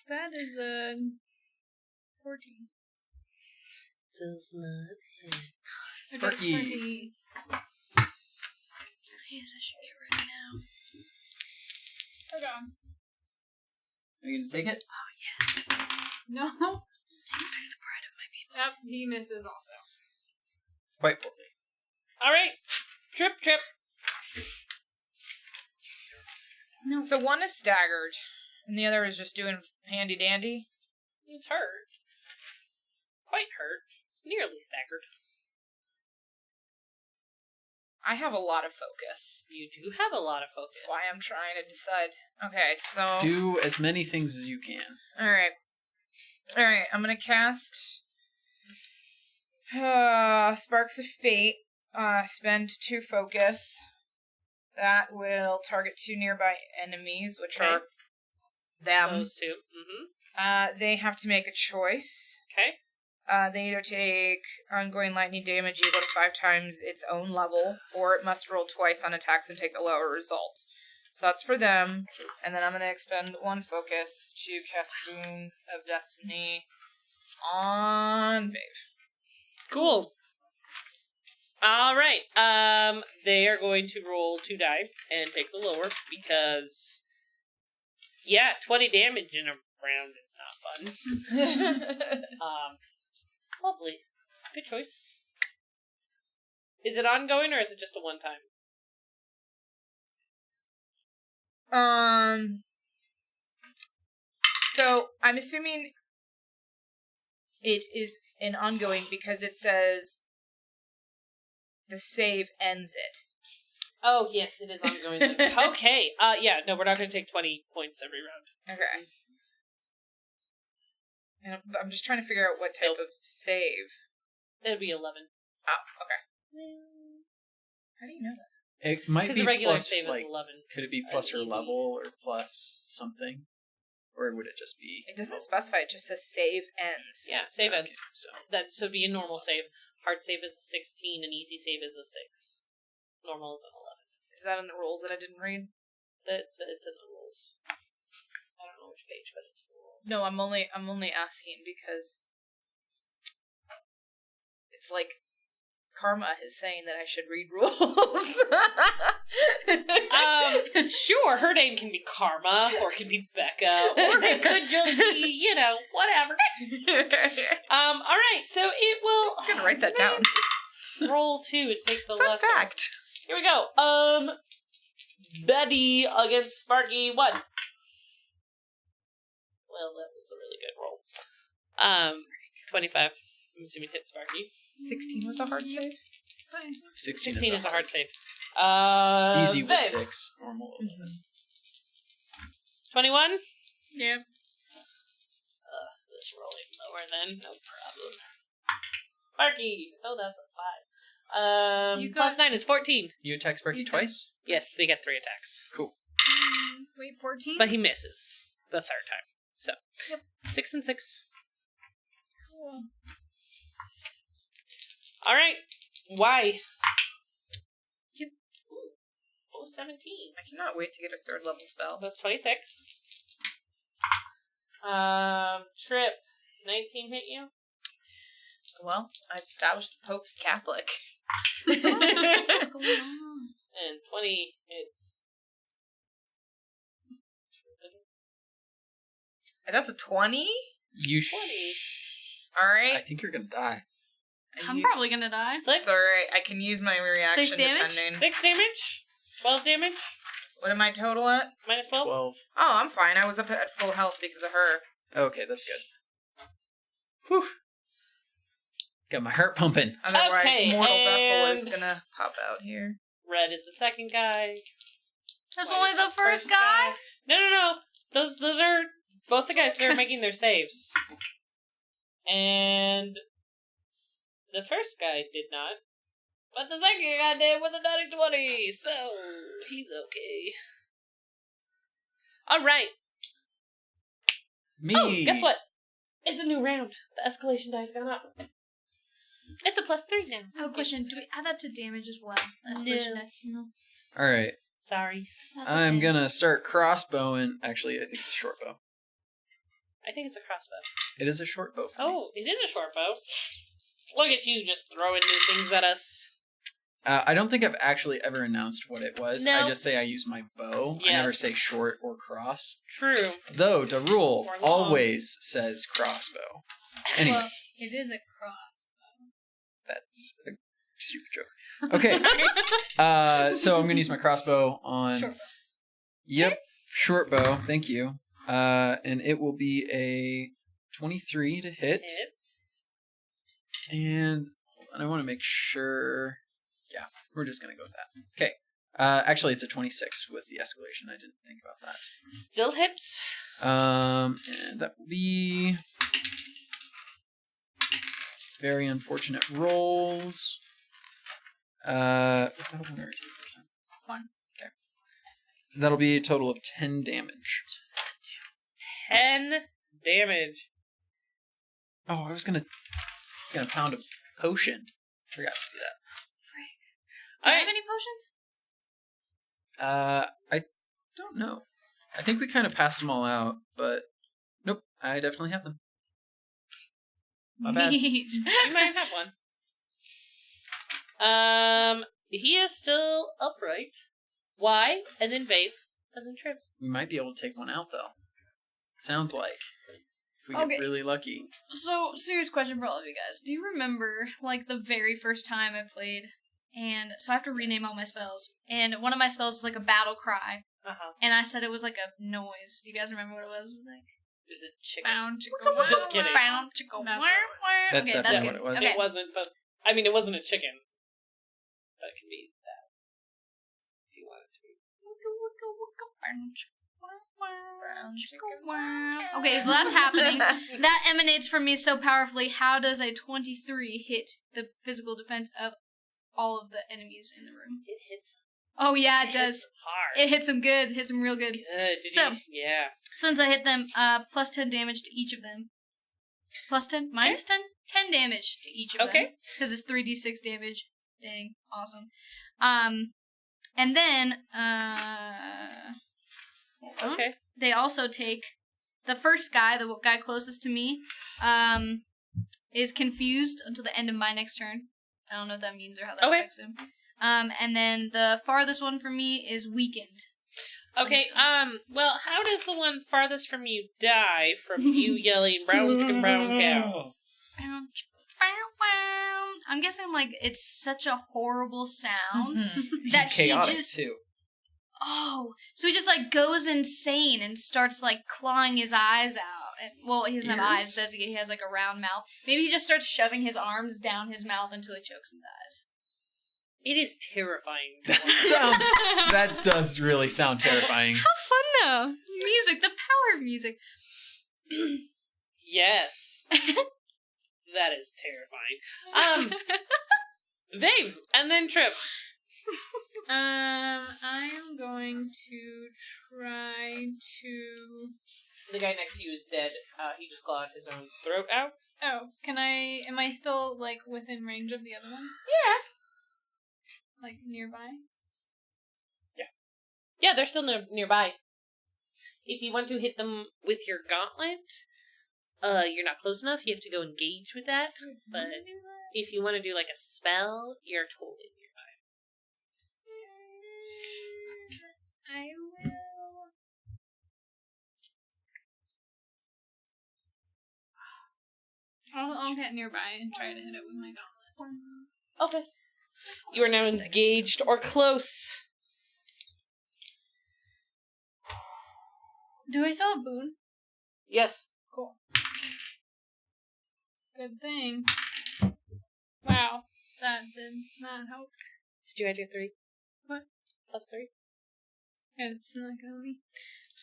[SPEAKER 5] That is a 14.
[SPEAKER 1] Does not hit.
[SPEAKER 3] Sparky.
[SPEAKER 2] Yes, I should get ready now.
[SPEAKER 5] Okay.
[SPEAKER 3] Are you gonna take it?
[SPEAKER 2] Yes.
[SPEAKER 5] No.
[SPEAKER 2] Take back the pride of my people.
[SPEAKER 5] Yep, he misses also.
[SPEAKER 3] Quite boldly.
[SPEAKER 1] Alright. Trip.
[SPEAKER 2] No.
[SPEAKER 4] So one is staggered, and the other is just doing handy dandy.
[SPEAKER 1] It's hurt. Quite hurt. It's nearly staggered.
[SPEAKER 4] I have a lot of focus.
[SPEAKER 1] You do have a lot of focus.
[SPEAKER 4] That's why I'm trying to decide. Okay, so...
[SPEAKER 3] Do as many things as you can.
[SPEAKER 4] Alright, I'm gonna cast... Sparks of Fate. Spend 2 focus. That will target 2 nearby enemies, which
[SPEAKER 1] Okay.
[SPEAKER 4] are them.
[SPEAKER 1] Those two. Mm-hmm.
[SPEAKER 4] They have to make a choice.
[SPEAKER 1] Okay.
[SPEAKER 4] They either take ongoing lightning damage equal to 5 times its own level, or it must roll twice on attacks and take a lower result. So that's for them. And then I'm going to expend 1 focus to cast Boon of Destiny on Vave.
[SPEAKER 1] Cool. Alright. They are going to roll 2 die and take the lower because, yeah, 20 damage in a round is not fun. Lovely. Good choice. Is it ongoing or is it just a one-time?
[SPEAKER 4] So I'm assuming it is an ongoing because it says the save ends it.
[SPEAKER 1] Oh, yes, it is ongoing. Okay. Yeah, no, we're not going to take 20 points every round.
[SPEAKER 4] Okay. And I'm just trying to figure out what type of save.
[SPEAKER 1] It'll be 11.
[SPEAKER 4] Oh, okay. How do you know that?
[SPEAKER 3] It might
[SPEAKER 1] Because
[SPEAKER 3] be
[SPEAKER 1] the regular
[SPEAKER 3] plus,
[SPEAKER 1] save
[SPEAKER 3] like,
[SPEAKER 1] is 11.
[SPEAKER 3] could it be plus or
[SPEAKER 1] easy.
[SPEAKER 3] level or plus something? Or would it just be...
[SPEAKER 4] It doesn't specify, it just says save ends.
[SPEAKER 1] Yeah, save ends.
[SPEAKER 3] So,
[SPEAKER 1] That should be a normal save. Hard save is a 16, and easy save is a 6. Normal is an 11.
[SPEAKER 4] Is that in the rules that I didn't read?
[SPEAKER 1] It's in the rules. I don't know which page, but it's in the rules.
[SPEAKER 4] No, I'm only asking because it's like Karma is saying that I should read rules.
[SPEAKER 1] Sure, her name can be Karma, or it can be Becca, or it could just be, whatever. Alright, so it will...
[SPEAKER 4] I'm gonna write that down.
[SPEAKER 1] Roll 2 and take the
[SPEAKER 4] Fun
[SPEAKER 1] lesser.
[SPEAKER 4] fact.
[SPEAKER 1] Here we go. Betty against Sparky 1. Well, that was a really good roll. 25. I'm assuming hit Sparky.
[SPEAKER 4] 16 was a hard save?
[SPEAKER 3] 16
[SPEAKER 1] is a hard save.
[SPEAKER 3] Easy was
[SPEAKER 1] Viv.
[SPEAKER 3] 6. Normal 11.
[SPEAKER 1] 21?
[SPEAKER 5] Yep.
[SPEAKER 1] This rolling lower then. No problem. Sparky! Oh, that's a 5.
[SPEAKER 5] You
[SPEAKER 1] Plus
[SPEAKER 5] got-
[SPEAKER 1] 9 is 14.
[SPEAKER 3] You attack Sparky
[SPEAKER 5] You
[SPEAKER 3] twice?
[SPEAKER 1] Yes, they get 3 attacks.
[SPEAKER 3] Cool.
[SPEAKER 5] Wait, 14?
[SPEAKER 1] But he misses the 3rd time. So,
[SPEAKER 5] Yep.
[SPEAKER 1] 6 and 6.
[SPEAKER 5] Cool.
[SPEAKER 1] All right. Why? Oh, 17.
[SPEAKER 4] I cannot wait to get a 3rd level spell.
[SPEAKER 1] That's 26. Trip. 19 hit you?
[SPEAKER 4] Well, I've established the Pope's Catholic.
[SPEAKER 2] What's going on?
[SPEAKER 1] And 20 hits.
[SPEAKER 4] That's a 20?
[SPEAKER 3] You
[SPEAKER 1] 20.
[SPEAKER 4] Alright.
[SPEAKER 3] I think you're gonna die.
[SPEAKER 2] I'm probably gonna die.
[SPEAKER 1] 6.
[SPEAKER 4] It's alright. I can use my reaction
[SPEAKER 2] 6 damage?
[SPEAKER 4] depending.
[SPEAKER 1] 6 damage? 12 damage?
[SPEAKER 4] What am I total at?
[SPEAKER 1] Minus 12?
[SPEAKER 3] 12.
[SPEAKER 4] Oh, I'm fine. I was up at full health because of her.
[SPEAKER 3] Okay, that's good. Whew. Got my heart pumping.
[SPEAKER 4] Otherwise,
[SPEAKER 1] Okay,
[SPEAKER 4] Mortal Vessel is
[SPEAKER 1] and-
[SPEAKER 4] gonna pop out here.
[SPEAKER 1] Red is the second guy.
[SPEAKER 2] That's
[SPEAKER 1] White
[SPEAKER 2] only
[SPEAKER 1] is
[SPEAKER 2] the first guy?
[SPEAKER 1] No. Those are both the guys that are making their saves. And the first guy did not. But the second guy did with a natty 20, so he's okay. Alright.
[SPEAKER 3] Me.
[SPEAKER 1] Oh, guess what? It's a new round. The escalation dice gone up. It's a +3 now.
[SPEAKER 2] Oh, question. Do we add that to damage as well? No.
[SPEAKER 3] All right.
[SPEAKER 1] Sorry.
[SPEAKER 2] That's
[SPEAKER 3] I'm
[SPEAKER 2] okay.
[SPEAKER 3] gonna start crossbowing. Actually, I think it's a short bow.
[SPEAKER 1] I think it's a crossbow.
[SPEAKER 3] It is a short bow for me.
[SPEAKER 1] Oh, it is a short bow. Look at you just throwing new things at us.
[SPEAKER 3] I don't think I've actually ever announced what it was.
[SPEAKER 1] No.
[SPEAKER 3] I just say I use my bow. I never
[SPEAKER 1] Yes.
[SPEAKER 3] say short or cross.
[SPEAKER 1] True.
[SPEAKER 3] Though, the rule
[SPEAKER 1] Or long.
[SPEAKER 3] always says crossbow. Anyways,
[SPEAKER 5] Well, it is a cross.
[SPEAKER 3] that's a stupid joke. Okay, so I'm going to use my crossbow on...
[SPEAKER 5] Short bow.
[SPEAKER 3] Yep, short bow. Thank you. And it will be a 23 to hit.
[SPEAKER 1] Hits.
[SPEAKER 3] And hold on, I want to make sure... Yeah, we're just going to go with that. Okay. Actually, it's a 26 with the escalation. I didn't think about that.
[SPEAKER 1] Still hits.
[SPEAKER 3] And that will be very unfortunate rolls. Was that a 1 or a 2?
[SPEAKER 2] 1.
[SPEAKER 3] Okay. That'll be a total of 10 damage.
[SPEAKER 1] 10 damage.
[SPEAKER 3] Oh, I was gonna pound a potion. Forgot to do that.
[SPEAKER 2] Do I
[SPEAKER 1] Alright.
[SPEAKER 2] have any potions?
[SPEAKER 3] I don't know. I think we kind of passed them all out, but nope, I definitely have them. My bad.
[SPEAKER 2] Neat.
[SPEAKER 1] You might have one. He is still upright. Y, and then Vave, and then Trip.
[SPEAKER 3] We might be able to take one out though. Sounds like. If we
[SPEAKER 2] Okay.
[SPEAKER 3] get really lucky.
[SPEAKER 2] So, serious question for all of you guys. Do you remember, like, the very first time I played? And so I have to rename all my spells. And one of my spells is like a battle cry.
[SPEAKER 1] Uh-huh.
[SPEAKER 2] And I said it was like a noise. Do you guys remember what it was? Like,
[SPEAKER 1] Is it chicken?
[SPEAKER 5] Bound chicka.
[SPEAKER 1] Just kidding.
[SPEAKER 2] bound, chicka,
[SPEAKER 5] That's
[SPEAKER 2] wah,
[SPEAKER 5] what it
[SPEAKER 2] wah.
[SPEAKER 3] That's
[SPEAKER 2] Okay,
[SPEAKER 3] definitely
[SPEAKER 2] good.
[SPEAKER 3] what it was.
[SPEAKER 2] Okay.
[SPEAKER 1] It wasn't, but... I mean, it wasn't a chicken. But it can be that. If you want it to be.
[SPEAKER 2] Okay, so that's happening. That emanates from me so powerfully. How does a 23 hit the physical defense of all of the enemies in the room?
[SPEAKER 1] It hits
[SPEAKER 2] Oh yeah, it
[SPEAKER 1] hits
[SPEAKER 2] does.
[SPEAKER 1] hard.
[SPEAKER 2] It hits them good. Hits them real good.
[SPEAKER 1] Good. Did
[SPEAKER 2] So-
[SPEAKER 1] you? Yeah.
[SPEAKER 2] Since I hit them, plus 10 damage to each of them. Plus 10? Minus 10? 10 damage to each of them.
[SPEAKER 1] Okay.
[SPEAKER 2] Because it's 3d6 damage. Dang. Awesome. And then, hold on.
[SPEAKER 1] Okay.
[SPEAKER 2] They also take the first guy, the guy closest to me, is confused until the end of my next turn. I don't know what that means or how that
[SPEAKER 1] Okay.
[SPEAKER 2] affects him. And then the farthest one from me is weakened.
[SPEAKER 1] Okay, well, how does the one farthest from you die from you yelling brown chicken, brown cow?
[SPEAKER 2] I'm guessing like it's such a horrible sound
[SPEAKER 3] He's
[SPEAKER 2] that he
[SPEAKER 3] chaotic
[SPEAKER 2] just
[SPEAKER 3] too.
[SPEAKER 2] so he just like goes insane and starts like clawing his eyes out. And, well, he doesn't have eyes,
[SPEAKER 3] Ears?
[SPEAKER 2] does he? He has like a round mouth. Maybe he just starts shoving his arms down his mouth until he chokes and dies.
[SPEAKER 1] It is terrifying.
[SPEAKER 3] That does really sound terrifying.
[SPEAKER 2] How fun though! Music, the power of music.
[SPEAKER 1] Yes. That is terrifying. Vave, and then Trip.
[SPEAKER 5] I am going to try to.
[SPEAKER 1] The guy next to you is dead. He just clawed his own throat out.
[SPEAKER 5] Oh, am I still, like, within range of the other one?
[SPEAKER 1] Yeah.
[SPEAKER 5] Like, nearby?
[SPEAKER 1] Yeah, they're still nearby. If you want to hit them with your gauntlet, you're not close enough. You have to go engage with that. But if you want to do like a spell, you're totally nearby.
[SPEAKER 5] I will. I'll get nearby and try to hit it with my gauntlet.
[SPEAKER 1] Okay. You are now engaged or close.
[SPEAKER 5] Do I still have boon?
[SPEAKER 1] Yes.
[SPEAKER 5] Cool. Good thing. Wow, that did not help.
[SPEAKER 1] Did you add your 3?
[SPEAKER 5] What?
[SPEAKER 1] Plus 3?
[SPEAKER 5] It's not gonna be.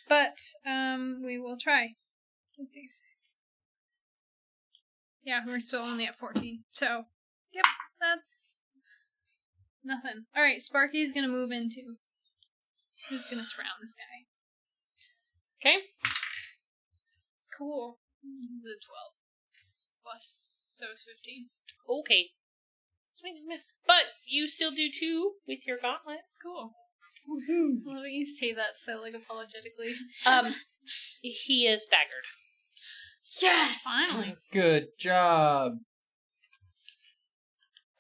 [SPEAKER 5] But, we will try. Let's see. Yeah, we're still only at 14. So, yep, that's nothing. Alright, Sparky's gonna move into. I'm just gonna surround this guy.
[SPEAKER 1] Okay.
[SPEAKER 5] Cool. This is a 12. Plus, so it's 15.
[SPEAKER 1] Okay. Sweet miss. But you still do 2 with your gauntlet.
[SPEAKER 5] Cool. Woohoo. Love it you say that so, like, apologetically.
[SPEAKER 1] He is staggered.
[SPEAKER 5] Yes! Finally.
[SPEAKER 3] Good job.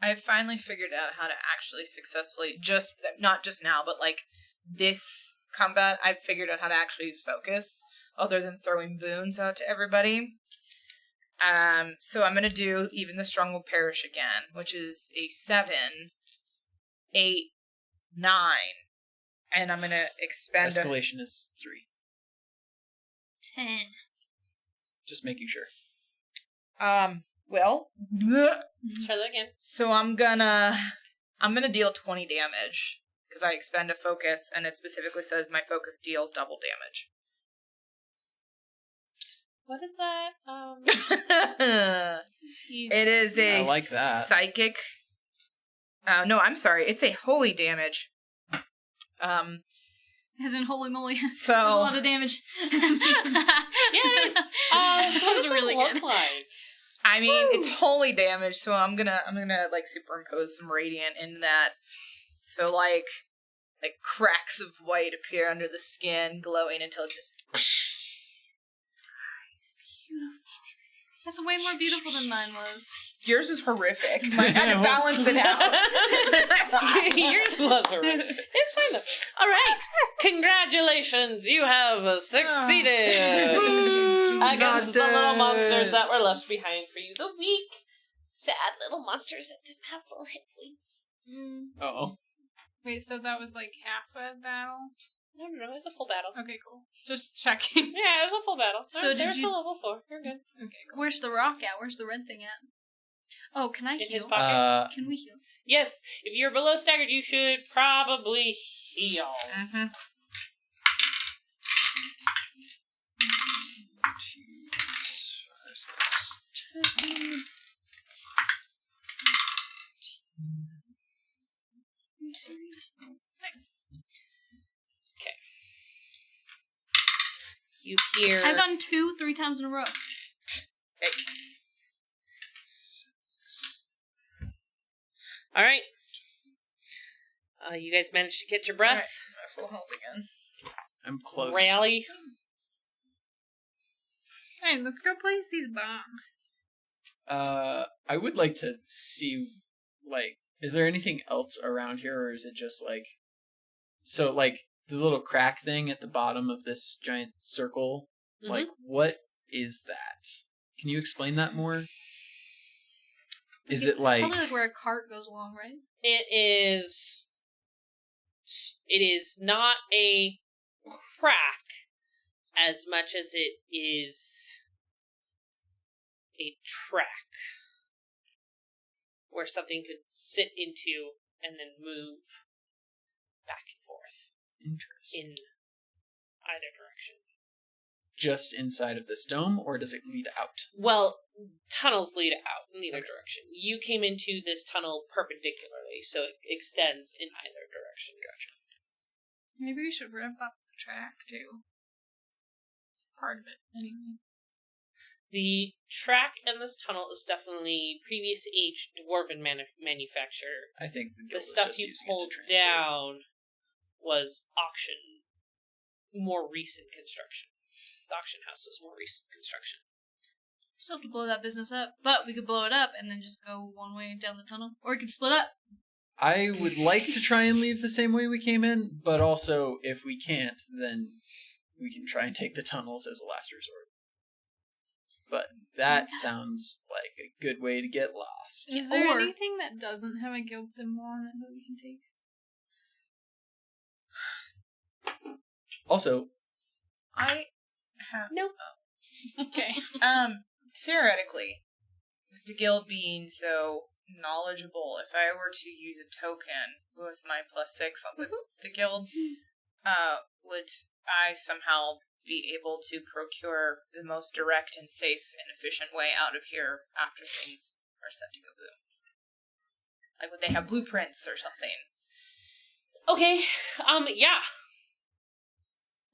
[SPEAKER 4] I finally figured out how to actually successfully, not just now, but like this combat, I've figured out how to actually use focus, other than throwing boons out to everybody. So I'm gonna do Even the Strong Will Perish again, which is a 7, 8, 9, and I'm gonna expend.
[SPEAKER 3] Escalation is 3.
[SPEAKER 2] 10.
[SPEAKER 3] Just making sure.
[SPEAKER 4] Well,
[SPEAKER 1] Try that again.
[SPEAKER 4] so I'm gonna deal 20 damage because I expend a focus, and it specifically says my focus deals double damage.
[SPEAKER 1] What is that?
[SPEAKER 4] It is a
[SPEAKER 3] I like that.
[SPEAKER 4] psychic. No, I'm sorry. It's a holy damage.
[SPEAKER 2] As in, holy moly.
[SPEAKER 4] So
[SPEAKER 2] That's a lot of damage.
[SPEAKER 1] Yeah, it is. What
[SPEAKER 2] That
[SPEAKER 1] does
[SPEAKER 2] was
[SPEAKER 1] it
[SPEAKER 2] really
[SPEAKER 1] look
[SPEAKER 2] good.
[SPEAKER 1] like?
[SPEAKER 4] I mean, it's holy damage. So I'm gonna like superimpose some radiant in that. So like cracks of white appear under the skin, glowing until it just.
[SPEAKER 2] That's way more beautiful than mine was.
[SPEAKER 4] Yours was horrific. Mine had to balance it out.
[SPEAKER 1] Yours was horrific. It's fine though. All right, congratulations! You have succeeded against the little monsters that were left behind for you. The weak, sad little monsters that didn't have full hit points.
[SPEAKER 3] Uh-oh.
[SPEAKER 5] Wait, so that was like half a battle?
[SPEAKER 1] No, it was a full battle.
[SPEAKER 5] Okay, cool. Just checking.
[SPEAKER 1] Yeah, it was a full battle.
[SPEAKER 2] So
[SPEAKER 1] They're
[SPEAKER 2] did you-
[SPEAKER 1] still level 4. You're good.
[SPEAKER 5] Okay, cool.
[SPEAKER 2] Where's the rock at? Where's the red thing at? Oh, can I
[SPEAKER 1] In his
[SPEAKER 2] heal?
[SPEAKER 1] pocket.
[SPEAKER 2] Can we heal?
[SPEAKER 1] Yes, if you're below staggered, you should probably heal.
[SPEAKER 4] Mm-hmm.
[SPEAKER 1] Nice. Okay. You hear.
[SPEAKER 2] I've gotten 2 3 times in a row.
[SPEAKER 1] All right. You guys managed to catch your breath.
[SPEAKER 4] Alright, I'm at full health again.
[SPEAKER 3] I'm close.
[SPEAKER 1] Rally.
[SPEAKER 5] Hey, let's go place these bombs.
[SPEAKER 3] I would like to see, like, is there anything else around here, or is it just like, so like the little crack thing at the bottom of this giant circle?
[SPEAKER 1] Mhm.
[SPEAKER 3] Like, what is that? Can you explain that more? Is
[SPEAKER 2] It's
[SPEAKER 3] it like?
[SPEAKER 2] probably like where a cart goes along, right?
[SPEAKER 1] It is not a crack as much as it is a track where something could sit into and then move back and forth
[SPEAKER 3] Interesting.
[SPEAKER 1] in either direction.
[SPEAKER 3] Just inside of this dome, or does it lead out?
[SPEAKER 1] Well, tunnels lead out in either
[SPEAKER 3] Okay.
[SPEAKER 1] direction. You came into this tunnel perpendicularly, so it extends in either direction.
[SPEAKER 3] Gotcha.
[SPEAKER 5] Maybe we should rev up the track, too. Part of it, anyway.
[SPEAKER 1] The track in this tunnel is definitely previous age dwarven manufacture.
[SPEAKER 3] I think the,
[SPEAKER 1] The
[SPEAKER 3] guild was
[SPEAKER 1] stuff
[SPEAKER 3] just
[SPEAKER 1] you
[SPEAKER 3] using it to
[SPEAKER 1] pulled
[SPEAKER 3] transport.
[SPEAKER 1] down was auction, more recent construction. The auction house was more recent construction.
[SPEAKER 2] Still have to blow that business up, but we could blow it up and then just go one way down the tunnel, or we could split up.
[SPEAKER 3] I would like to try and leave the same way we came in, but also if we can't, then we can try and take the tunnels as a last resort. But that sounds like a good way to get lost.
[SPEAKER 5] Is there
[SPEAKER 2] Or-
[SPEAKER 5] anything that doesn't have a guild symbol on it that we can take?
[SPEAKER 3] Also,
[SPEAKER 4] I have
[SPEAKER 1] Nope.
[SPEAKER 5] Okay.
[SPEAKER 4] theoretically, with the guild being so knowledgeable, if I were to use a token with my +6 with the guild, would I somehow be able to procure the most direct and safe and efficient way out of here after things are set to go boom? Like, would they have blueprints or something?
[SPEAKER 1] Okay, yeah.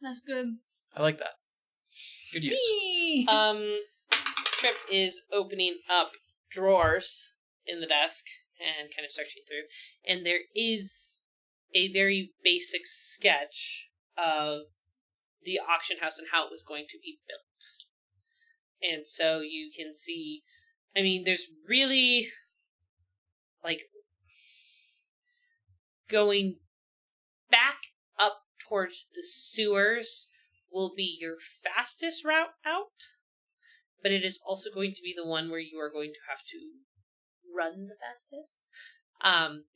[SPEAKER 2] That's good.
[SPEAKER 3] I like that. Good use.
[SPEAKER 1] Trip is opening up drawers in the desk and kind of searching through, and there is a very basic sketch of the auction house and how it was going to be built. And so you can see, I mean, there's really, like, going back up towards the sewers will be your fastest route out, but it is also going to be the one where you are going to have to run the fastest,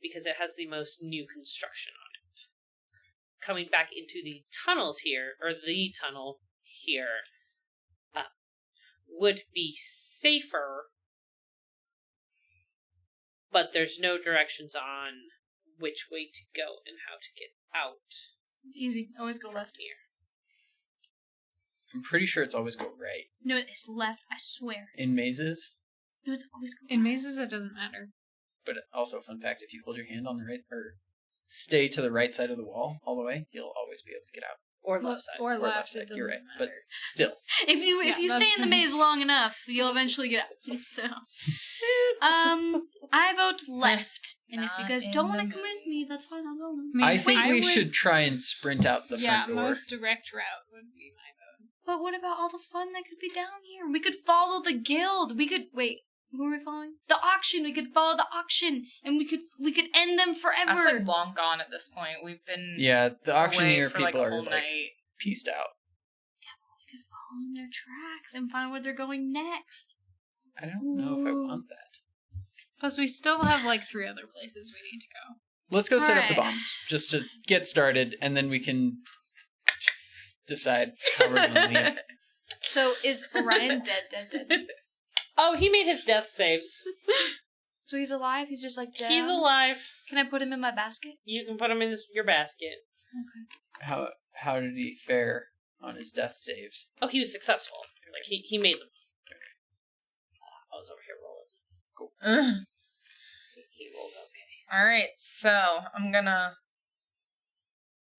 [SPEAKER 1] because it has the most new construction on it. Coming back into the tunnels here, or the tunnel here, would be safer, but there's no directions on which way to go and how to get out
[SPEAKER 2] Easy. Always go left.
[SPEAKER 1] here.
[SPEAKER 3] I'm pretty sure it's always go right.
[SPEAKER 2] No, it's left, I swear.
[SPEAKER 3] In mazes,
[SPEAKER 2] No, it's always go
[SPEAKER 5] In
[SPEAKER 2] left.
[SPEAKER 5] mazes, it doesn't matter.
[SPEAKER 3] but also, fun fact, if you hold your hand on the right, or stay to the right side of the wall all the way, you'll always be able to get out.
[SPEAKER 1] Or left side.
[SPEAKER 5] Or
[SPEAKER 3] Or
[SPEAKER 5] left,
[SPEAKER 3] side,
[SPEAKER 5] it doesn't
[SPEAKER 3] you're right.
[SPEAKER 5] matter.
[SPEAKER 3] But still,
[SPEAKER 2] If you
[SPEAKER 5] Yeah,
[SPEAKER 2] stay
[SPEAKER 5] that's
[SPEAKER 2] in the maze long enough, you'll eventually get out. So, I vote left. And if you
[SPEAKER 4] Not
[SPEAKER 2] guys
[SPEAKER 4] in
[SPEAKER 2] don't
[SPEAKER 4] the
[SPEAKER 2] want to come with me, that's fine. I'll go.
[SPEAKER 5] I mean,
[SPEAKER 3] I think we
[SPEAKER 5] would-
[SPEAKER 3] should try and sprint out the
[SPEAKER 5] Yeah,
[SPEAKER 3] front door.
[SPEAKER 5] most direct route would be my vote.
[SPEAKER 2] But what about all the fun that could be down here? We could follow the guild. We could wait. Who are we following? The auction. We could follow the auction, and we could end them forever.
[SPEAKER 4] That's like long gone at this point. We've been
[SPEAKER 3] Yeah, the
[SPEAKER 4] away
[SPEAKER 3] auctioneer
[SPEAKER 4] for like
[SPEAKER 3] people
[SPEAKER 4] a
[SPEAKER 3] are
[SPEAKER 4] whole
[SPEAKER 3] like
[SPEAKER 4] night.
[SPEAKER 3] pieced out.
[SPEAKER 2] We could follow in their tracks and find where they're going next.
[SPEAKER 3] I don't know if I want that.
[SPEAKER 5] Plus, we still have like 3 other places we need to go.
[SPEAKER 3] Let's go set up the
[SPEAKER 2] Alright.
[SPEAKER 3] bombs just to get started, and then we can decide how we're going to leave.
[SPEAKER 2] So is Orion dead?
[SPEAKER 1] Oh, he made his death saves.
[SPEAKER 2] So he's alive? He's just like dead?
[SPEAKER 1] He's alive.
[SPEAKER 2] Can I put him in my basket?
[SPEAKER 1] You can put him in your basket.
[SPEAKER 3] How did he fare on his death saves?
[SPEAKER 1] Oh, he was successful. Like, he made them. I was over here rolling. He rolled okay.
[SPEAKER 4] Alright, so I'm gonna,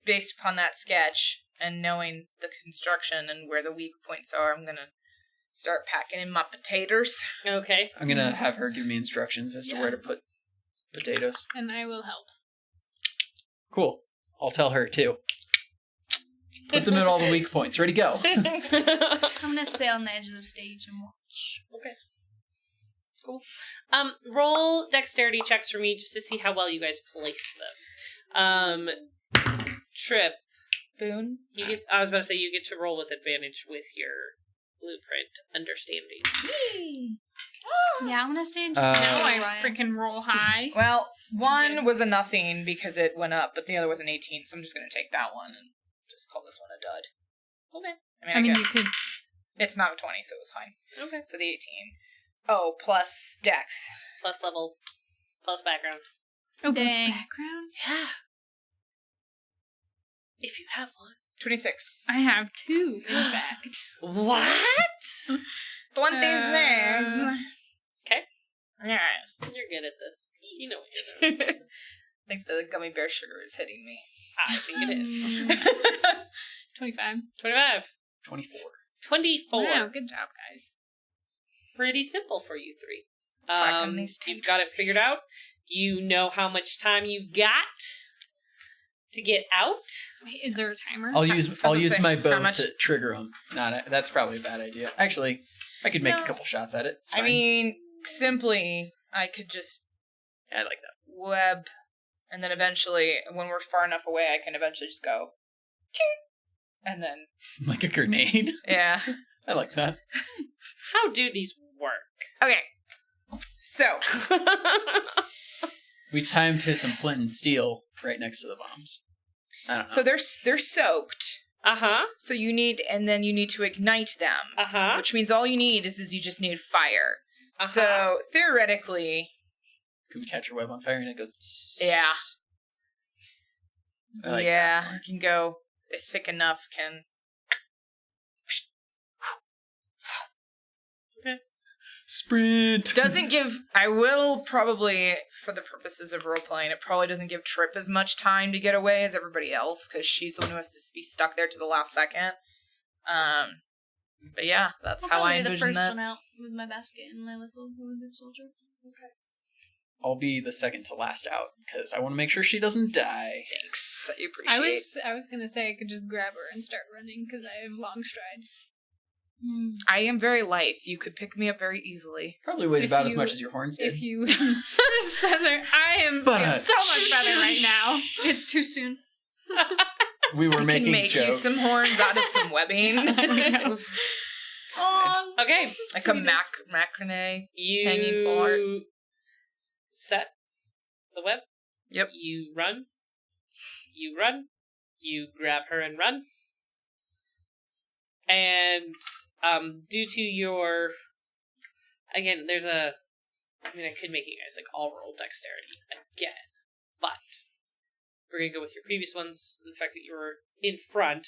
[SPEAKER 4] based upon that sketch and knowing the construction and where the weak points are, I'm gonna start packing in my potatoes.
[SPEAKER 1] Okay.
[SPEAKER 3] I'm going to have her give me instructions as to where to put potatoes.
[SPEAKER 5] And I will help.
[SPEAKER 3] Cool. I'll tell her, too. Put them at all the weak points. Ready, go.
[SPEAKER 2] I'm gonna stay on the edge of the stage and watch.
[SPEAKER 1] Okay. Cool. Roll dexterity checks for me just to see how well you guys place them. Trip,
[SPEAKER 4] Boone?
[SPEAKER 1] you get. I was about to say you get to roll with advantage with your blueprint understanding.
[SPEAKER 2] Yeah, I'm gonna stay in just
[SPEAKER 5] Now I
[SPEAKER 2] Orion.
[SPEAKER 5] freaking roll high.
[SPEAKER 4] Well, one was a nothing because it went up, but the other was an 18, so I'm just gonna take that one and just call this one a dud.
[SPEAKER 1] Okay.
[SPEAKER 4] I mean, I
[SPEAKER 5] you
[SPEAKER 4] guess
[SPEAKER 5] could.
[SPEAKER 4] it's not a 20, so it was fine.
[SPEAKER 1] Okay.
[SPEAKER 4] So the 18. Oh, plus dex.
[SPEAKER 1] Plus level, plus background.
[SPEAKER 5] Oh, plus
[SPEAKER 2] Dang.
[SPEAKER 5] background?
[SPEAKER 1] Yeah. If you have one.
[SPEAKER 4] 26.
[SPEAKER 5] I have 2, in fact.
[SPEAKER 1] What?
[SPEAKER 4] 26.
[SPEAKER 1] Okay.
[SPEAKER 4] Yes.
[SPEAKER 1] You're good at this. You know what you're doing.
[SPEAKER 4] I think the gummy bear sugar is hitting me.
[SPEAKER 1] I think it is.
[SPEAKER 5] 25.
[SPEAKER 1] 25.
[SPEAKER 3] 24.
[SPEAKER 1] 24.
[SPEAKER 5] Wow, good job, guys.
[SPEAKER 1] pretty simple for you three. You've got it figured out. You know how much time you've got to get out.
[SPEAKER 5] Wait, is there a timer?
[SPEAKER 3] I'll use my
[SPEAKER 4] how
[SPEAKER 3] bow
[SPEAKER 4] much-
[SPEAKER 3] to trigger them. That's probably a bad idea. Actually, I could make a couple shots at it. It's
[SPEAKER 4] I
[SPEAKER 3] fine.
[SPEAKER 4] mean, simply, I could just
[SPEAKER 3] I like that.
[SPEAKER 4] web, and then eventually, when we're far enough away, I can eventually just go, ting, and then,
[SPEAKER 3] Like a grenade.
[SPEAKER 4] yeah.
[SPEAKER 3] I like that.
[SPEAKER 1] How do these work?
[SPEAKER 4] Okay. So,
[SPEAKER 3] We tie them to some flint and steel right next to the bombs. I don't know.
[SPEAKER 4] so they're soaked.
[SPEAKER 1] Uh-huh.
[SPEAKER 4] So you need to ignite them,
[SPEAKER 1] Uh-huh.
[SPEAKER 4] which means all you need is you just need fire.
[SPEAKER 1] Uh-huh.
[SPEAKER 4] So theoretically,
[SPEAKER 3] Can we catch your web on fire and it goes...
[SPEAKER 4] yeah,
[SPEAKER 3] I like
[SPEAKER 4] yeah,
[SPEAKER 3] that more.
[SPEAKER 4] it can go thick enough. Can
[SPEAKER 3] Sprint!
[SPEAKER 4] doesn't give. I will probably, for the purposes of role playing, it probably doesn't give Trip as much time to get away as everybody else because she's the one who has to be stuck there to the last second. But yeah, that's how I
[SPEAKER 2] be the
[SPEAKER 4] envision
[SPEAKER 2] first
[SPEAKER 4] that.
[SPEAKER 2] one out with my basket and my little wounded soldier. Okay.
[SPEAKER 3] I'll be the second to last out because I want to make sure she doesn't die.
[SPEAKER 4] Thanks, I appreciate.
[SPEAKER 5] I was gonna say I could just grab her and start running because I have long strides.
[SPEAKER 4] I am very lithe. You could pick me up very easily.
[SPEAKER 3] Probably weighs
[SPEAKER 5] If
[SPEAKER 3] about as
[SPEAKER 5] you-
[SPEAKER 3] much as your horns did.
[SPEAKER 5] If you Southern, I am
[SPEAKER 3] But,
[SPEAKER 5] so much better right now.
[SPEAKER 2] It's too soon.
[SPEAKER 3] We were
[SPEAKER 4] I
[SPEAKER 3] making
[SPEAKER 4] can make
[SPEAKER 3] jokes.
[SPEAKER 4] you some horns out of some webbing,
[SPEAKER 2] Oh,
[SPEAKER 1] Okay.
[SPEAKER 4] like a macrame.
[SPEAKER 1] You
[SPEAKER 4] Hanging part.
[SPEAKER 1] set the web.
[SPEAKER 4] Yep.
[SPEAKER 1] You run. You run. You grab her and run. And due to your, again, there's a, I mean, I could make you guys like all roll dexterity again, but we're gonna go with your previous ones. The fact that you were in front,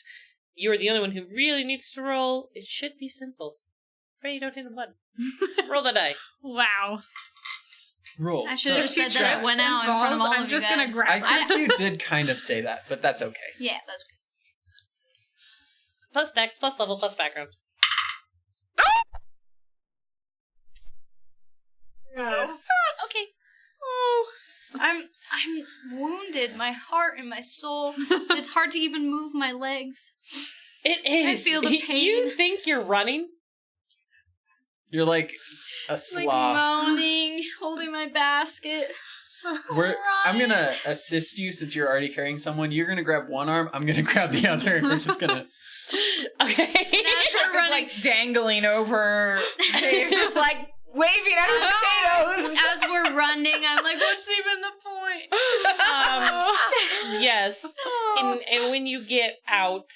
[SPEAKER 1] you're the only one who really needs to roll. It should be simple. Pray you don't hit a button. Roll the die.
[SPEAKER 5] Wow.
[SPEAKER 3] Roll.
[SPEAKER 2] I should have said that I went out in front of all
[SPEAKER 5] I'm
[SPEAKER 2] of
[SPEAKER 5] just
[SPEAKER 2] you
[SPEAKER 5] gonna
[SPEAKER 2] guys.
[SPEAKER 5] grab
[SPEAKER 3] I think you did kind of say that, but that's okay.
[SPEAKER 2] Yeah, that's okay.
[SPEAKER 1] Plus dex, plus level, plus background.
[SPEAKER 2] Okay. Oh, I'm wounded. My heart and my soul. It's hard to even move my legs.
[SPEAKER 1] It is.
[SPEAKER 2] I feel the pain.
[SPEAKER 1] You think you're running?
[SPEAKER 3] You're like a
[SPEAKER 2] Like
[SPEAKER 3] sloth.
[SPEAKER 2] moaning, holding my basket.
[SPEAKER 3] I'm gonna assist you since you're already carrying someone. You're gonna grab one arm. I'm gonna grab the other, and we're just gonna.
[SPEAKER 1] Okay.
[SPEAKER 2] As we're
[SPEAKER 4] Truck is
[SPEAKER 2] running,
[SPEAKER 4] like dangling over, Dave, just like waving at her potatoes.
[SPEAKER 2] as we're running, I'm like, what's even the point?
[SPEAKER 1] Yes. And when you get out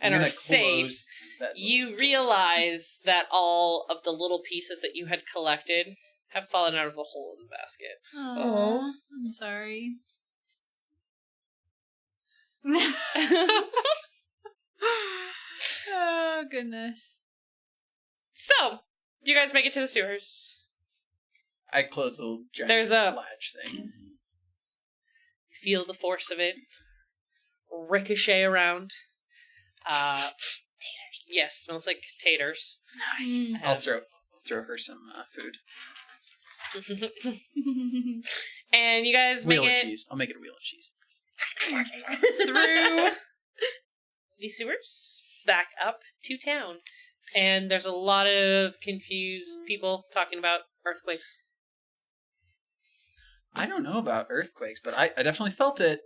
[SPEAKER 1] and
[SPEAKER 3] I'm
[SPEAKER 1] are
[SPEAKER 3] gonna
[SPEAKER 1] safe,
[SPEAKER 3] close that
[SPEAKER 1] you realize that all of the little pieces that you had collected have fallen out of a hole in the basket.
[SPEAKER 2] Oh.
[SPEAKER 5] I'm sorry. Oh goodness.
[SPEAKER 1] So, you guys make it to the sewers.
[SPEAKER 3] I close the little giant
[SPEAKER 1] There's a-
[SPEAKER 3] latch thing.
[SPEAKER 1] Feel the force of it ricochet around. Taters. Yes, smells like taters.
[SPEAKER 2] Nice.
[SPEAKER 3] I'll throw her some food.
[SPEAKER 1] And you guys
[SPEAKER 3] Wheel
[SPEAKER 1] make
[SPEAKER 3] of
[SPEAKER 1] it
[SPEAKER 3] cheese. I'll make it a wheel of cheese.
[SPEAKER 1] through the sewers back up to town. And there's a lot of confused people talking about earthquakes.
[SPEAKER 3] I don't know about earthquakes, but I definitely felt it.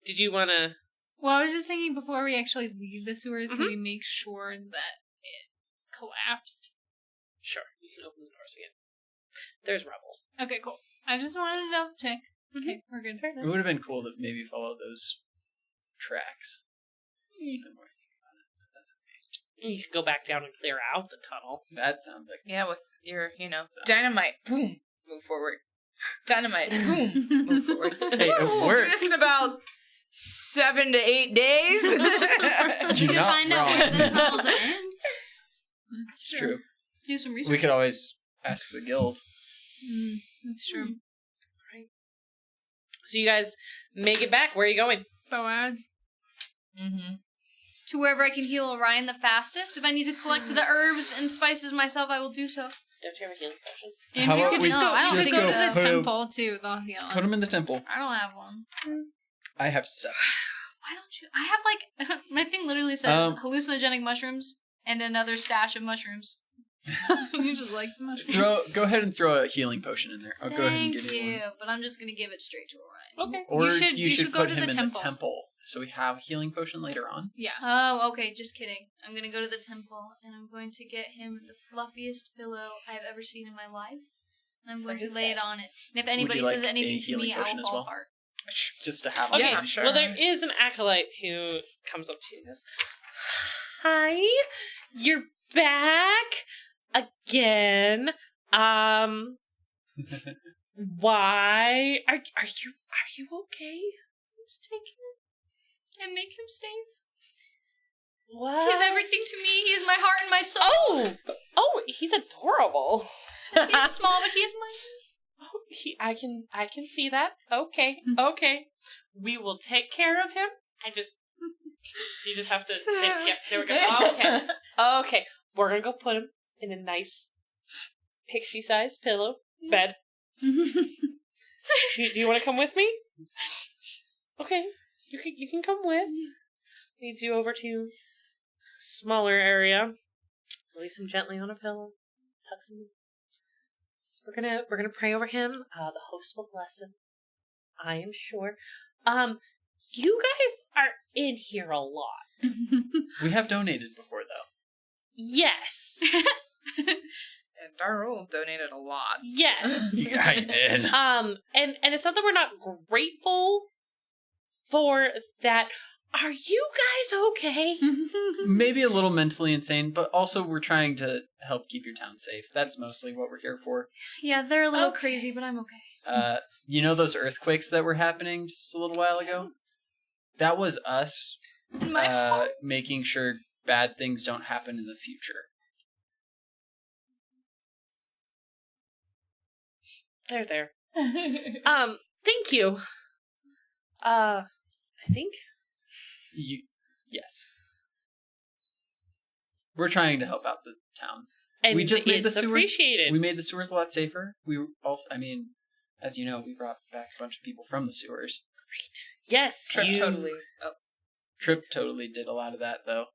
[SPEAKER 1] Did you want to...
[SPEAKER 5] Well, I was just thinking before we actually leave the sewers,
[SPEAKER 1] Mhm.
[SPEAKER 5] can we make sure that it collapsed?
[SPEAKER 1] Sure, you can open the doors again. There's rubble.
[SPEAKER 5] Okay, cool. I just wanted to double check. Okay, we're good.
[SPEAKER 1] Fair
[SPEAKER 3] It
[SPEAKER 1] enough.
[SPEAKER 3] would have been cool to maybe follow those tracks. The more I think about it, but that's okay.
[SPEAKER 1] You could go back down and clear out the tunnel.
[SPEAKER 3] That sounds like
[SPEAKER 4] Yeah, with your, dynamite, boom, move forward. Dynamite, boom, move forward.
[SPEAKER 3] hey, it
[SPEAKER 4] Do
[SPEAKER 3] works.
[SPEAKER 4] this in about 7 to 8 days.
[SPEAKER 2] We
[SPEAKER 3] You're
[SPEAKER 2] could
[SPEAKER 3] not
[SPEAKER 2] find out where the
[SPEAKER 3] wrong.
[SPEAKER 2] tunnels end.
[SPEAKER 3] It's true.
[SPEAKER 2] Do some research.
[SPEAKER 3] We could always ask the guild.
[SPEAKER 5] That's true.
[SPEAKER 1] So you guys make it back. Where are you going?
[SPEAKER 5] Boaz.
[SPEAKER 4] Mm-hmm.
[SPEAKER 2] to wherever I can heal Orion the fastest. If I need to collect the herbs and spices myself, I will do so.
[SPEAKER 1] Don't you have a healing potion?
[SPEAKER 5] And
[SPEAKER 3] How
[SPEAKER 5] you
[SPEAKER 3] about
[SPEAKER 5] could
[SPEAKER 3] we
[SPEAKER 5] just go,
[SPEAKER 2] I don't
[SPEAKER 5] you
[SPEAKER 2] think
[SPEAKER 5] could go
[SPEAKER 2] so.
[SPEAKER 5] to the
[SPEAKER 3] Put 'em-
[SPEAKER 5] temple too. They'll heal.
[SPEAKER 3] Put them in the temple.
[SPEAKER 2] I don't have one.
[SPEAKER 3] I have 7.
[SPEAKER 2] Why don't you? I have like my thing literally says hallucinogenic mushrooms and another stash of mushrooms.
[SPEAKER 5] You just like the mushrooms.
[SPEAKER 3] Go ahead and throw a healing potion in there. I'll go ahead and
[SPEAKER 2] Thank
[SPEAKER 3] give you
[SPEAKER 2] you,
[SPEAKER 3] one.
[SPEAKER 2] but I'm just gonna give it straight to Orion.
[SPEAKER 1] Okay.
[SPEAKER 3] Or
[SPEAKER 5] You should go
[SPEAKER 3] put
[SPEAKER 5] to
[SPEAKER 3] him
[SPEAKER 5] the
[SPEAKER 3] in
[SPEAKER 5] temple.
[SPEAKER 3] the temple, so we have a healing potion later on.
[SPEAKER 5] Yeah.
[SPEAKER 2] Oh, okay, just kidding. I'm gonna go to the temple and I'm going to get him the fluffiest pillow I have ever seen in my life. And I'm going to
[SPEAKER 4] his
[SPEAKER 2] lay it
[SPEAKER 4] bed.
[SPEAKER 2] on it. And if anybody
[SPEAKER 3] like
[SPEAKER 2] says anything
[SPEAKER 3] a
[SPEAKER 2] to me,
[SPEAKER 3] healing
[SPEAKER 2] I will
[SPEAKER 3] potion as
[SPEAKER 2] fall
[SPEAKER 3] well?
[SPEAKER 2] apart.
[SPEAKER 3] Just to have
[SPEAKER 1] Okay,
[SPEAKER 4] Yeah, sure.
[SPEAKER 1] well, there is an acolyte who comes up to you and goes, "Hi, you're back again. Why are you okay?
[SPEAKER 2] Let's take him and make him safe.
[SPEAKER 1] What?
[SPEAKER 2] He's everything to me. He is my heart and my soul.
[SPEAKER 1] Oh, he's adorable.
[SPEAKER 2] He's small, but he is my.
[SPEAKER 1] Oh, I can see that. Okay, okay. We will take care of him. You just have to. Yeah, there we go. Okay, okay. We're gonna go put him in a nice pixie-sized pillow bed. Do you want to come with me? Okay, you can come with. Leads you over to a smaller area. Release him gently on a pillow. Tucks him in. We're gonna pray over him. The host will bless him. I am sure. You guys are in here a lot.
[SPEAKER 3] We have donated before, though.
[SPEAKER 1] Yes.
[SPEAKER 4] And Darul donated a lot.
[SPEAKER 1] Yes.
[SPEAKER 3] Yeah, I did.
[SPEAKER 1] And it's not that we're not grateful for that. Are you guys okay?
[SPEAKER 3] Maybe a little mentally insane, but also we're trying to help keep your town safe. That's mostly what we're here for.
[SPEAKER 2] Yeah, they're a little
[SPEAKER 1] Okay.
[SPEAKER 2] crazy, but I'm okay.
[SPEAKER 3] You know those earthquakes that were happening just a little while ago? That was us
[SPEAKER 2] In my heart.
[SPEAKER 3] making sure bad things don't happen in the future.
[SPEAKER 1] There. Thank you. I think.
[SPEAKER 3] Yes. We're trying to help out the town.
[SPEAKER 1] And
[SPEAKER 3] we just made the
[SPEAKER 1] it's
[SPEAKER 3] sewers.
[SPEAKER 1] appreciated.
[SPEAKER 3] We made the sewers a lot safer. We also, I mean, as you know, we brought back a bunch of people from the sewers.
[SPEAKER 1] Yes,
[SPEAKER 4] Trip
[SPEAKER 1] you
[SPEAKER 4] totally. Oh,
[SPEAKER 3] Trip totally did a lot of that, though.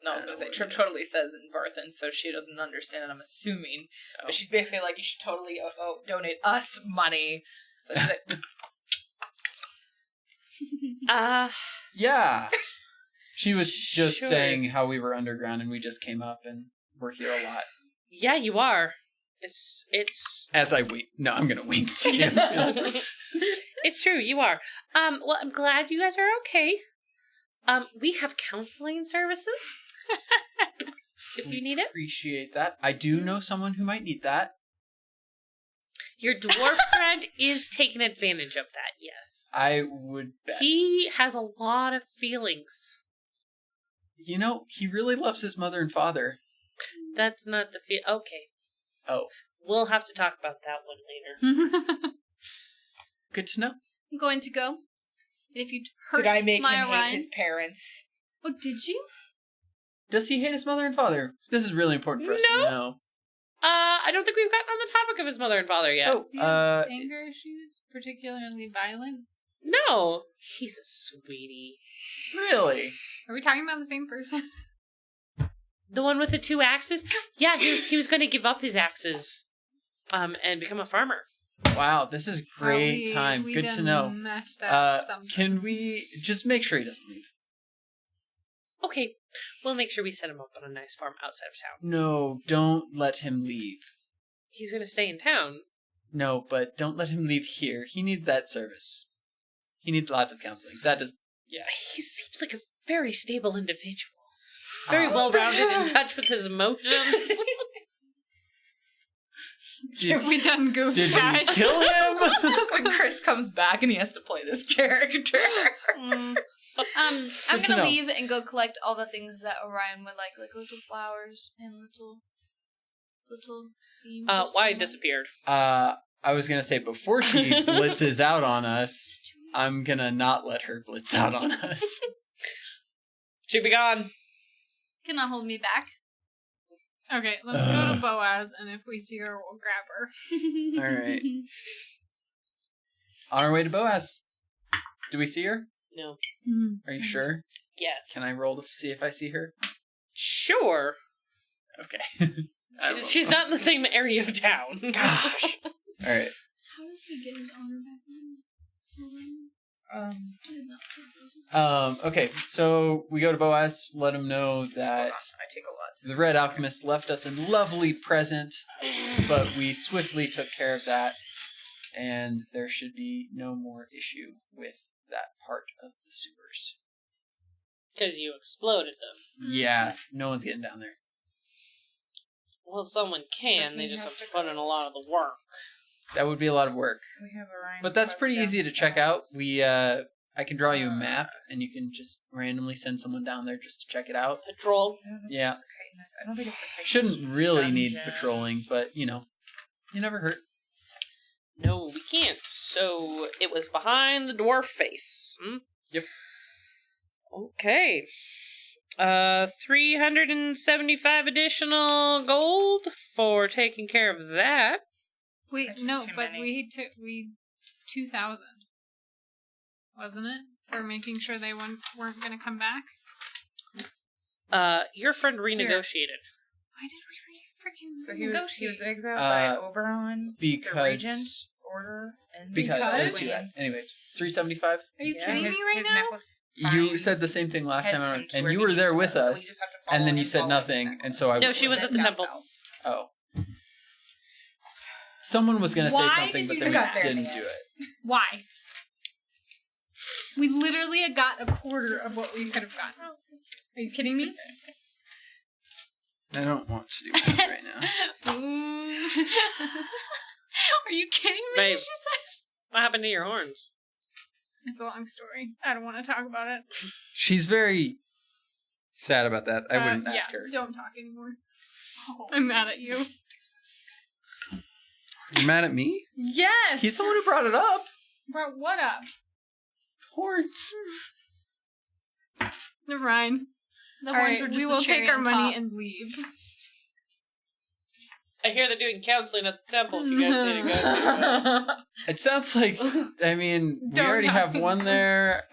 [SPEAKER 4] no, I was gonna say Trip totally says in Varthan, so she doesn't understand it. I'm assuming, but she's basically like, you should totally donate us money. So she's like,
[SPEAKER 3] Yeah. She was just
[SPEAKER 1] Sure.
[SPEAKER 3] saying how we were underground and we just came up and we're here a lot.
[SPEAKER 1] yeah, you are. It's
[SPEAKER 3] As I wink. No, I'm going to wink to you.
[SPEAKER 1] it's true, you are. Well, I'm glad you guys are okay. We have counseling services. If you need it.
[SPEAKER 3] Appreciate that. I do know someone who might need that.
[SPEAKER 1] Your dwarf friend is taking advantage of that, yes.
[SPEAKER 3] I would bet.
[SPEAKER 1] He has a lot of feelings.
[SPEAKER 3] You know, he really loves his mother and father.
[SPEAKER 1] That's not the okay.
[SPEAKER 3] Oh,
[SPEAKER 1] We'll have to talk about that one later.
[SPEAKER 3] good to know.
[SPEAKER 2] I'm going to go. And if you hurt
[SPEAKER 4] did I make
[SPEAKER 2] my
[SPEAKER 4] him
[SPEAKER 2] Orion,
[SPEAKER 4] hate his parents?
[SPEAKER 2] oh, did you?
[SPEAKER 3] Does he hate his mother and father? This is really important for us to
[SPEAKER 1] No.
[SPEAKER 3] know.
[SPEAKER 1] I don't think we've gotten on the topic of his mother and father yet.
[SPEAKER 3] Oh.
[SPEAKER 5] Does he have anger issues, particularly violent?
[SPEAKER 1] No, he's a sweetie.
[SPEAKER 3] Really?
[SPEAKER 5] Are we talking about the same person?
[SPEAKER 1] The one with the 2 axes? Yeah, he was going to give up his axes, and become a farmer.
[SPEAKER 3] Wow, this is great time.
[SPEAKER 5] We
[SPEAKER 3] Good to
[SPEAKER 5] done
[SPEAKER 3] know.
[SPEAKER 5] Messed up something.
[SPEAKER 3] Can we just make sure he doesn't leave?
[SPEAKER 1] Okay, we'll make sure we set him up on a nice farm outside of town.
[SPEAKER 3] No, don't let him leave.
[SPEAKER 1] He's going to stay in town.
[SPEAKER 3] No, but don't let him leave here. He needs that service. He needs lots of counseling. That does, yeah.
[SPEAKER 1] He seems like a very stable individual. Very well-rounded, in touch with his emotions.
[SPEAKER 5] We done goofed,
[SPEAKER 3] Did
[SPEAKER 5] guys.
[SPEAKER 3] you kill him?
[SPEAKER 4] When Chris comes back and he has to play this character.
[SPEAKER 2] I'm
[SPEAKER 3] Good to
[SPEAKER 2] gonna
[SPEAKER 3] know.
[SPEAKER 2] leave and go collect all the things that Orion would like little flowers and little beams. of
[SPEAKER 1] Why
[SPEAKER 2] sunlight.
[SPEAKER 1] disappeared?
[SPEAKER 3] I was gonna say, before she blitzes out on us,
[SPEAKER 2] It's too late.
[SPEAKER 3] I'm gonna not let her blitz out on us.
[SPEAKER 1] She'd be gone.
[SPEAKER 2] Cannot hold me back.
[SPEAKER 5] Okay, let's go to Boaz, and if we see her, we'll grab her.
[SPEAKER 3] All right. On our way to Boaz. Do we see her?
[SPEAKER 1] No.
[SPEAKER 3] Are you sure?
[SPEAKER 1] Yes.
[SPEAKER 3] Can I roll to see if I see her?
[SPEAKER 1] Sure.
[SPEAKER 3] Okay.
[SPEAKER 1] She's not in the same area of town.
[SPEAKER 3] Gosh. All right.
[SPEAKER 2] How does he get his armor back on?
[SPEAKER 3] Okay, so we go to Boaz, let him know that
[SPEAKER 4] I take a lot.
[SPEAKER 3] the Red Alchemist left us a lovely present, but we swiftly took care of that, and there should be no more issue with that part of the sewers.
[SPEAKER 1] Because you exploded them.
[SPEAKER 3] Yeah, no one's getting down there.
[SPEAKER 1] Well, someone can.
[SPEAKER 4] So
[SPEAKER 1] they
[SPEAKER 4] he
[SPEAKER 1] just
[SPEAKER 4] has
[SPEAKER 1] have to
[SPEAKER 4] to
[SPEAKER 1] put
[SPEAKER 4] go.
[SPEAKER 1] in a lot of the work.
[SPEAKER 3] That would be a lot of work.
[SPEAKER 4] We have Orion's
[SPEAKER 3] But that's
[SPEAKER 4] quest
[SPEAKER 3] pretty
[SPEAKER 4] down
[SPEAKER 3] easy to
[SPEAKER 4] south.
[SPEAKER 3] check out. I can draw you a map, and you can just randomly send someone down there just to check it out.
[SPEAKER 1] Patrol.
[SPEAKER 4] I don't think
[SPEAKER 3] Yeah.
[SPEAKER 4] it's the chitinous. I don't think it's the chitinous
[SPEAKER 3] Shouldn't really need
[SPEAKER 4] dungeon.
[SPEAKER 3] patrolling, but, you never hurt.
[SPEAKER 1] No, we can't. So it was behind the dwarf face. Hmm?
[SPEAKER 3] Yep.
[SPEAKER 1] Okay. 375 additional gold for taking care of that.
[SPEAKER 4] I
[SPEAKER 5] Wait,
[SPEAKER 4] took
[SPEAKER 5] no,
[SPEAKER 4] too
[SPEAKER 5] but
[SPEAKER 4] many.
[SPEAKER 5] we 2,000, wasn't it, for making sure they weren't going to come back?
[SPEAKER 1] Your friend renegotiated.
[SPEAKER 5] Why did we freaking
[SPEAKER 4] So
[SPEAKER 5] negotiate?
[SPEAKER 4] he was exiled by Oberon, the Regent,
[SPEAKER 3] Because
[SPEAKER 4] Order, and
[SPEAKER 3] Because
[SPEAKER 4] the
[SPEAKER 3] let's
[SPEAKER 4] Queen.
[SPEAKER 3] do that. Anyways, 375.
[SPEAKER 5] Are you
[SPEAKER 4] Yeah,
[SPEAKER 5] kidding
[SPEAKER 4] his,
[SPEAKER 5] me right
[SPEAKER 4] his
[SPEAKER 5] now?
[SPEAKER 4] necklace
[SPEAKER 3] You
[SPEAKER 4] binds-
[SPEAKER 3] said the same thing last time,
[SPEAKER 4] heads
[SPEAKER 3] around,
[SPEAKER 4] him to
[SPEAKER 3] and
[SPEAKER 4] where
[SPEAKER 3] you
[SPEAKER 4] he
[SPEAKER 3] were
[SPEAKER 4] needs
[SPEAKER 3] there
[SPEAKER 4] to
[SPEAKER 3] with
[SPEAKER 4] go, so we
[SPEAKER 3] us,
[SPEAKER 4] just have to follow
[SPEAKER 3] and then
[SPEAKER 4] him
[SPEAKER 3] you
[SPEAKER 4] and
[SPEAKER 3] said
[SPEAKER 4] follow his
[SPEAKER 3] nothing,
[SPEAKER 4] necklace.
[SPEAKER 3] and so I.
[SPEAKER 1] No, she was at the
[SPEAKER 4] Down
[SPEAKER 1] temple.
[SPEAKER 4] south.
[SPEAKER 3] Oh. Someone was gonna say
[SPEAKER 5] Why
[SPEAKER 3] something,
[SPEAKER 5] did
[SPEAKER 3] but
[SPEAKER 5] you
[SPEAKER 3] then
[SPEAKER 5] do
[SPEAKER 3] we
[SPEAKER 5] that?
[SPEAKER 3] didn't do it.
[SPEAKER 5] Why? We literally got a quarter of what we could have gotten. Are you kidding me?
[SPEAKER 3] I don't want to do this right now.
[SPEAKER 2] Ooh.
[SPEAKER 5] Are you kidding me?
[SPEAKER 1] Babe.
[SPEAKER 5] She says.
[SPEAKER 1] What happened to your horns?
[SPEAKER 5] It's a long story. I don't want to talk about it.
[SPEAKER 3] She's very sad about that. I wouldn't ask
[SPEAKER 5] yeah,
[SPEAKER 3] her.
[SPEAKER 5] Don't talk anymore. I'm mad at you.
[SPEAKER 3] You're mad at me?
[SPEAKER 5] Yes.
[SPEAKER 3] He's the one who brought it up.
[SPEAKER 5] Brought what up?
[SPEAKER 3] Horns.
[SPEAKER 5] Never mind.
[SPEAKER 2] The
[SPEAKER 5] All
[SPEAKER 2] horns
[SPEAKER 5] right,
[SPEAKER 2] are just
[SPEAKER 5] we
[SPEAKER 2] the
[SPEAKER 5] will
[SPEAKER 2] cherry
[SPEAKER 5] take our
[SPEAKER 2] on
[SPEAKER 5] money
[SPEAKER 2] top.
[SPEAKER 5] and leave.
[SPEAKER 1] I hear they're doing counseling at the temple if you guys need to go to.
[SPEAKER 3] It sounds like, we
[SPEAKER 5] Don't
[SPEAKER 3] already
[SPEAKER 5] talk.
[SPEAKER 3] have one there.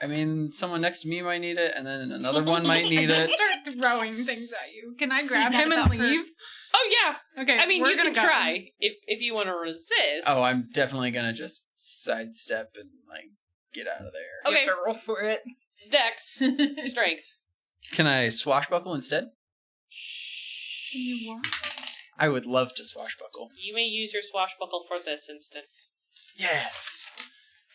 [SPEAKER 3] Someone next to me might need it, and then another one might need it.
[SPEAKER 5] Start throwing things at you. Can I
[SPEAKER 2] Say
[SPEAKER 5] grab
[SPEAKER 2] that
[SPEAKER 5] him and
[SPEAKER 2] about her.
[SPEAKER 5] leave?
[SPEAKER 1] Oh, yeah.
[SPEAKER 5] Okay.
[SPEAKER 1] I mean,
[SPEAKER 5] we're
[SPEAKER 1] you
[SPEAKER 5] gonna
[SPEAKER 1] can
[SPEAKER 5] go.
[SPEAKER 1] try if you want to resist.
[SPEAKER 3] Oh, I'm definitely gonna just sidestep and, get out of there.
[SPEAKER 4] You
[SPEAKER 1] Okay.
[SPEAKER 4] have to roll for it.
[SPEAKER 1] Dex. Strength.
[SPEAKER 3] Can I swashbuckle instead?
[SPEAKER 2] Can you walk?
[SPEAKER 3] I would love to swashbuckle.
[SPEAKER 1] You may use your swashbuckle for this instance.
[SPEAKER 3] Yes.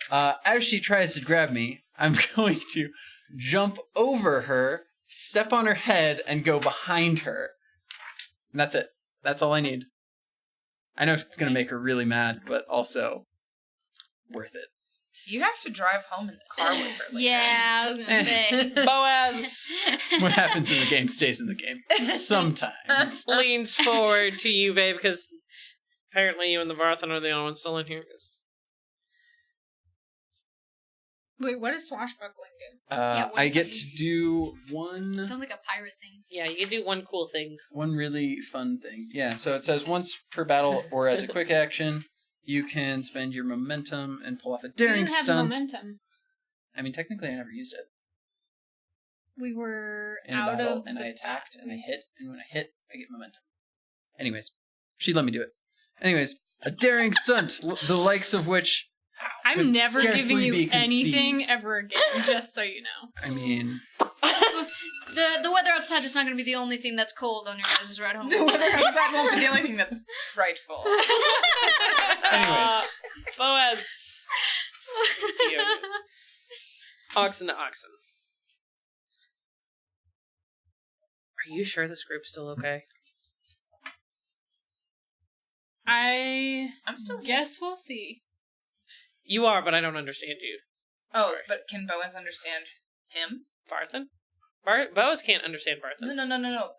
[SPEAKER 3] As she tries to grab me, I'm going to jump over her, step on her head, and go behind her. And that's it. That's all I need. I know it's going to make her really mad, but also worth it.
[SPEAKER 4] You have to drive home in the car with her later.
[SPEAKER 2] Yeah, I was gonna say.
[SPEAKER 1] Boaz
[SPEAKER 3] What happens in the game stays in the game. Sometimes.
[SPEAKER 1] leans forward to you, babe, because apparently you and the Varthan are the only ones still in here.
[SPEAKER 5] Wait, what does swashbuckling do?
[SPEAKER 2] what
[SPEAKER 3] I
[SPEAKER 2] does
[SPEAKER 3] get
[SPEAKER 2] that
[SPEAKER 3] to do one
[SPEAKER 2] Sounds like a pirate thing.
[SPEAKER 1] Yeah, you can do one cool thing.
[SPEAKER 3] really fun thing. Yeah, so it says once per battle or as a quick action, you can spend your momentum and pull off a
[SPEAKER 5] We
[SPEAKER 3] daring
[SPEAKER 5] didn't have
[SPEAKER 3] stunt.
[SPEAKER 5] momentum.
[SPEAKER 3] Technically I never used it.
[SPEAKER 5] We were
[SPEAKER 3] In a
[SPEAKER 5] out
[SPEAKER 3] battle,
[SPEAKER 5] of
[SPEAKER 3] and
[SPEAKER 5] the
[SPEAKER 3] I attacked, and I hit, and when I hit, I get momentum. Anyways, she'd let me do it. Anyways, a daring stunt, the likes of which
[SPEAKER 5] I'm
[SPEAKER 3] could
[SPEAKER 5] never giving
[SPEAKER 3] scarcely
[SPEAKER 5] you
[SPEAKER 3] be
[SPEAKER 5] anything
[SPEAKER 3] conceived.
[SPEAKER 5] ever again, just so you know.
[SPEAKER 3] I mean,
[SPEAKER 2] The weather outside is not going to be the only thing that's cold on your guys' ride home.
[SPEAKER 4] The weather outside won't be the only thing that's frightful.
[SPEAKER 3] anyways.
[SPEAKER 1] Boaz. It's you. Oxen to oxen. Are you sure this group's still okay?
[SPEAKER 5] I
[SPEAKER 4] I'm still
[SPEAKER 5] guess we'll see.
[SPEAKER 1] You are, but I don't understand you.
[SPEAKER 4] Oh, but can Boaz understand him?
[SPEAKER 1] Varthan? Boaz can't understand Varthan.
[SPEAKER 4] No.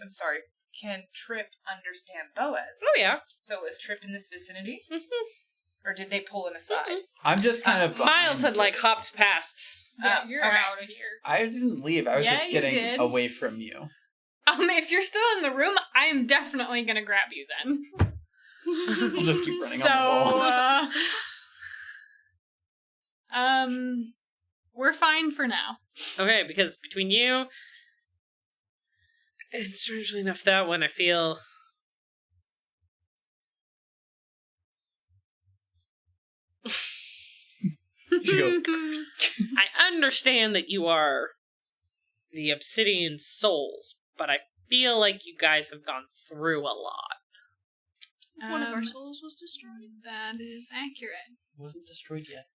[SPEAKER 4] I'm sorry. Can Trip understand Boaz?
[SPEAKER 1] Oh, yeah.
[SPEAKER 4] So is Trip in this vicinity?
[SPEAKER 1] Mhm.
[SPEAKER 4] Or did they pull him aside?
[SPEAKER 3] I'm just kind of
[SPEAKER 1] Miles had,
[SPEAKER 3] behind
[SPEAKER 1] hopped past
[SPEAKER 5] Yeah, you're
[SPEAKER 4] okay.
[SPEAKER 5] out of here.
[SPEAKER 3] I didn't leave. I was
[SPEAKER 5] Yeah,
[SPEAKER 3] just
[SPEAKER 5] you
[SPEAKER 3] getting
[SPEAKER 5] did.
[SPEAKER 3] away from you.
[SPEAKER 5] If you're still in the room, I am definitely gonna grab you then.
[SPEAKER 3] I'll just keep running
[SPEAKER 5] So,
[SPEAKER 3] on the walls.
[SPEAKER 5] We're fine for now.
[SPEAKER 1] Okay, because between you and strangely enough, that one, I feel.
[SPEAKER 3] You should go.
[SPEAKER 1] I understand that you are the Obsidian Souls, but I feel like you guys have gone through a lot.
[SPEAKER 2] One of our souls was destroyed.
[SPEAKER 5] That is accurate.
[SPEAKER 3] It wasn't destroyed yet.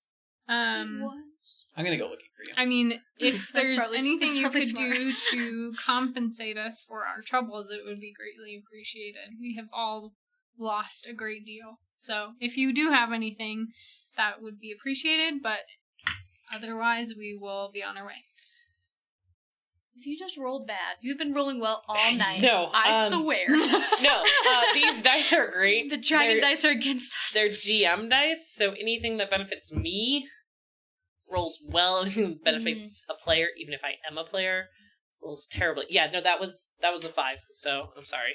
[SPEAKER 2] It was.
[SPEAKER 3] I'm gonna go looking for you.
[SPEAKER 5] I mean, if
[SPEAKER 2] That's
[SPEAKER 5] there's
[SPEAKER 2] probably-
[SPEAKER 5] anything
[SPEAKER 2] that's
[SPEAKER 5] you
[SPEAKER 2] probably
[SPEAKER 5] could
[SPEAKER 2] smart.
[SPEAKER 5] do to compensate us for our troubles, it would be greatly appreciated. We have all lost a great deal. So, if you do have anything, that would be appreciated, but otherwise, we will be on our way.
[SPEAKER 2] If you just rolled bad, you've been rolling well all night.
[SPEAKER 1] No,
[SPEAKER 2] I swear.
[SPEAKER 1] No, these dice are great.
[SPEAKER 2] The dragon
[SPEAKER 1] They're-
[SPEAKER 2] dice are against us.
[SPEAKER 1] They're GM dice, so anything that benefits me rolls well. Anything that benefits a player, even if I am a player, rolls terribly. Yeah, no, that was a 5, so I'm sorry.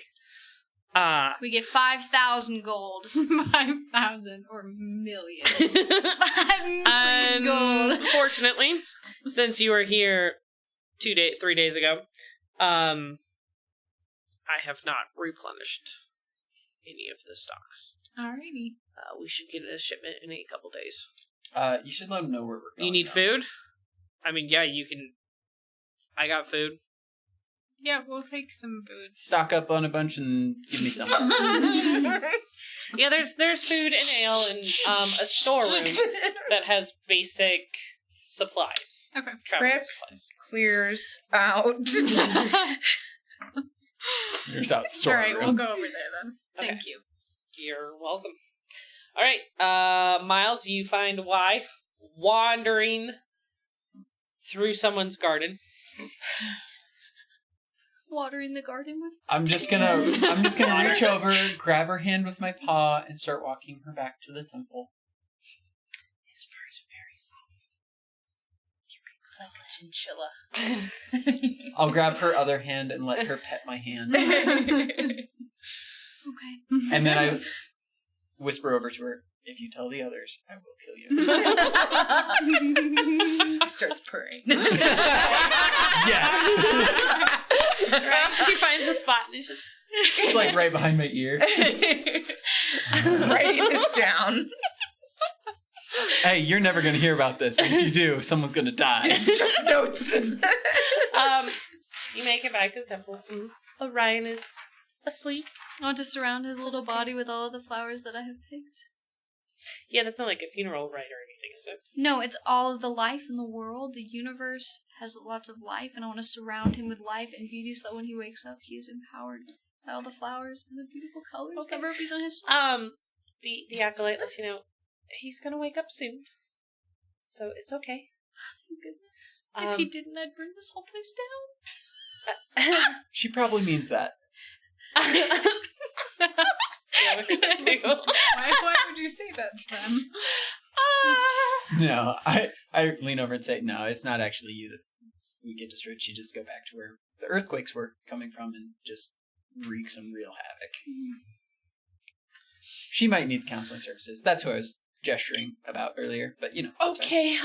[SPEAKER 2] We get 5,000 gold.
[SPEAKER 5] 5,000 or million.
[SPEAKER 2] 5 million gold.
[SPEAKER 1] Unfortunately, since you were here 3 days ago, I have not replenished any of the stocks.
[SPEAKER 5] Alrighty.
[SPEAKER 1] We should get a shipment in a couple days.
[SPEAKER 3] You should let them know where we're going.
[SPEAKER 1] You need
[SPEAKER 3] now.
[SPEAKER 1] food? I mean, yeah, you can. I got food.
[SPEAKER 5] Yeah, we'll take some food.
[SPEAKER 3] Stock up on a bunch and give me some.
[SPEAKER 1] Yeah, there's food and ale and a storeroom that has basic supplies.
[SPEAKER 5] Okay.
[SPEAKER 1] Traveling
[SPEAKER 4] Trip.
[SPEAKER 1] supplies.
[SPEAKER 4] Clears out.
[SPEAKER 3] Here's out storeroom.
[SPEAKER 5] Alright, we'll go over there then.
[SPEAKER 1] Okay.
[SPEAKER 5] Thank you.
[SPEAKER 1] You're welcome. All right, Miles, you find Y wandering through someone's garden.
[SPEAKER 2] Watering the garden with.
[SPEAKER 3] I'm just gonna reach over, grab her hand with my paw, and start walking her back to the temple.
[SPEAKER 1] His fur is very soft.
[SPEAKER 4] It's like a chinchilla.
[SPEAKER 3] I'll grab her other hand and let her pet my hand.
[SPEAKER 2] Okay.
[SPEAKER 3] And then I whisper over to her, if you tell the others, I will kill you.
[SPEAKER 4] Starts purring.
[SPEAKER 3] Yes!
[SPEAKER 1] Right? She finds a spot and it's just
[SPEAKER 3] Just like right behind my ear.
[SPEAKER 4] Writing this down.
[SPEAKER 3] Hey, you're never gonna hear about this. If you do, someone's gonna die.
[SPEAKER 4] It's just notes.
[SPEAKER 1] You make it back to the temple. Orion is asleep.
[SPEAKER 2] I want to surround his little body with all of the flowers that I have picked.
[SPEAKER 1] Yeah, that's not like a funeral rite or anything, is it?
[SPEAKER 2] No, it's all of the life in the world. The universe has lots of life, and I want to surround him with life and beauty so that when he wakes up, he is empowered by all the flowers and the beautiful colors that represent his soul.
[SPEAKER 1] The acolyte lets you know he's gonna wake up soon. So it's okay.
[SPEAKER 2] Thank goodness. If he didn't, I'd burn this whole place
[SPEAKER 3] She probably means that.
[SPEAKER 1] Yeah, I heard that too.
[SPEAKER 5] Why would you say that to them?
[SPEAKER 3] No, I lean over and say, no, it's not actually you that we get destroyed. She just go back to where the earthquakes were coming from and just wreak some real havoc. She might need counseling services. That's who I was gesturing about earlier, but you know. that's fine.
[SPEAKER 1] Okay,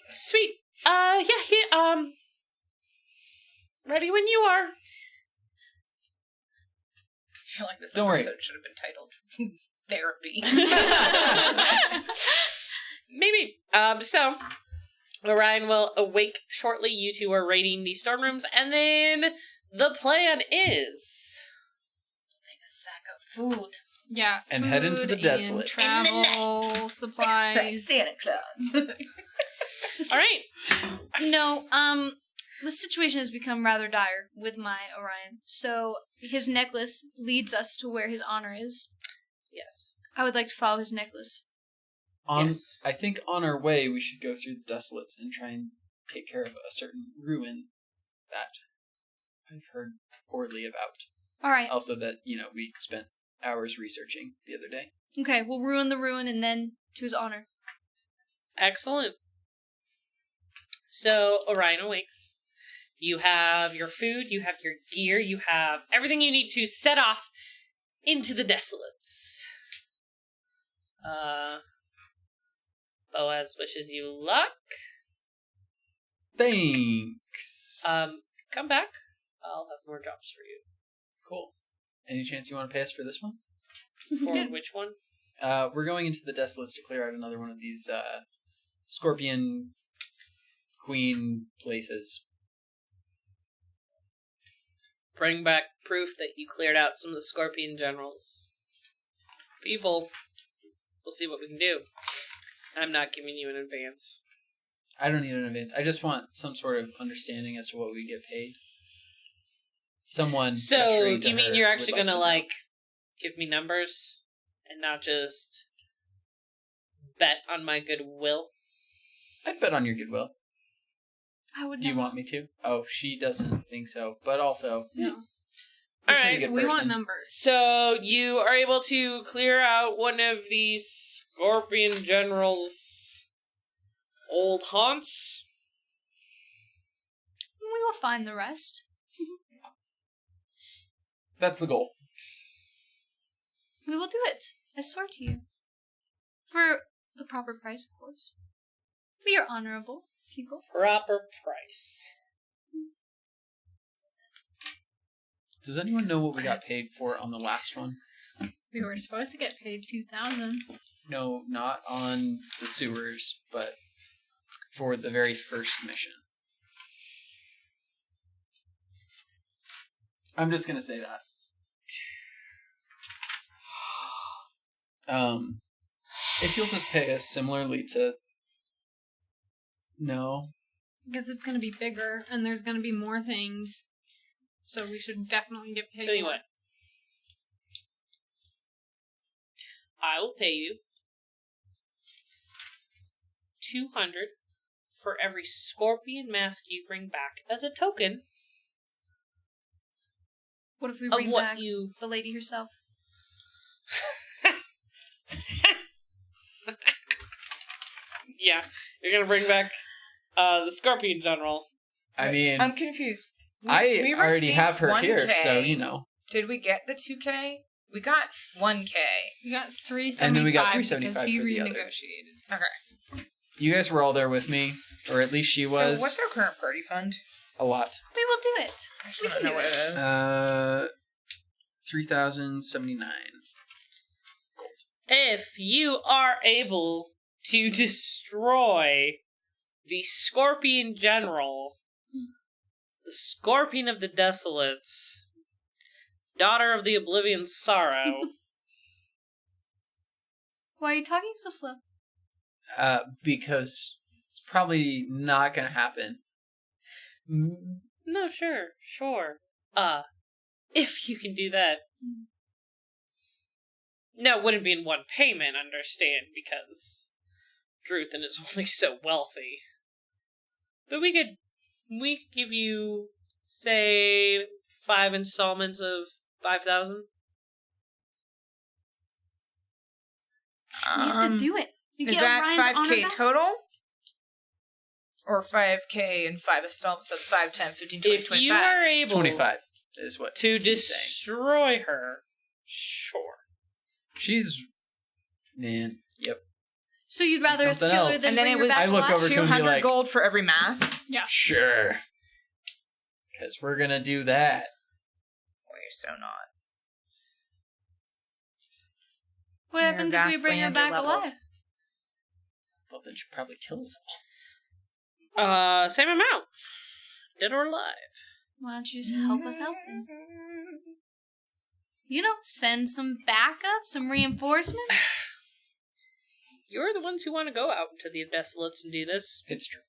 [SPEAKER 1] sweet. Ready when you are.
[SPEAKER 4] I feel like this
[SPEAKER 3] Don't worry.
[SPEAKER 4] episode should have been titled Therapy.
[SPEAKER 1] Maybe. So, Orion will awake shortly. You two are raiding the storm rooms, and then the plan is...
[SPEAKER 4] Take a sack of food.
[SPEAKER 5] Yeah.
[SPEAKER 3] And head into
[SPEAKER 5] food
[SPEAKER 3] the
[SPEAKER 5] and
[SPEAKER 3] Desolate.
[SPEAKER 5] Travel
[SPEAKER 4] Like
[SPEAKER 5] supplies.
[SPEAKER 4] Santa Claus.
[SPEAKER 1] All right.
[SPEAKER 2] No, the situation has become rather dire with my Orion. So his necklace leads us to where his honor is.
[SPEAKER 1] Yes.
[SPEAKER 2] I would like to follow his necklace.
[SPEAKER 1] Yes.
[SPEAKER 3] I think on our way we should go through the Desolates and try and take care of a certain ruin that I've heard poorly about.
[SPEAKER 2] All right.
[SPEAKER 3] Also that, we spent hours researching the other day.
[SPEAKER 2] Okay, we'll ruin the ruin and then to his honor.
[SPEAKER 1] Excellent. So Orion awakes. You have your food, you have your gear, you have everything you need to set off into the Desolates. Boaz wishes you luck.
[SPEAKER 3] Thanks.
[SPEAKER 1] Come back. I'll have more jobs for you.
[SPEAKER 3] Cool. Any chance you want to pay us for this one?
[SPEAKER 1] For which one?
[SPEAKER 3] We're going into the Desolates to clear out another one of these Scorpion Queen places.
[SPEAKER 1] Bring back proof that you cleared out some of the Scorpion generals. People, we'll see what we can do. I'm not giving you an advance.
[SPEAKER 3] I don't need an advance. I just want some sort of understanding as to what we get paid. Someone.
[SPEAKER 1] So, you mean you're actually
[SPEAKER 3] going
[SPEAKER 1] gonna, give me numbers and not just bet on my goodwill?
[SPEAKER 3] I'd bet on your goodwill.
[SPEAKER 2] I would.
[SPEAKER 3] Do you want me to? Oh, she doesn't think so. But also,
[SPEAKER 5] No.
[SPEAKER 1] All right,
[SPEAKER 5] We want numbers.
[SPEAKER 1] So you are able to clear out one of the Scorpion General's old haunts.
[SPEAKER 2] We will find the rest.
[SPEAKER 3] That's the goal.
[SPEAKER 2] We will do it. I swear to you. For the proper price, of course. We are honorable people.
[SPEAKER 1] Proper price.
[SPEAKER 3] Does anyone know what we got paid for on the last one?
[SPEAKER 5] We were supposed to get paid 2,000.
[SPEAKER 3] No, not on the sewers, but for the very first mission. I'm just gonna say that. If you'll just pay us similarly to... No.
[SPEAKER 5] Because it's going to be bigger and there's going to be more things. So we should definitely get paid.
[SPEAKER 1] Tell you
[SPEAKER 5] more.
[SPEAKER 1] what. I will pay you 200 for every scorpion mask you bring back as a token.
[SPEAKER 2] What if we
[SPEAKER 1] Of
[SPEAKER 2] bring
[SPEAKER 1] what
[SPEAKER 2] back
[SPEAKER 1] you-
[SPEAKER 2] the lady herself?
[SPEAKER 1] Yeah, you're gonna bring back the Scorpion General.
[SPEAKER 3] I mean,
[SPEAKER 4] I'm confused.
[SPEAKER 3] I already
[SPEAKER 4] received
[SPEAKER 3] have her here,
[SPEAKER 4] 1K.
[SPEAKER 3] so you know.
[SPEAKER 4] Did we get the 2K? We got 1K.
[SPEAKER 5] We got 375
[SPEAKER 3] And then we got
[SPEAKER 5] because
[SPEAKER 3] 375
[SPEAKER 5] he
[SPEAKER 3] for the other.
[SPEAKER 5] renegotiated.
[SPEAKER 4] Okay.
[SPEAKER 3] You guys were all there with me, or at least she was.
[SPEAKER 4] So what's our current party fund?
[SPEAKER 3] A lot.
[SPEAKER 2] We will do it.
[SPEAKER 4] I just
[SPEAKER 2] We
[SPEAKER 4] want to
[SPEAKER 2] can
[SPEAKER 4] know
[SPEAKER 2] do
[SPEAKER 4] what it is.
[SPEAKER 3] 3,079 gold.
[SPEAKER 1] If you are able to destroy the Scorpion General, the Scorpion of the Desolates, daughter of the Oblivion Sorrow,
[SPEAKER 2] Why are you talking so slow?
[SPEAKER 3] Because it's probably not gonna happen.
[SPEAKER 1] no, sure. If you can do that. No, it wouldn't be in one payment, understand, because Druthan is only so wealthy. But we could give you, say, 5 installments of 5,000.
[SPEAKER 2] So you have to do it. You
[SPEAKER 4] Is
[SPEAKER 2] get
[SPEAKER 4] that
[SPEAKER 2] Orion's honor
[SPEAKER 4] 5K
[SPEAKER 2] back?
[SPEAKER 4] total? Or 5K and 5 installments? That's 5, 10, 15, 20,
[SPEAKER 1] If
[SPEAKER 4] 25.
[SPEAKER 1] you are able
[SPEAKER 3] 25 is what
[SPEAKER 1] to
[SPEAKER 3] she's saying.
[SPEAKER 1] destroy her, sure.
[SPEAKER 3] She's... Man, yep.
[SPEAKER 2] So you'd rather us kill
[SPEAKER 3] Something
[SPEAKER 2] her
[SPEAKER 3] else.
[SPEAKER 2] than
[SPEAKER 4] And then
[SPEAKER 2] bring
[SPEAKER 4] it
[SPEAKER 2] her
[SPEAKER 4] was-
[SPEAKER 2] back
[SPEAKER 3] I look
[SPEAKER 2] alive?
[SPEAKER 3] over to him and be
[SPEAKER 4] 200
[SPEAKER 3] like...
[SPEAKER 4] gold for every mask?
[SPEAKER 5] Yeah.
[SPEAKER 3] Sure. Because we're gonna do that.
[SPEAKER 4] Well, you're so not.
[SPEAKER 2] What
[SPEAKER 4] You're
[SPEAKER 2] happens if we bring her
[SPEAKER 4] vastly
[SPEAKER 2] back
[SPEAKER 4] underleveled.
[SPEAKER 2] alive?
[SPEAKER 3] Well, then she'll probably kill us all.
[SPEAKER 1] Same amount. Dead or alive.
[SPEAKER 2] Why don't you just help us out then? You know, send some backup, some reinforcements.
[SPEAKER 1] You're the ones who want to go out into the Desolates and do this.
[SPEAKER 3] It's true.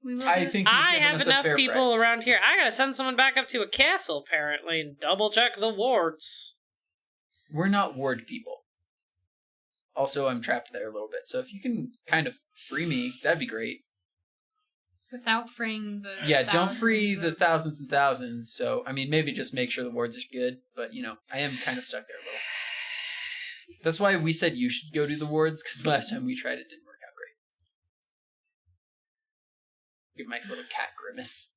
[SPEAKER 2] We will
[SPEAKER 3] I
[SPEAKER 2] do it.
[SPEAKER 3] think you've
[SPEAKER 1] I
[SPEAKER 3] given
[SPEAKER 1] have
[SPEAKER 3] us a
[SPEAKER 1] enough
[SPEAKER 3] fair
[SPEAKER 1] people
[SPEAKER 3] price.
[SPEAKER 1] around here. I gotta send someone back up to a castle, apparently, and double check the wards.
[SPEAKER 3] We're not ward people. Also, I'm trapped there a little bit, so if you can kind of free me, that'd be great.
[SPEAKER 5] Without freeing the
[SPEAKER 3] Yeah, don't free
[SPEAKER 5] thousands
[SPEAKER 3] the
[SPEAKER 5] of-
[SPEAKER 3] thousands and thousands, so, I mean, maybe just make sure the wards are good, but, you know, I am kind of stuck there a little. That's why we said you should go do the wards, because last time we tried it didn't work out Give my little cat grimace.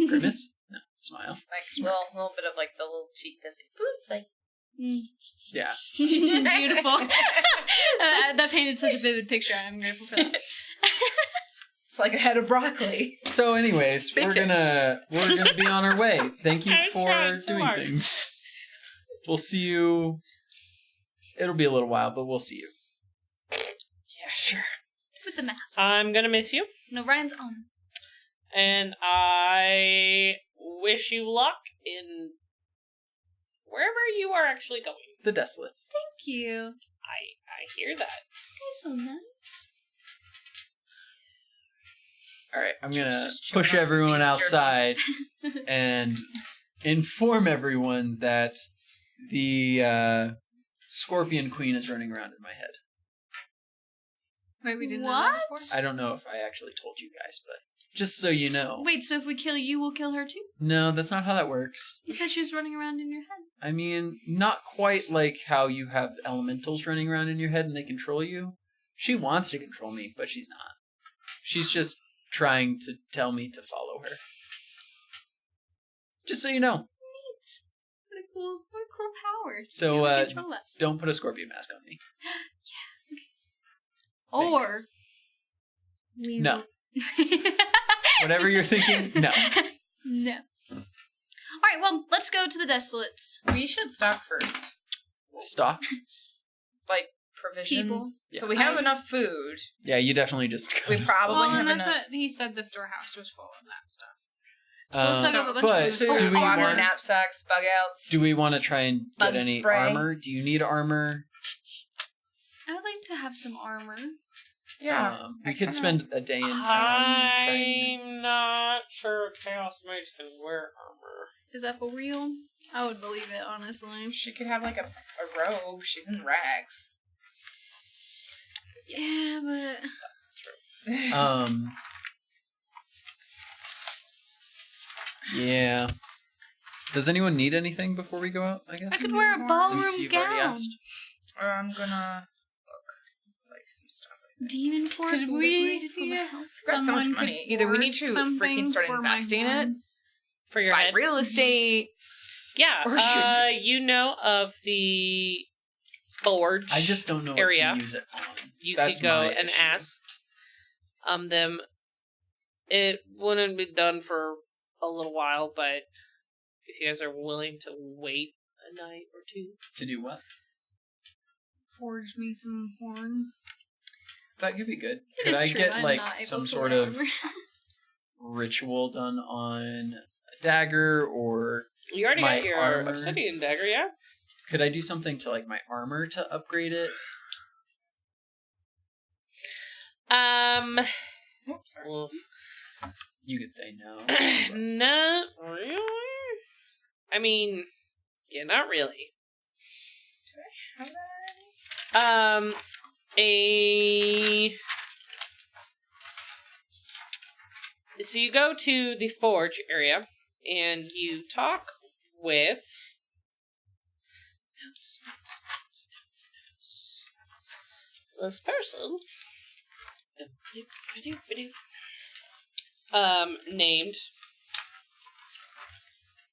[SPEAKER 3] Grimace? No, smile.
[SPEAKER 4] Like little bit of like the little cheek that's like, oops, like.
[SPEAKER 3] Yeah.
[SPEAKER 2] Beautiful. That painted such a vivid picture, and I'm grateful for that.
[SPEAKER 4] It's like a head of broccoli.
[SPEAKER 3] So, anyways, we're gonna be on our way. Thank you
[SPEAKER 1] I was
[SPEAKER 3] for
[SPEAKER 1] trying so
[SPEAKER 3] doing
[SPEAKER 1] hard.
[SPEAKER 3] things. We'll see you. It'll be a little while, but we'll see you.
[SPEAKER 4] Yeah, sure.
[SPEAKER 2] With the mask.
[SPEAKER 1] I'm gonna miss you,
[SPEAKER 2] No, Ryan's on.
[SPEAKER 1] and I wish you luck in wherever you are actually going.
[SPEAKER 3] The Desolates.
[SPEAKER 2] Thank you.
[SPEAKER 1] I hear that.
[SPEAKER 2] This guy's so nice.
[SPEAKER 3] All right, I'm gonna
[SPEAKER 4] Just chewing
[SPEAKER 3] push
[SPEAKER 4] on some
[SPEAKER 3] everyone
[SPEAKER 4] beef
[SPEAKER 3] outside and inform everyone that the Scorpion Queen is running around in my head.
[SPEAKER 5] Wait, we didn't know that
[SPEAKER 2] What?
[SPEAKER 5] before?
[SPEAKER 3] I don't know if I actually told you guys, but just so you know.
[SPEAKER 2] Wait, so if we kill you, we'll kill her too?
[SPEAKER 3] No, that's not how that works.
[SPEAKER 2] You said she was running around in your head.
[SPEAKER 3] I mean, not quite like how you have elementals running around in your head and they control you. She wants to control me, but she's not. She's just trying to tell me to follow her. Just so you know.
[SPEAKER 2] Neat. What a cool power.
[SPEAKER 3] So,
[SPEAKER 2] You can control that.
[SPEAKER 3] don't put a scorpion mask on me.
[SPEAKER 2] Or
[SPEAKER 3] Thanks.
[SPEAKER 2] we
[SPEAKER 3] No.
[SPEAKER 2] will-
[SPEAKER 3] Whatever you're thinking, no.
[SPEAKER 2] No. Alright, well, let's go to the Desolates.
[SPEAKER 4] We should stock first.
[SPEAKER 3] Stock?
[SPEAKER 4] Like provisions.
[SPEAKER 2] People.
[SPEAKER 4] So we have enough food.
[SPEAKER 3] Yeah, you definitely just...
[SPEAKER 4] We probably
[SPEAKER 5] Well,
[SPEAKER 4] have
[SPEAKER 5] and that's
[SPEAKER 4] enough
[SPEAKER 5] what he said. The storehouse was full of that stuff.
[SPEAKER 2] So let's talk about a bunch
[SPEAKER 3] but
[SPEAKER 2] of food.
[SPEAKER 4] food,
[SPEAKER 3] do we
[SPEAKER 4] water,
[SPEAKER 3] want-
[SPEAKER 4] knapsacks, bug outs.
[SPEAKER 3] Do we want to try and get
[SPEAKER 4] Bug
[SPEAKER 3] any
[SPEAKER 4] spray.
[SPEAKER 3] armor? Do you need armor?
[SPEAKER 2] I would like to have some armor.
[SPEAKER 4] Yeah.
[SPEAKER 3] We could spend a day in town trying...
[SPEAKER 1] I'm not sure Chaos Mage can wear armor.
[SPEAKER 2] Is that for real? I would believe it, honestly.
[SPEAKER 4] She could have like a robe. She's in rags.
[SPEAKER 2] Yeah, but...
[SPEAKER 3] Yeah. Does anyone need anything before we go out, I guess?
[SPEAKER 2] I could wear a
[SPEAKER 3] Since
[SPEAKER 2] ballroom
[SPEAKER 3] you've already
[SPEAKER 2] gown.
[SPEAKER 3] asked.
[SPEAKER 4] I'm gonna look like some stuff. I think.
[SPEAKER 2] Demon force
[SPEAKER 5] Could we
[SPEAKER 2] liberated from
[SPEAKER 5] see
[SPEAKER 2] a
[SPEAKER 5] if
[SPEAKER 2] house.
[SPEAKER 4] We've got so much
[SPEAKER 5] someone could
[SPEAKER 4] money. Either we need to
[SPEAKER 5] forge something
[SPEAKER 4] freaking start
[SPEAKER 5] for my
[SPEAKER 4] investing in it,
[SPEAKER 5] horns?
[SPEAKER 1] For your
[SPEAKER 4] buy
[SPEAKER 1] head.
[SPEAKER 4] real estate.
[SPEAKER 1] Yeah,
[SPEAKER 4] Or just-
[SPEAKER 1] you know of the forge.
[SPEAKER 3] I just don't know
[SPEAKER 1] area.
[SPEAKER 3] what to use it on.
[SPEAKER 1] You
[SPEAKER 3] That's
[SPEAKER 1] could go
[SPEAKER 3] my
[SPEAKER 1] and
[SPEAKER 3] issue.
[SPEAKER 1] ask them. It wouldn't be done for a little while, but if you guys are willing to wait a night or two.
[SPEAKER 3] To do what?
[SPEAKER 5] Forge me some horns.
[SPEAKER 3] That could be good.
[SPEAKER 2] It
[SPEAKER 3] Could
[SPEAKER 2] is
[SPEAKER 3] I
[SPEAKER 2] true,
[SPEAKER 3] get
[SPEAKER 2] I'm
[SPEAKER 3] like
[SPEAKER 2] not able
[SPEAKER 3] some
[SPEAKER 2] to
[SPEAKER 3] sort
[SPEAKER 2] wear
[SPEAKER 3] of
[SPEAKER 2] armor.
[SPEAKER 3] ritual done on a dagger, or
[SPEAKER 1] You already
[SPEAKER 3] My
[SPEAKER 1] got your
[SPEAKER 3] armor.
[SPEAKER 1] obsidian dagger, yeah?
[SPEAKER 3] could I do something to like my armor to upgrade it?
[SPEAKER 4] Oops, sorry.
[SPEAKER 1] Well,
[SPEAKER 3] You could say no.
[SPEAKER 1] not really. I mean, yeah, not really.
[SPEAKER 4] Have that?
[SPEAKER 1] So you go to the forge area and you talk with notes. This person named,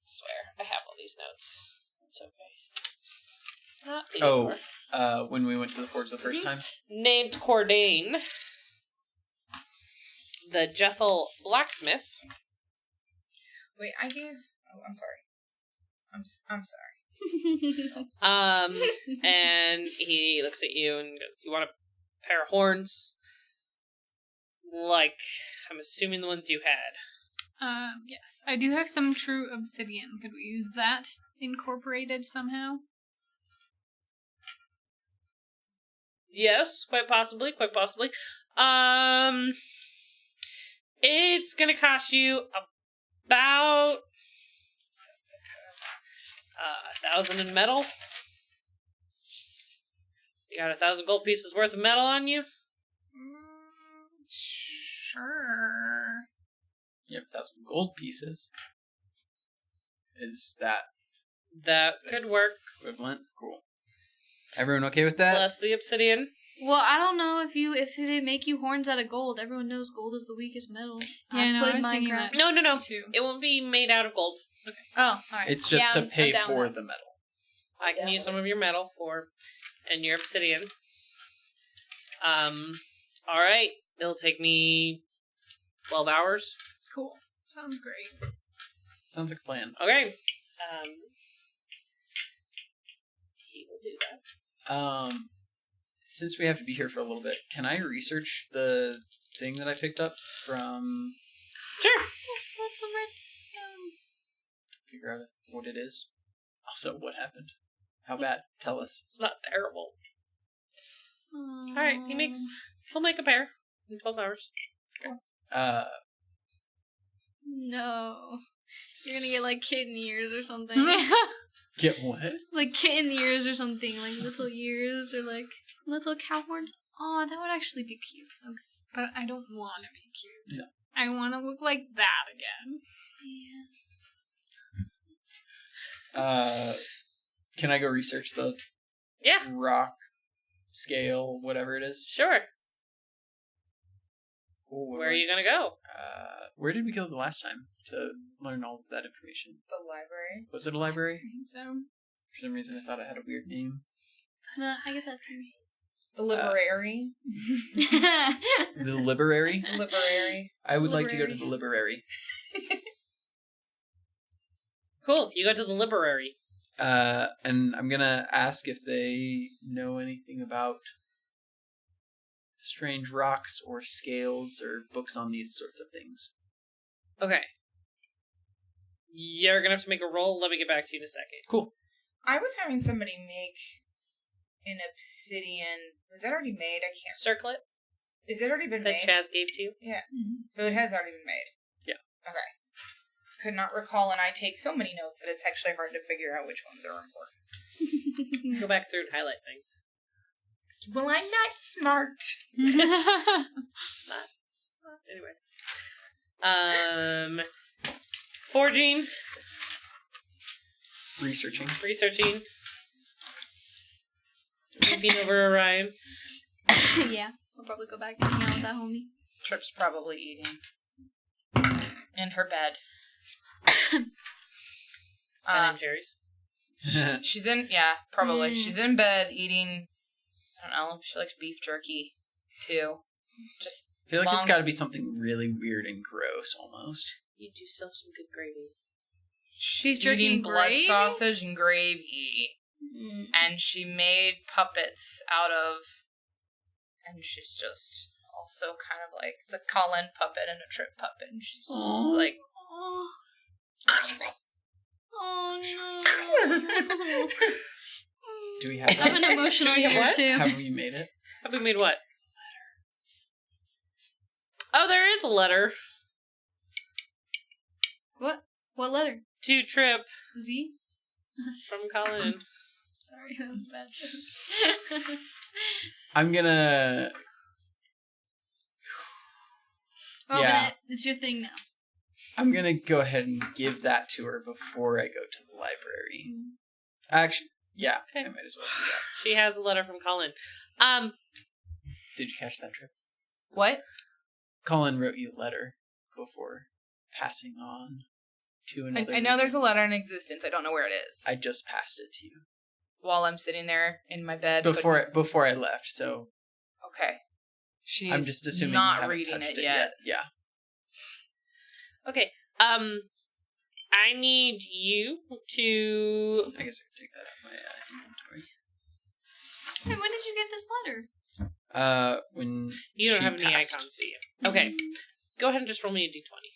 [SPEAKER 1] swear I have all these notes. It's okay. Not Theodore.
[SPEAKER 3] When we went to the forge the first time?
[SPEAKER 1] Named Cordain, the Jethel blacksmith.
[SPEAKER 4] Wait, I gave. Oh, I'm sorry. I'm sorry.
[SPEAKER 1] And he looks at you and goes, "You want a pair of horns? Like, I'm assuming the ones you had."
[SPEAKER 5] Yes. I do have some true obsidian. Could we use that incorporated somehow?
[SPEAKER 1] Yes, quite possibly, quite possibly. It's gonna cost you about 1,000 in metal. You got 1,000 gold pieces worth of metal on you?
[SPEAKER 5] Sure.
[SPEAKER 3] You have 1,000 gold pieces. Is that
[SPEAKER 1] That could work.
[SPEAKER 3] equivalent? Cool. Everyone okay with that?
[SPEAKER 1] Plus the obsidian.
[SPEAKER 2] Well, I don't know if they make you horns out of gold. Everyone knows gold is the weakest metal.
[SPEAKER 5] Yeah, no, I
[SPEAKER 2] played
[SPEAKER 5] was thinking
[SPEAKER 2] Minecraft.
[SPEAKER 5] that.
[SPEAKER 1] No.
[SPEAKER 5] Too.
[SPEAKER 1] It won't be made out of gold.
[SPEAKER 2] Oh, all right.
[SPEAKER 3] It's just
[SPEAKER 2] Yeah,
[SPEAKER 3] to pay
[SPEAKER 2] I'm down
[SPEAKER 3] for
[SPEAKER 2] with
[SPEAKER 3] the metal.
[SPEAKER 1] I can
[SPEAKER 4] Yeah.
[SPEAKER 1] use some of your metal and your obsidian. All right. It'll take me 12 hours.
[SPEAKER 5] Cool. Sounds great.
[SPEAKER 3] Sounds like a plan.
[SPEAKER 1] Okay. He will do that.
[SPEAKER 3] Since we have to be here for a little bit, can I research the thing that I picked up from?
[SPEAKER 1] Sure.
[SPEAKER 2] Yes, that's a redstone.
[SPEAKER 3] Figure out what it is. Also, what happened? How bad? Tell us.
[SPEAKER 1] It's not terrible. All right. He'll make a pair in 12 hours.
[SPEAKER 2] No. You're gonna get like kitten ears or something.
[SPEAKER 3] Get what?
[SPEAKER 2] Like kitten ears or something. Like little ears or like little cow horns. Oh, that would actually be cute. Okay.
[SPEAKER 5] But I don't want to be cute.
[SPEAKER 3] No.
[SPEAKER 5] I want to look like that again.
[SPEAKER 2] Yeah.
[SPEAKER 3] Can I go research the
[SPEAKER 1] Yeah.
[SPEAKER 3] rock scale, whatever it is?
[SPEAKER 1] Sure.
[SPEAKER 3] Ooh,
[SPEAKER 1] Where are you gonna go?
[SPEAKER 3] Where did we go the last time to learn all of that information?
[SPEAKER 4] The library.
[SPEAKER 3] Was it a library?
[SPEAKER 5] I think so.
[SPEAKER 3] For some reason, I thought it had a weird name.
[SPEAKER 2] But, I get that too.
[SPEAKER 4] The library.
[SPEAKER 3] The library?
[SPEAKER 4] Library.
[SPEAKER 3] I would like to go to
[SPEAKER 2] Library.
[SPEAKER 3] the library.
[SPEAKER 1] Cool. You go to the library.
[SPEAKER 3] And I'm gonna ask if they know anything about strange rocks or scales or books on these sorts of things.
[SPEAKER 1] Okay. You're gonna have to make a roll. Let me get back to you in a second.
[SPEAKER 3] Cool.
[SPEAKER 4] I was having somebody make an obsidian. Was that already made? I can't.
[SPEAKER 1] Circlet
[SPEAKER 4] Is it already been
[SPEAKER 1] that
[SPEAKER 4] made?
[SPEAKER 1] Chaz gave to you.
[SPEAKER 4] Yeah. So it has already been made.
[SPEAKER 3] Yeah.
[SPEAKER 4] Okay. Could not recall, and I take so many notes that it's actually hard to figure out which ones are important.
[SPEAKER 1] Go back through and highlight things.
[SPEAKER 4] Well, I'm not smart.
[SPEAKER 1] It's not. Anyway. Forging,
[SPEAKER 3] Researching.
[SPEAKER 1] being over Orion.
[SPEAKER 2] Yeah. I'll probably go back and hang out with that homie.
[SPEAKER 4] Trip's probably eating. In her bed.
[SPEAKER 1] And Jerry's.
[SPEAKER 4] She's in, yeah, probably.
[SPEAKER 2] Mm.
[SPEAKER 4] She's in bed eating, I don't know, if she likes beef jerky, too. Just
[SPEAKER 3] I feel like it's
[SPEAKER 4] long-
[SPEAKER 3] got to be something really weird and gross, almost.
[SPEAKER 1] You do self some good gravy.
[SPEAKER 4] She's
[SPEAKER 2] jerky
[SPEAKER 4] eating
[SPEAKER 2] and
[SPEAKER 4] blood
[SPEAKER 2] gravy?
[SPEAKER 4] sausage and gravy.
[SPEAKER 2] Mm.
[SPEAKER 4] And she made puppets out of, and she's just also kind of like, it's a Colin puppet and a Trip puppet, and she's just
[SPEAKER 3] Aw.
[SPEAKER 4] like,
[SPEAKER 2] Oh. Oh no.
[SPEAKER 3] Do we have
[SPEAKER 2] I'm
[SPEAKER 3] that?
[SPEAKER 2] an emotional
[SPEAKER 1] Yeah,
[SPEAKER 2] year
[SPEAKER 1] what?
[SPEAKER 2] too.
[SPEAKER 3] Have we made it?
[SPEAKER 1] Have we made what? Oh, there is a letter
[SPEAKER 2] What? What letter?
[SPEAKER 1] to Trip
[SPEAKER 2] Z?
[SPEAKER 1] from Colin.
[SPEAKER 2] Sorry, that was a bad joke.
[SPEAKER 3] I'm gonna...
[SPEAKER 2] Well,
[SPEAKER 3] Yeah.
[SPEAKER 2] Bennett, it's your thing now.
[SPEAKER 3] I'm gonna go ahead and give that to her before I go to the library. Actually, yeah,
[SPEAKER 1] Okay.
[SPEAKER 3] I might as well do that.
[SPEAKER 1] She has a letter from Colin.
[SPEAKER 3] Did you catch that, Trip?
[SPEAKER 4] what?
[SPEAKER 3] Colin wrote you a letter before passing on to another.
[SPEAKER 4] I know there's a letter in existence. I don't know where it is.
[SPEAKER 3] I just passed it to you
[SPEAKER 4] While I'm sitting there in my bed.
[SPEAKER 3] before I left. So
[SPEAKER 4] Okay. She's
[SPEAKER 3] I'm just assuming you
[SPEAKER 4] not
[SPEAKER 3] haven't
[SPEAKER 4] reading
[SPEAKER 3] touched
[SPEAKER 4] it yet.
[SPEAKER 3] Yeah.
[SPEAKER 1] Okay. I need you to.
[SPEAKER 3] I guess I can take that out of my inventory.
[SPEAKER 2] Hey, when did you get this letter?
[SPEAKER 3] When
[SPEAKER 1] You don't
[SPEAKER 3] she
[SPEAKER 1] have any
[SPEAKER 3] passed.
[SPEAKER 1] icons, do you? Okay. Go ahead and just roll me a d20.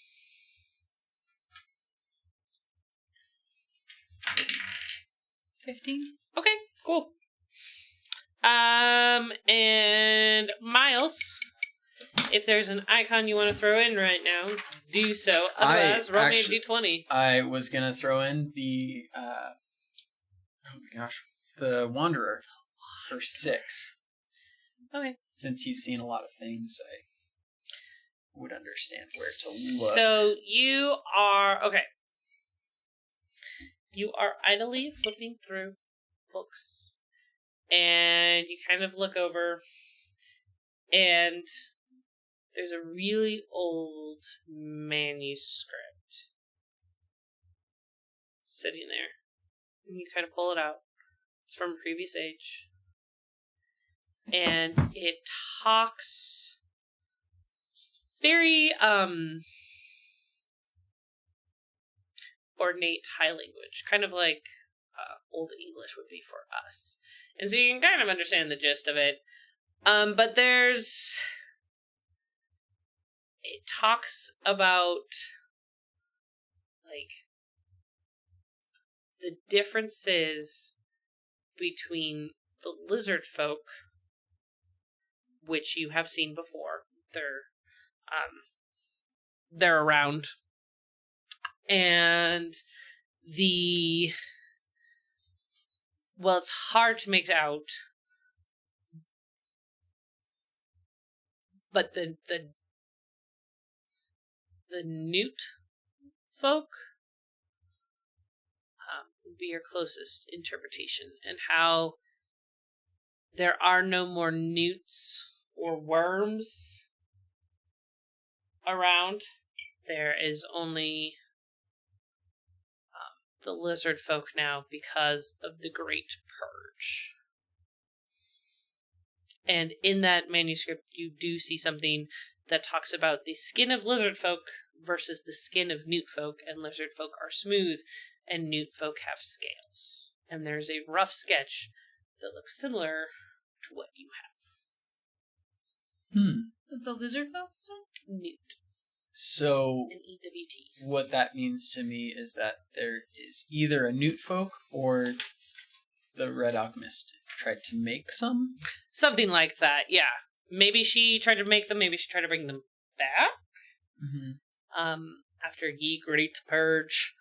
[SPEAKER 2] 15.
[SPEAKER 1] Okay, cool. And Miles, if there's an icon you want to throw in right now, do so. Otherwise, roll me a d20.
[SPEAKER 3] I was gonna throw in the oh my gosh, the Wanderer for 6.
[SPEAKER 1] Okay.
[SPEAKER 3] Since he's seen a lot of things, I would understand where to look.
[SPEAKER 1] So you are okay. You are idly flipping through books, And you kind of look over, and there's a really old manuscript sitting there. And you kind of pull it out. It's from a previous age. And it talks very ornate high language, kind of like Old English would be for us. And so you can kind of understand the gist of it. But it talks about like the differences between the lizard folk, which you have seen before. They're around. And it's hard to make out, but the newt folk would be your closest interpretation, and how there are no more newts or worms around. There is only the lizard folk now because of the Great Purge. And in that manuscript, you do see something that talks about the skin of lizard folk versus the skin of newt folk, and lizard folk are smooth, and newt folk have scales. And there's a rough sketch that looks similar to what you have.
[SPEAKER 2] Of the lizard folk?
[SPEAKER 1] Newt.
[SPEAKER 3] So,
[SPEAKER 1] An EWT.
[SPEAKER 3] what that means to me is that there is either a newt folk or the Red Alchemist tried to make some?
[SPEAKER 1] Something like that, yeah. Maybe she tried to make them, maybe she tried to bring them back.
[SPEAKER 3] Mm-hmm.
[SPEAKER 1] After ye great purge.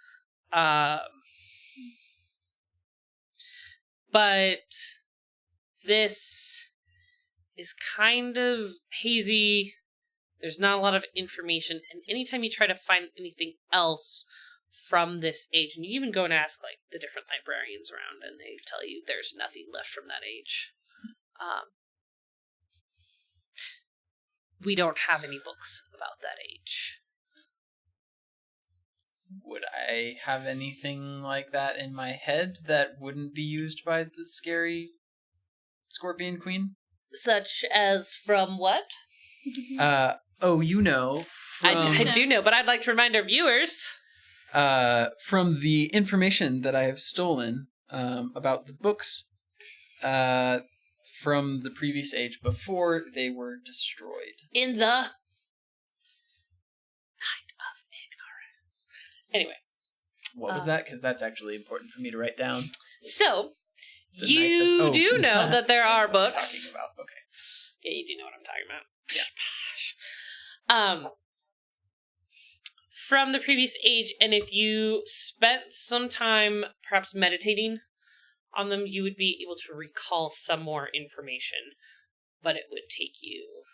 [SPEAKER 1] But this is kind of hazy. There's not a lot of information, and anytime you try to find anything else from this age, and you even go and ask like the different librarians around, and they tell you there's nothing left from that age. We don't have any books about that age.
[SPEAKER 3] Would I have anything like that in my head that wouldn't be used by the scary Scorpion Queen?
[SPEAKER 1] Such as from what?
[SPEAKER 3] You know.
[SPEAKER 1] I do know, but I'd like to remind our viewers.
[SPEAKER 3] From the information that I have stolen about the books from the previous age before they were destroyed.
[SPEAKER 1] In the Night of Ignorance. Anyway.
[SPEAKER 3] What was that? Because that's actually important for me to write down.
[SPEAKER 1] So, you do know that there are books.
[SPEAKER 3] Talking about. Okay.
[SPEAKER 1] Yeah, you do know what I'm talking about.
[SPEAKER 3] Yeah.
[SPEAKER 1] From the previous age, and if you spent some time perhaps meditating on them, you would be able to recall some more information. But it would take you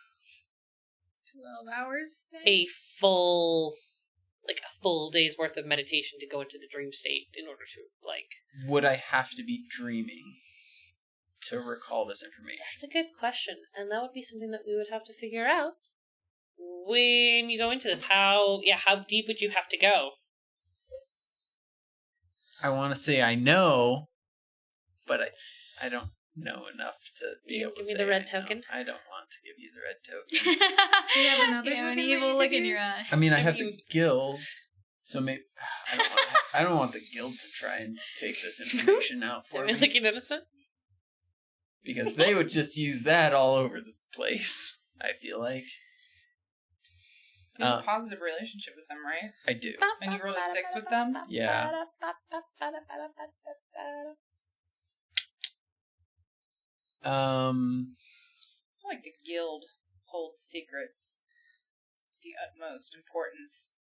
[SPEAKER 5] 12 hours, say?
[SPEAKER 1] a full day's worth of meditation to go into the dream state in order to,
[SPEAKER 3] Would I have to be dreaming to recall this information?
[SPEAKER 1] That's a good question, and that would be something that we would have to figure out when you go into this. How deep would you have to go?
[SPEAKER 3] I want to say I know, but I don't know enough to be able to say
[SPEAKER 1] give me the red
[SPEAKER 3] I know.
[SPEAKER 1] token?
[SPEAKER 3] I don't want to give you the red token.
[SPEAKER 5] Do you have another
[SPEAKER 2] You have an
[SPEAKER 5] token that
[SPEAKER 2] evil
[SPEAKER 5] you
[SPEAKER 2] look
[SPEAKER 5] could
[SPEAKER 2] in your
[SPEAKER 5] use?
[SPEAKER 2] eye.
[SPEAKER 3] I mean, I
[SPEAKER 1] I
[SPEAKER 3] have
[SPEAKER 1] mean-
[SPEAKER 3] the guild, so maybe I don't want the guild to try and take this information out for
[SPEAKER 1] Am I
[SPEAKER 3] me,
[SPEAKER 1] looking innocent?
[SPEAKER 3] because they would just use that all over the place. I feel like
[SPEAKER 4] You have a positive relationship with them, right?
[SPEAKER 3] I do.
[SPEAKER 4] And you rolled a 6 with them?
[SPEAKER 3] Yeah.
[SPEAKER 4] I feel like the guild holds secrets of the utmost importance.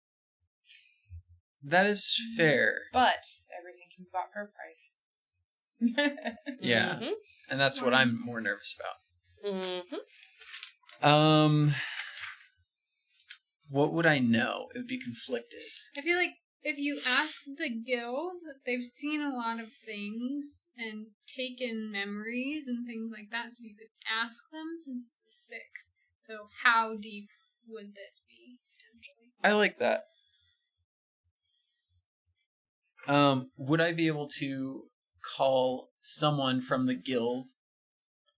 [SPEAKER 3] That is fair.
[SPEAKER 4] But everything can be bought for a price.
[SPEAKER 3] Yeah,
[SPEAKER 1] Mm-hmm.
[SPEAKER 3] and that's what I'm more nervous about.
[SPEAKER 1] Mm-hmm.
[SPEAKER 3] What would I know? It would be conflicted.
[SPEAKER 5] I feel like if you ask the guild, they've seen a lot of things and taken memories and things like that, so you could ask them since it's a 6th. So how deep would this be, potentially?
[SPEAKER 3] I like that. Would I be able to call someone from the guild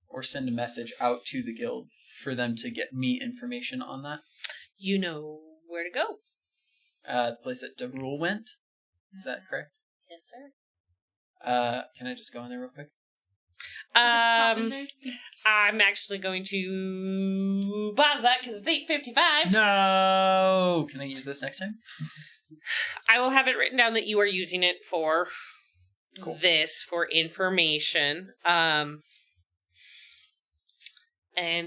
[SPEAKER 3] or send a message out to the guild for them to get me information on that?
[SPEAKER 1] You know where to go.
[SPEAKER 3] The place that Darul went? Is that correct?
[SPEAKER 1] Yes, sir.
[SPEAKER 3] Can I just go in there real quick?
[SPEAKER 2] Just pop in there.
[SPEAKER 1] I'm actually going to pause that because it's 8:55.
[SPEAKER 3] No! Can I use this next time?
[SPEAKER 1] I will have it written down that you are using it for
[SPEAKER 3] Cool.
[SPEAKER 1] this, for information. And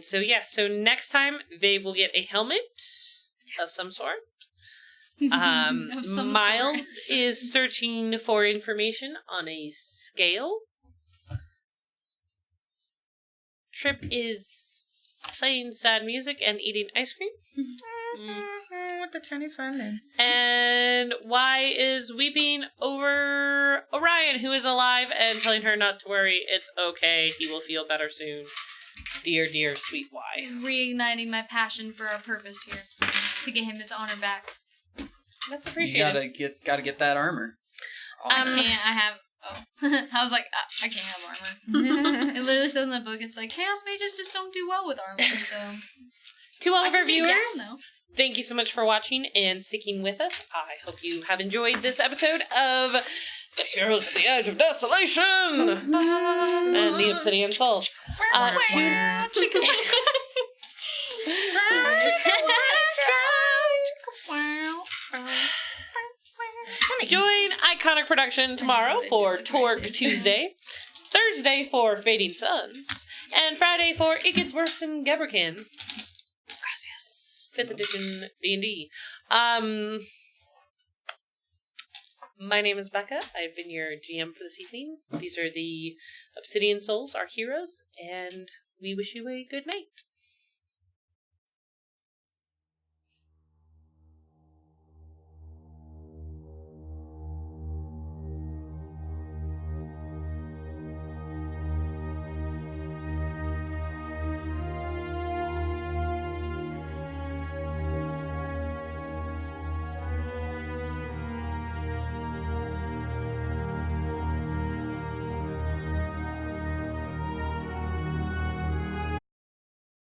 [SPEAKER 1] so, yes, so next time, Vabe will get a helmet of some sort.
[SPEAKER 2] Of some
[SPEAKER 1] Miles
[SPEAKER 2] sort.
[SPEAKER 1] is searching for information on a scale. Trip is playing sad music and eating ice cream.
[SPEAKER 4] What the Chinese finding?
[SPEAKER 1] And Y is weeping over Orion, who is alive, and telling her not to worry. It's okay. He will feel better soon. Dear, dear, sweet Y.
[SPEAKER 2] Reigniting my passion for our purpose here to get him his honor back.
[SPEAKER 1] That's
[SPEAKER 3] You
[SPEAKER 1] appreciated.
[SPEAKER 3] gotta get that armor.
[SPEAKER 2] I can't. I have. Oh, I was like, I can't have armor. It literally says in the book, it's like chaos mages just don't do well with armor. So
[SPEAKER 1] To all of
[SPEAKER 2] I
[SPEAKER 1] our
[SPEAKER 2] can dig down,
[SPEAKER 1] viewers,
[SPEAKER 2] though.
[SPEAKER 1] thank you so much for watching and sticking with us. I hope you have enjoyed this episode of The Heroes at the Edge of Desolation and the Obsidian Souls. Join Iconic Production tomorrow for Torque Tuesday, Thursday for Fading Suns, and Friday for It Gets Worse in Geberkin. Gracias. 5th edition D&D. My name is Becca. I've been your GM for this evening. These are the Obsidian Souls, our heroes, and we wish you a good night.